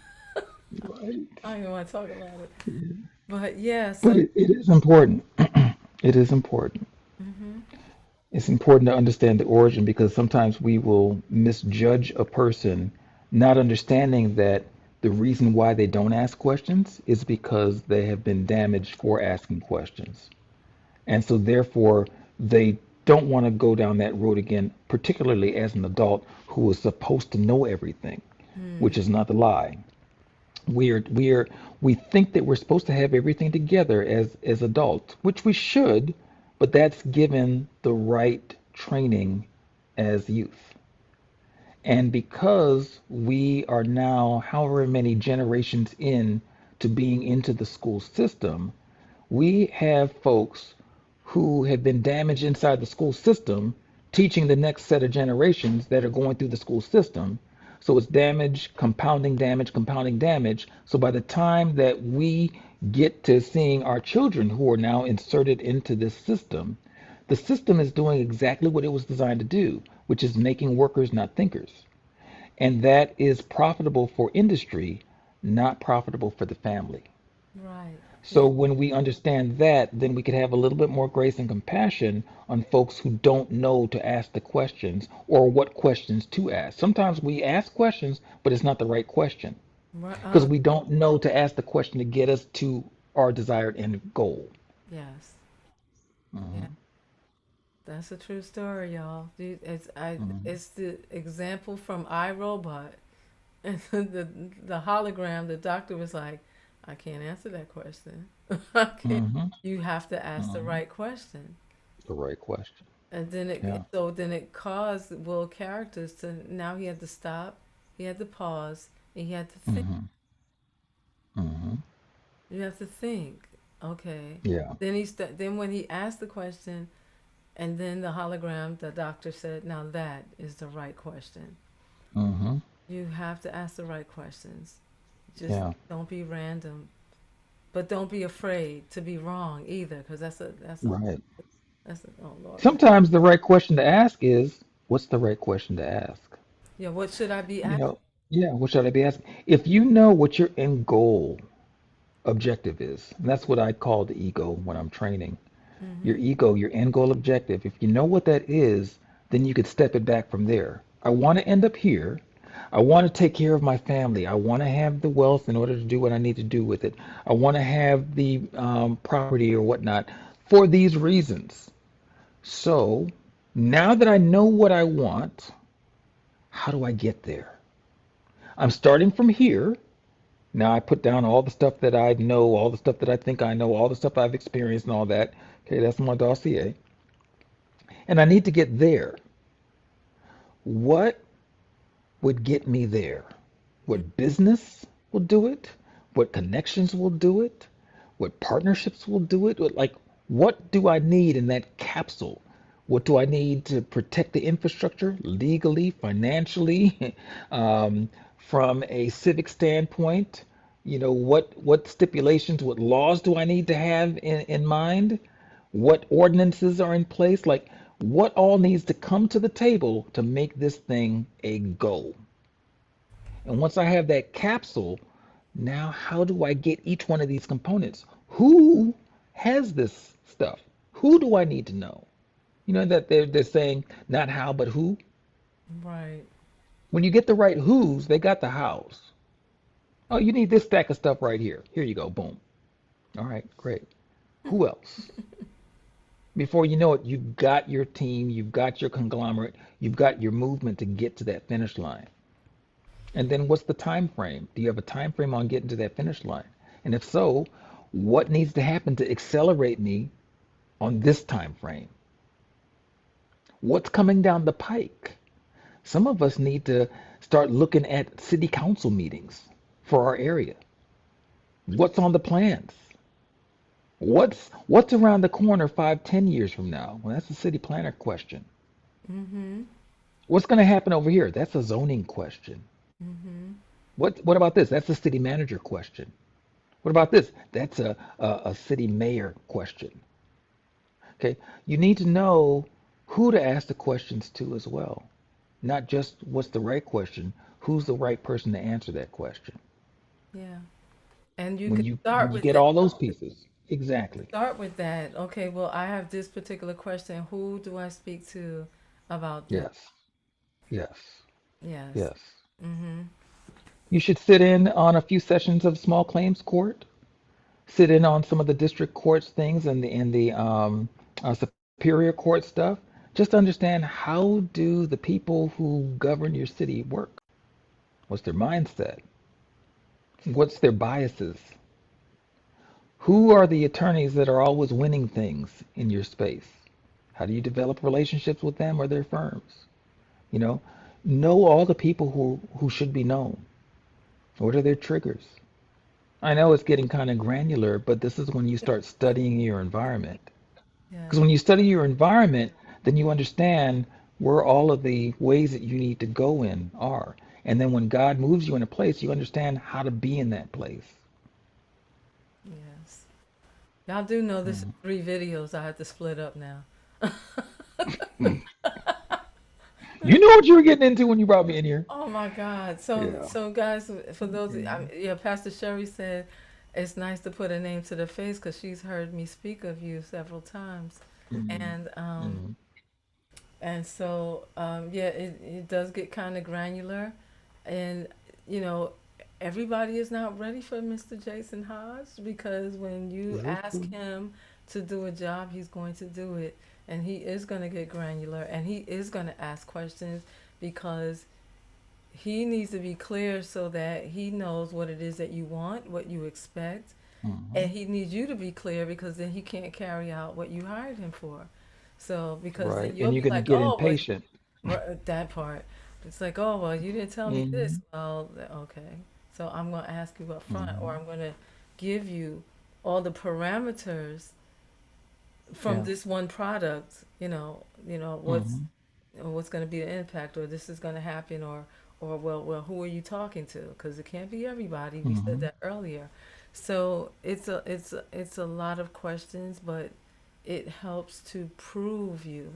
Right. I don't even want to talk about it. But yeah, But so it is important. It is important. hmm It's important to understand the origin because sometimes we will misjudge a person, not understanding that the reason why they don't ask questions is because they have been damaged for asking questions. And so, therefore, they don't want to go down that road again, particularly as an adult who is supposed to know everything, hmm, which is not the lie. We think that we're supposed to have everything together as adults, which we should, but that's given the right training as youth. And because we are now however many generations in to being into the school system, we have folks who have been damaged inside the school system teaching the next set of generations that are going through the school system. So it's damage, compounding damage, compounding damage. So by the time that we get to seeing our children who are now inserted into this system, the system is doing exactly what it was designed to do, which is making workers, not thinkers. And that is profitable for industry, not profitable for the family. right. So Yeah. when we understand that, then we could have a little bit more grace and compassion on folks who don't know to ask the questions or what questions to ask. Sometimes we ask questions, but it's not the right question Right. because we don't know to ask the question to get us to our desired end goal. Yes. Yeah. Hmm. That's a true story, y'all. Hmm. It's the example from iRobot. And the hologram, the doctor was like, I can't answer that question. I can't. Hmm. You have to ask the Hmm. right question. The right question. And then Yeah. it caused Will characters to now he had to stop, he had to pause, and he had to think. Hmm. Hmm. You have to think. Okay. Yeah. Then when he asked the question, and then the hologram, the doctor said, now that is the right question. Hmm. You have to ask the right questions. Just Yeah. don't be random, but don't be afraid to be wrong either, because Right. oh Lord, Sometimes the right question to ask is, what's the right question to ask? yeah. What should I be You asking? know, yeah, what should I be asking? If you know what your end goal objective is. And that's what I call the ego when I'm training. Your Mm-hmm. ego, your end goal objective. If you know what that is, then you could step it back from there. I want to end up here. I want to take care of my family. I want to have the wealth in order to do what I need to do with it. I want to have the property or whatnot for these reasons. So now that I know what I want, how do I get there? I'm starting from here. Now I put down all the stuff that I know, all the stuff that I think I know, all the stuff I've experienced and all that. Okay, that's my dossier. And I need to get there. What would get me there? What business will do it? What connections will do it? What partnerships will do it? Like, what do I need in that capsule? What do I need to protect the infrastructure legally, financially, from a civic standpoint? What stipulations, what laws do I need to have in mind? What ordinances are in place? Like, what all needs to come to the table to make this thing a go? And once I have that capsule, now how do I get each one of these components? Who has this stuff? Who do I need to know? You know that they're saying not how but who. Right. When you get the right who's, they got the hows. Oh, you need this stack of stuff right here. Here you go. Boom. All right, great. Who else? Before you know it, you've got your team, you've got your conglomerate, you've got your movement to get to that finish line. And then what's the time frame? Do you have a time frame on getting to that finish line? And if so, what needs to happen to accelerate me on this time frame? What's coming down the pike? Some of us need to start looking at city council meetings for our area. What's on the plans? What's around the corner 5, 10 years from now? Well, that's a city planner question. Mm-hmm. What's going to happen over here? That's a zoning question. Mm-hmm. What about this? That's a city manager question. What about this? That's a city mayor question. Okay, you need to know who to ask the questions to as well. Not just what's the right question, who's the right person to answer that question. Yeah. And you When could you when start you with get that. all those pieces, exactly. Start with that. Okay, well, I have this particular question. Who do I speak to about this? Yes, yes, Yes. yes. Mm-hmm. You should sit in on a few sessions of small claims court. Sit in on some of the district courts things and the superior court stuff. Just understand, how do the people who govern your city work? What's their mindset? What's their biases? Who are the attorneys that are always winning things in your space? How do you develop relationships with them or their firms? You know all the people who should be known. What are their triggers? I know it's getting kind of granular, but this is when you start studying your environment. Because Yes. when you study your environment, then you understand where all of the ways that you need to go in are. And then when God moves you in a place, you understand how to be in that place. Yes. Y'all do know this is Mhm. 3 videos. I had to split up now. You know what you were getting into when you brought me in here. Oh my God. So, Yeah. so guys, for those, Mhm. yeah, Pastor Sherry said it's nice to put a name to the face because she's heard me speak of you several times, Mhm. and Mhm. yeah, it does get kind of granular, and you know, everybody is not ready for Mr. Jason Hodge because when you Is this ask true? him to do a job, he's going to do it, and he is going to get granular, and he is going to ask questions because he needs to be clear so that he knows what it is that you want, what you expect, and Mhm. he needs you to be clear because then he can't carry out what you hired him for. So because then Right. you'll And you be can like, get oh, well, impatient. that part. It's like, oh, well, you didn't tell me this. Mhm. Well, okay. So I'm going to ask you up front, or Mhm. I'm going to give you all the parameters from Yeah. this one product. Mhm. What's going to be the impact, or this is going to happen, or well, who are you talking to? Because it can't be everybody. We said Mhm. that earlier. So it's a lot of questions, but it helps to prove you.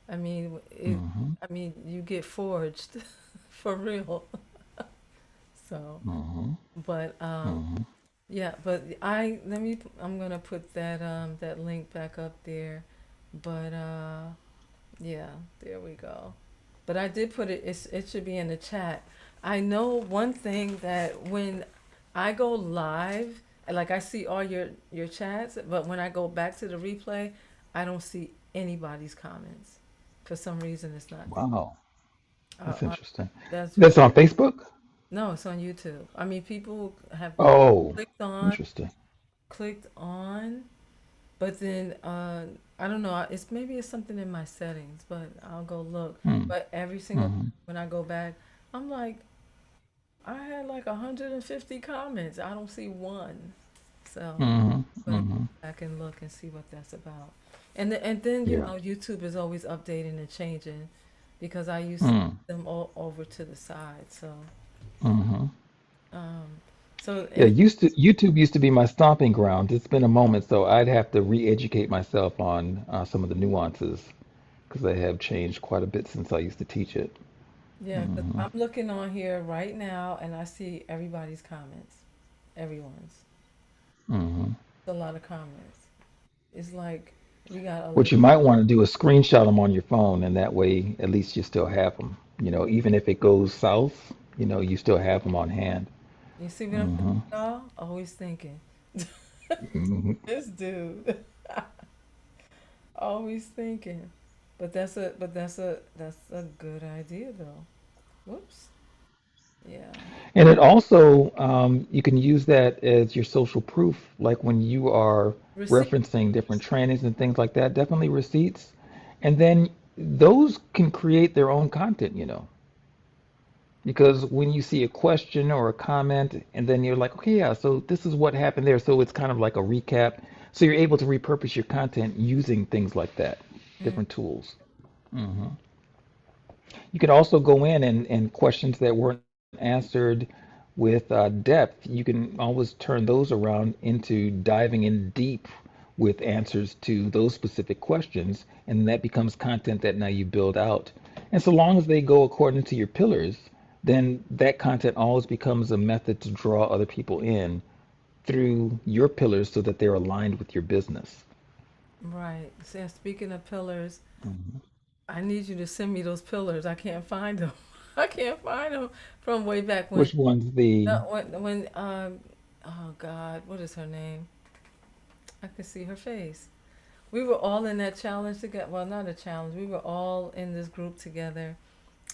I mean, Mhm. you get forged for real. So, Mhm. but Mhm. Yeah, but I let me. I'm gonna put that link back up there. But yeah, there we go. But I did put it. It should be in the chat. I know one thing that when I go live, like I see all your chats, but when I go back to the replay, I don't see anybody's comments. For some reason, it's not there. Wow, Uh, that's uh, interesting. that's That's on Facebook? no, it's on YouTube. I mean, people have Oh, clicked on, interesting. clicked on, but then I don't know. It's maybe it's something in my settings, but I'll go look. Hmm. But every single time Hmm. when I go back, I'm like, I had like 150 comments. I don't see one. So Hmm. I'm gonna go Hmm. back and look and see what that's about. And then Yeah. YouTube is always updating and changing because I used to Hmm. put them all over to the side. So Hmm. um so Yeah, and YouTube used to be my stomping ground. It's been a moment, so I'd have to re-educate myself on some of the nuances because they have changed quite a bit since I used to teach it. yeah, 'cause Hmm. I'm looking on here right now and I see everybody's comments. Everyone's. Hmm. It's a lot of comments. It's like we got a What you might want to do is screenshot them on your phone, and that way at least you still have them. Even if it goes south, you still have them on hand. you see what I'm saying, Hmm. y'all? Always thinking. Hmm. This dude. Always thinking. But that's a good idea though. Whoops. Yeah. And it also, you can use that as your social proof, like when you are Receipt. referencing different trainings and things like that, definitely receipts. And then those can create their own content. Because when you see a question or a comment, and then you're like, okay, yeah, so this is what happened there. So it's kind of like a recap. So you're able to repurpose your content using things like that, Mm, different tools. Hmm. You could also go in and questions that weren't answered with depth, you can always turn those around into diving in deep with answers to those specific questions, and that becomes content that now you build out. And so long as they go according to your pillars, then that content always becomes a method to draw other people in through your pillars so that they're aligned with your business. right. So speaking of pillars, Mhm. I need you to send me those pillars. I can't find them. I can't find them from way back when. Which one's the Oh God, what is her name? I can see her face. We were all in that challenge together. Well, not a challenge. We were all in this group together.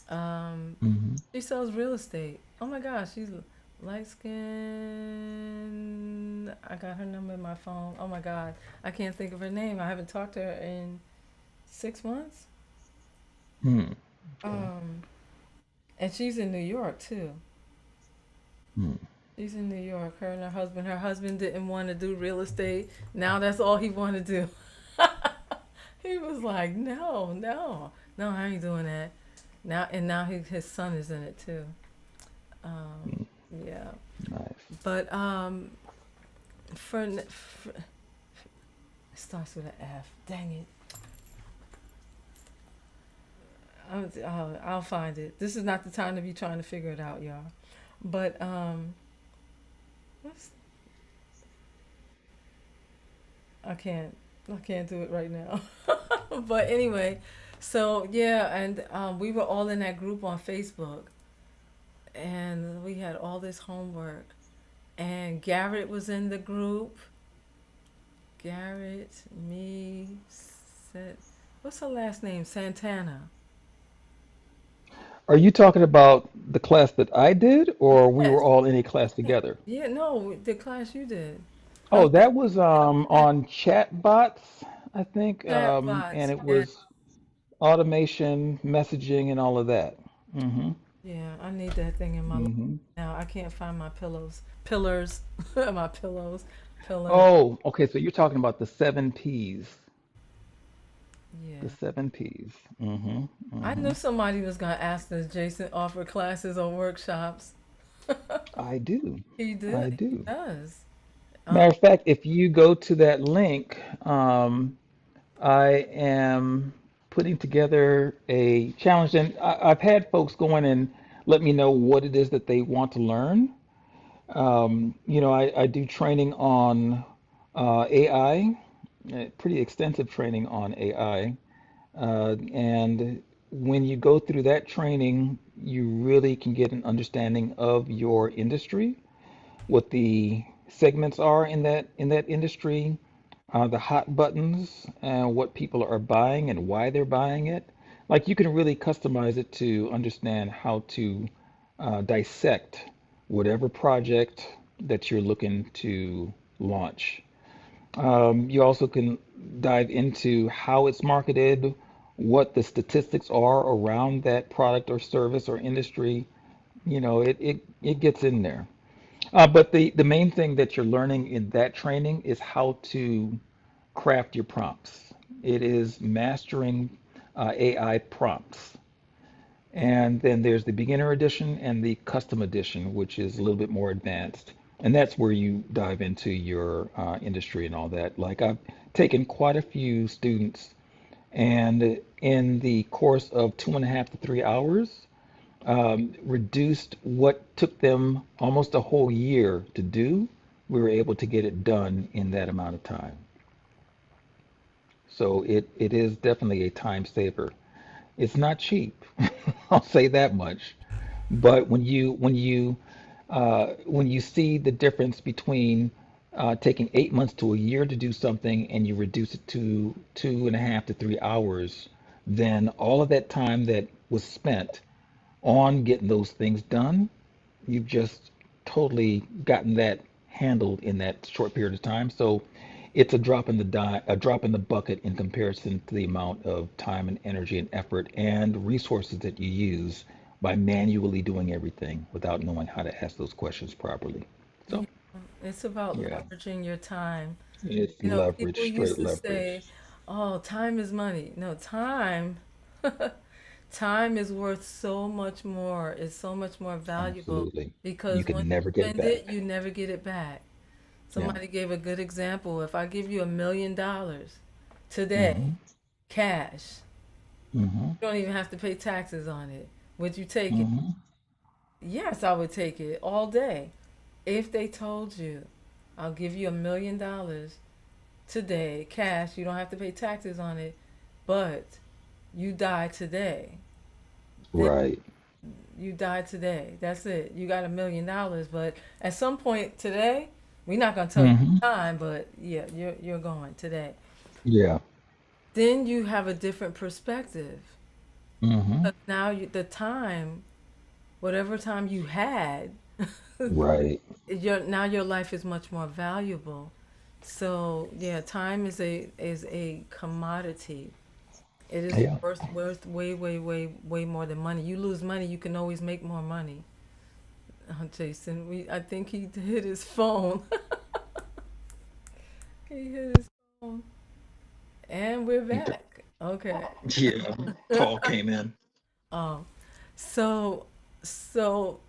Um, Mhm. she sells real estate. Oh my gosh, she's light skinned. I got her number in my phone. Oh my God, I can't think of her name. I haven't talked to her in 6 months. Hmm. Okay. Um, and she's in New York too. Hmm. She's in New York. Her and her husband. Her husband didn't want to do real estate. Now that's all he wanted to do. He was like, no, no, no, I ain't doing that. Now his son is in it too. Um, Hmm. yeah, Nice. but for it starts with an F. Dang it. I'll find it. This is not the time to be trying to figure it out, y'all. But what's, I can't. I can't do it right now. But anyway, so yeah, and we were all in that group on Facebook, and we had all this homework. And Garrett was in the group. Garrett, me, what's her last name? Santana. Are you talking about the class that I did, or we were Yes. all in a class together? Yeah, no, the class you did. Oh, I'm that was on chatbots, I think, chat and bots. it Yeah. was automation, messaging, and all of that. Hmm. Yeah, I need that thing in my life Hmm. now. I can't find my pillows. Pillars. My pillows. Pillars. Oh, okay. So you're talking about the seven P's. The Yeah. seven P's. Hmm. I Hmm. knew somebody was gonna ask this. Jason offer classes or workshops. I do. He I did. He do. does. Um, Matter of fact, if you go to that link, I am putting together a challenge, and I've had folks go in and let me know what it is that they want to learn. I do training on AI, pretty extensive training on AI. And when you go through that training, you really can get an understanding of your industry, what the segments are in that industry, the hot buttons, what people are buying and why they're buying it. Like you can really customize it to understand how to dissect whatever project that you're looking to launch. You also can dive into how it's marketed, what the statistics are around that product or service or industry. It gets in there. But the main thing that you're learning in that training is how to craft your prompts. It is mastering AI prompts. And then there's the beginner edition and the custom edition, which is a little bit more advanced. And that's where you dive into your industry and all that. Like I've taken quite a few students, and in the course of 2.5 to 3 hours, reduced what took them almost a whole year to do. We were able to get it done in that amount of time. So it is definitely a time saver. It's not cheap, I'll say that much. But when you see the difference between taking 8 months to a year to do something and you reduce it to 2.5 to 3 hours, then all of that time that was spent on getting those things done, you've just totally gotten that handled in that short period of time. So it's a drop in the bucket in comparison to the amount of time and energy and effort and resources that you use by manually doing everything without knowing how to ask those questions properly. Yeah, So, it's about yeah, leveraging your time. it's People leverage, used straight to say, leverage. "Oh, time is money." No, time is worth so much more. It's so much more valuable Absolutely. You because can once you never get it spend it, back. you never get it back. Yeah. Somebody gave a good example. If I give you $1 million today, Hmm. cash, Hmm. you don't even have to pay taxes on it. Would you take it? Hmm. Yes, I would take it all day. If they told you, I'll give you $1 million today, cash, you don't have to pay taxes on it, but you die today, then Right. you die today. That's it. You got $1 million, but at some point today, we're not gonna tell you Hmm. the time, but yeah, you're going today. Yeah. Then you have a different perspective. Hmm. But now the time, whatever time you had, Right. now your life is much more valuable. So yeah, time is a commodity. It is Yeah. worth way more than money. You lose money, you can always make more money. Jason, we I think he hit his phone. He hit his phone, and we're back. Okay. Yeah. Call came in. Um. So so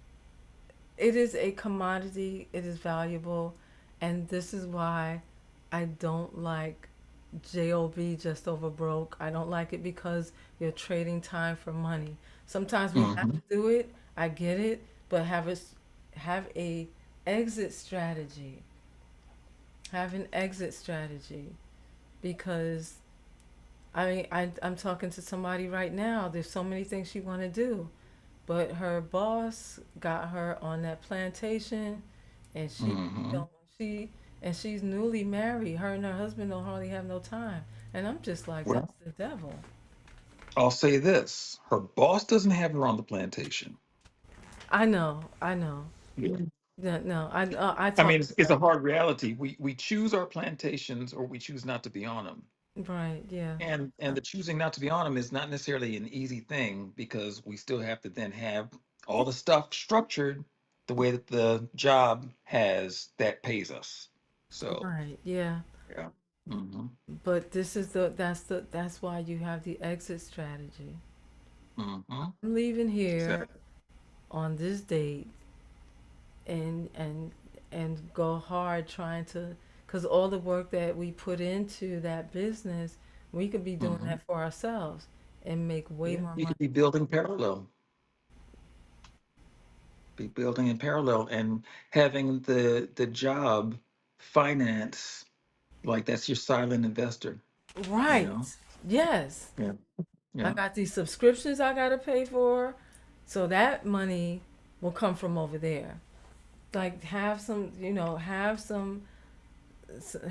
it is a commodity. It is valuable, and this is why I don't like job just over broke. I don't like it because you're trading time for money. Sometimes we have Hmm. to do it. I get it, but have a exit strategy. Have an exit strategy because I'm talking to somebody right now. There's so many things she want to do, but her boss got her on that plantation, and Hmm. don't she and she's newly married. Her and her husband don't hardly have no time, and I'm just like, Well, that's the devil. I'll say this. Her boss doesn't have her on the plantation. I know, I know. Yeah. Yeah, no, I I talk mean, it's a hard reality. We choose our plantations or we choose not to be on them. right, yeah, And the choosing not to be on them is not necessarily an easy thing because we still have to then have all the stuff structured the way that the job has that pays us. So, right, yeah. yeah. Hmm. But that's why you have the exit strategy. Hmm. I'm leaving here Exactly. on this date and go hard trying to, because all the work that we put into that business, we could be doing Hmm. that for ourselves and make way Yeah. more You money. could be building parallel. be building in parallel and having the job finance, like that's your silent investor, you Right. know? Yes. Yeah. I Yeah. got these subscriptions I got to pay for. So that money will come from over there. Like have some,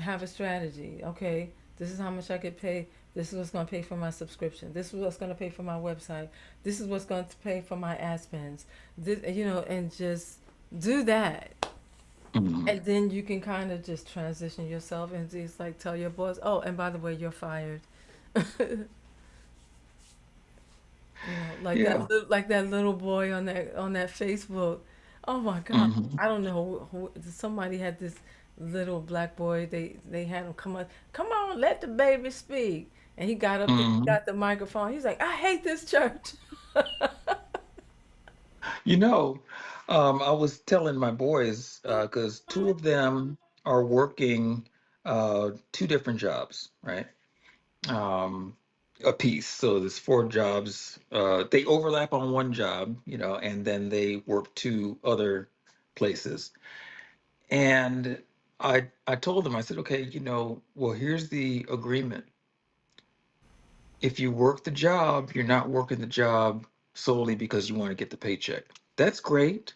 have a strategy. Okay, this is how much I get paid. This is what's going to pay for my subscription. This is what's going to pay for my website. This is what's going to pay for my ad spends. This, and just do that. Mhm. And then you can kind of just transition yourself and just like tell your boss, oh, and by the way, you're fired. Like Yeah. like that little boy on that Facebook. Oh my God, Hmm. I don't know somebody had this little black boy. They had him come on, let the baby speak. And he got up there, he Hmm. got the microphone. He's like, I hate this church. You know, I was telling my boys, because two of them are working two different jobs, right? Um, a piece. So there's four jobs. They overlap on one job, and then they work two other places. And I told them, I said, okay, well, here's the agreement. If you work the job, you're not working the job solely because you want to get the paycheck. That's great.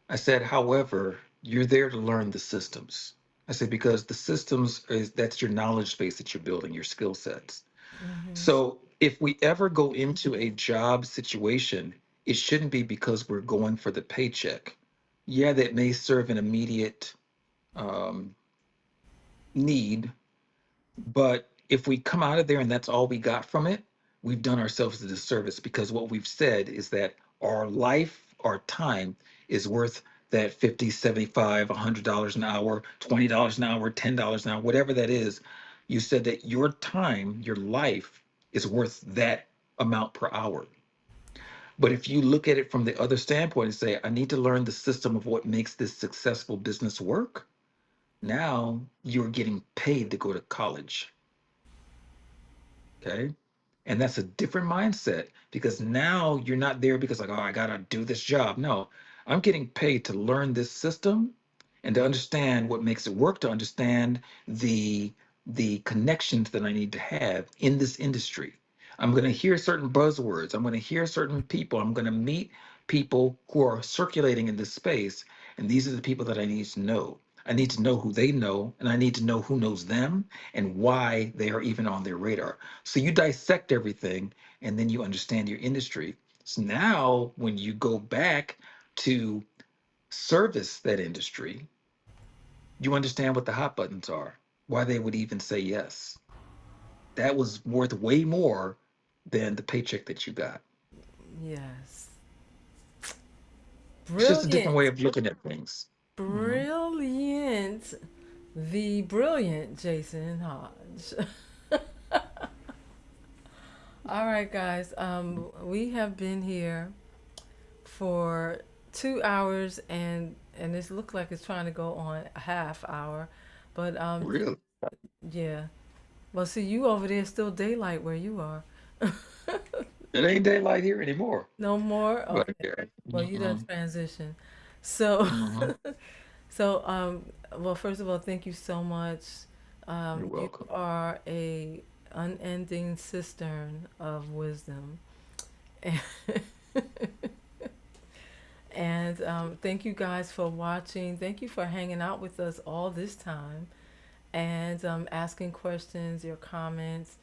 I said, however, you're there to learn the systems. I said, because the systems that's your knowledge base that you're building, your skill sets. Hmm. So if we ever go into a job situation, it shouldn't be because we're going for the paycheck. Yeah, that may serve an immediate um, need, but if we come out of there and that's all we got from it, we've done ourselves a disservice because what we've said is that our life, our time is worth that 50, 75, $100 an hour, $20 an hour, $10 an hour, whatever that is. You said that your time, your life is worth that amount per hour. But if you look at it from the other standpoint and say, I need to learn the system of what makes this successful business work, now you're getting paid to go to college. Okay. And that's a different mindset because now you're not there because, like, oh, I got to do this job. No, I'm getting paid to learn this system and to understand what makes it work, to understand the the connections that I need to have in this industry. I'm going to hear certain buzzwords. I'm going to hear certain people. I'm going to meet people who are circulating in this space. And these are the people that I need to know. I need to know who they know, and I need to know who knows them and why they are even on their radar. So you dissect everything and then you understand your industry. So now when you go back to service that industry, you understand what the hot buttons are, why they would even say yes. That was worth way more than the paycheck that you got. Yes. It's just a different way Brilliant. of looking at things. Mhm. Brilliant. The brilliant Jason Hodge. All right, guys. We have been here for 2 hours and this looks like it's trying to go on a half hour, but Really? yeah. Well, see, you over there still daylight where you are. It ain't daylight here anymore. No more. But Okay. yeah. Well, you done transition. So, Hmm. so well, first of all, thank you so much. You're You welcome. are a unending cistern of wisdom. And thank you guys for watching. Thank you for hanging out with us all this time and asking questions, your comments.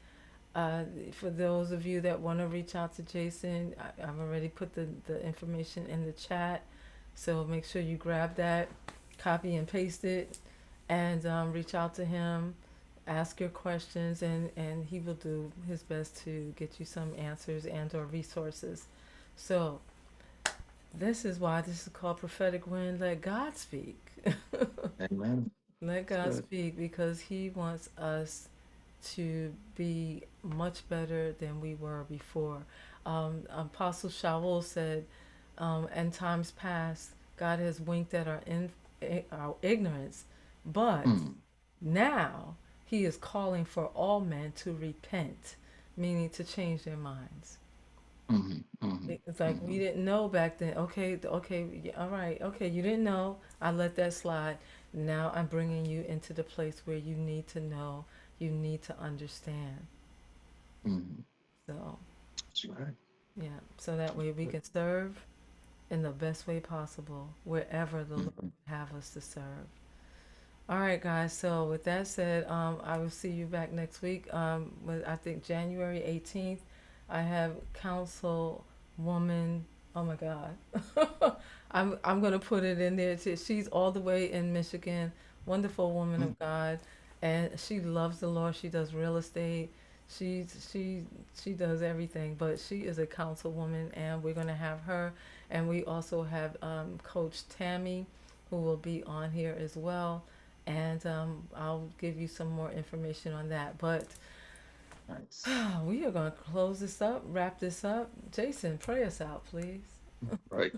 For those of you that want to reach out to Jason, I've already put the information in the chat. So make sure you grab that, copy and paste it, and reach out to him. Ask your questions, and he will do his best to get you some answers and or resources. So this is why this is called prophetic wind. Let God speak. Amen. Let That's God good. speak because He wants us to be much better than we were before. Apostle Shaul said, "In times past, God has winked at our ignorance, but Mm. now He is calling for all men to repent, meaning to change their minds." Mm-hmm. Mm-hmm. It's like we Mm-hmm. didn't know back then. Okay, okay, yeah, all right, okay, you didn't know. I let that slide. Now I'm bringing you into the place where you need to know, you need to understand. Mm-hmm. So, That's right. yeah, so that way we can serve in the best way possible wherever the Lord Mm-hmm. would have us to serve. All right, guys. So with that said, I will see you back next week. With I think January 18th, I have Council Woman. Oh my God, I'm gonna put it in there too. She's all the way in Michigan. Wonderful woman of God, and she loves the Lord. She does real estate. She does everything, but she is a councilwoman, and we're gonna have her, and we also have Coach Tammy, who will be on here as well, and I'll give you some more information on that. But Nice. we are going to close this up, wrap this up. Jason, pray us out, please. Right.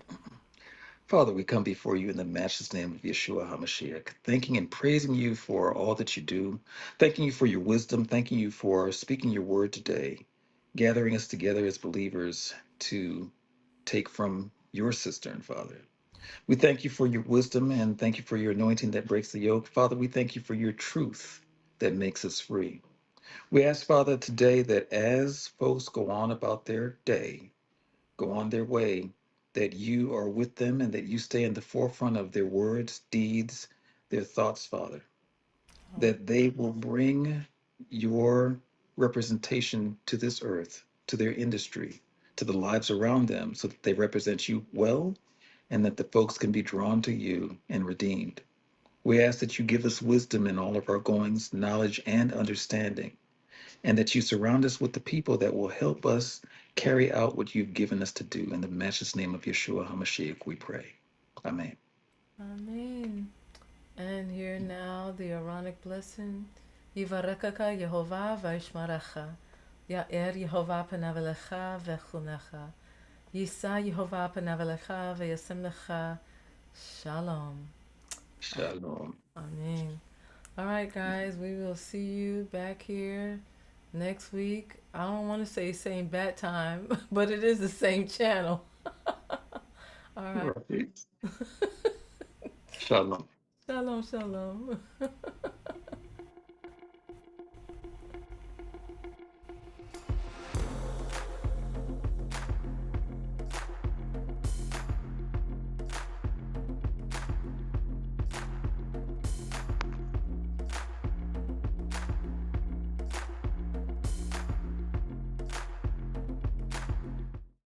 Father, we come before you in the matchless name of Yeshua HaMashiach, thanking and praising you for all that you do, thanking you for your wisdom, thanking you for speaking your word today, gathering us together as believers to take from your cistern, Father. We thank you for your wisdom and thank you for your anointing that breaks the yoke. Father, we thank you for your truth that makes us free. We ask, Father, today that as folks go on about their day, go on their way, that you are with them and that you stay in the forefront of their words, deeds, their thoughts, Father, Oh, that they will bring your representation to this earth, to their industry, to the lives around them, so that they represent you well and that the folks can be drawn to you and redeemed. We ask that you give us wisdom in all of our goings, knowledge, and understanding, and that you surround us with the people that will help us carry out what you've given us to do. In the matchless name of Yeshua HaMashiach, we pray. Amen. amen. And here now the Aaronic blessing. Yivarekaka Yehovah v'yishmerecha. Ya'er Yehovah panav elecha v'chunecha. Yisa Yehovah panav elecha v'yasem lecha. Shalom. Shalom. Amen. All right, guys, we will see you back here next week. I don't want to say same bat time, but it is the same channel. All right. Right. Shalom. Shalom, shalom.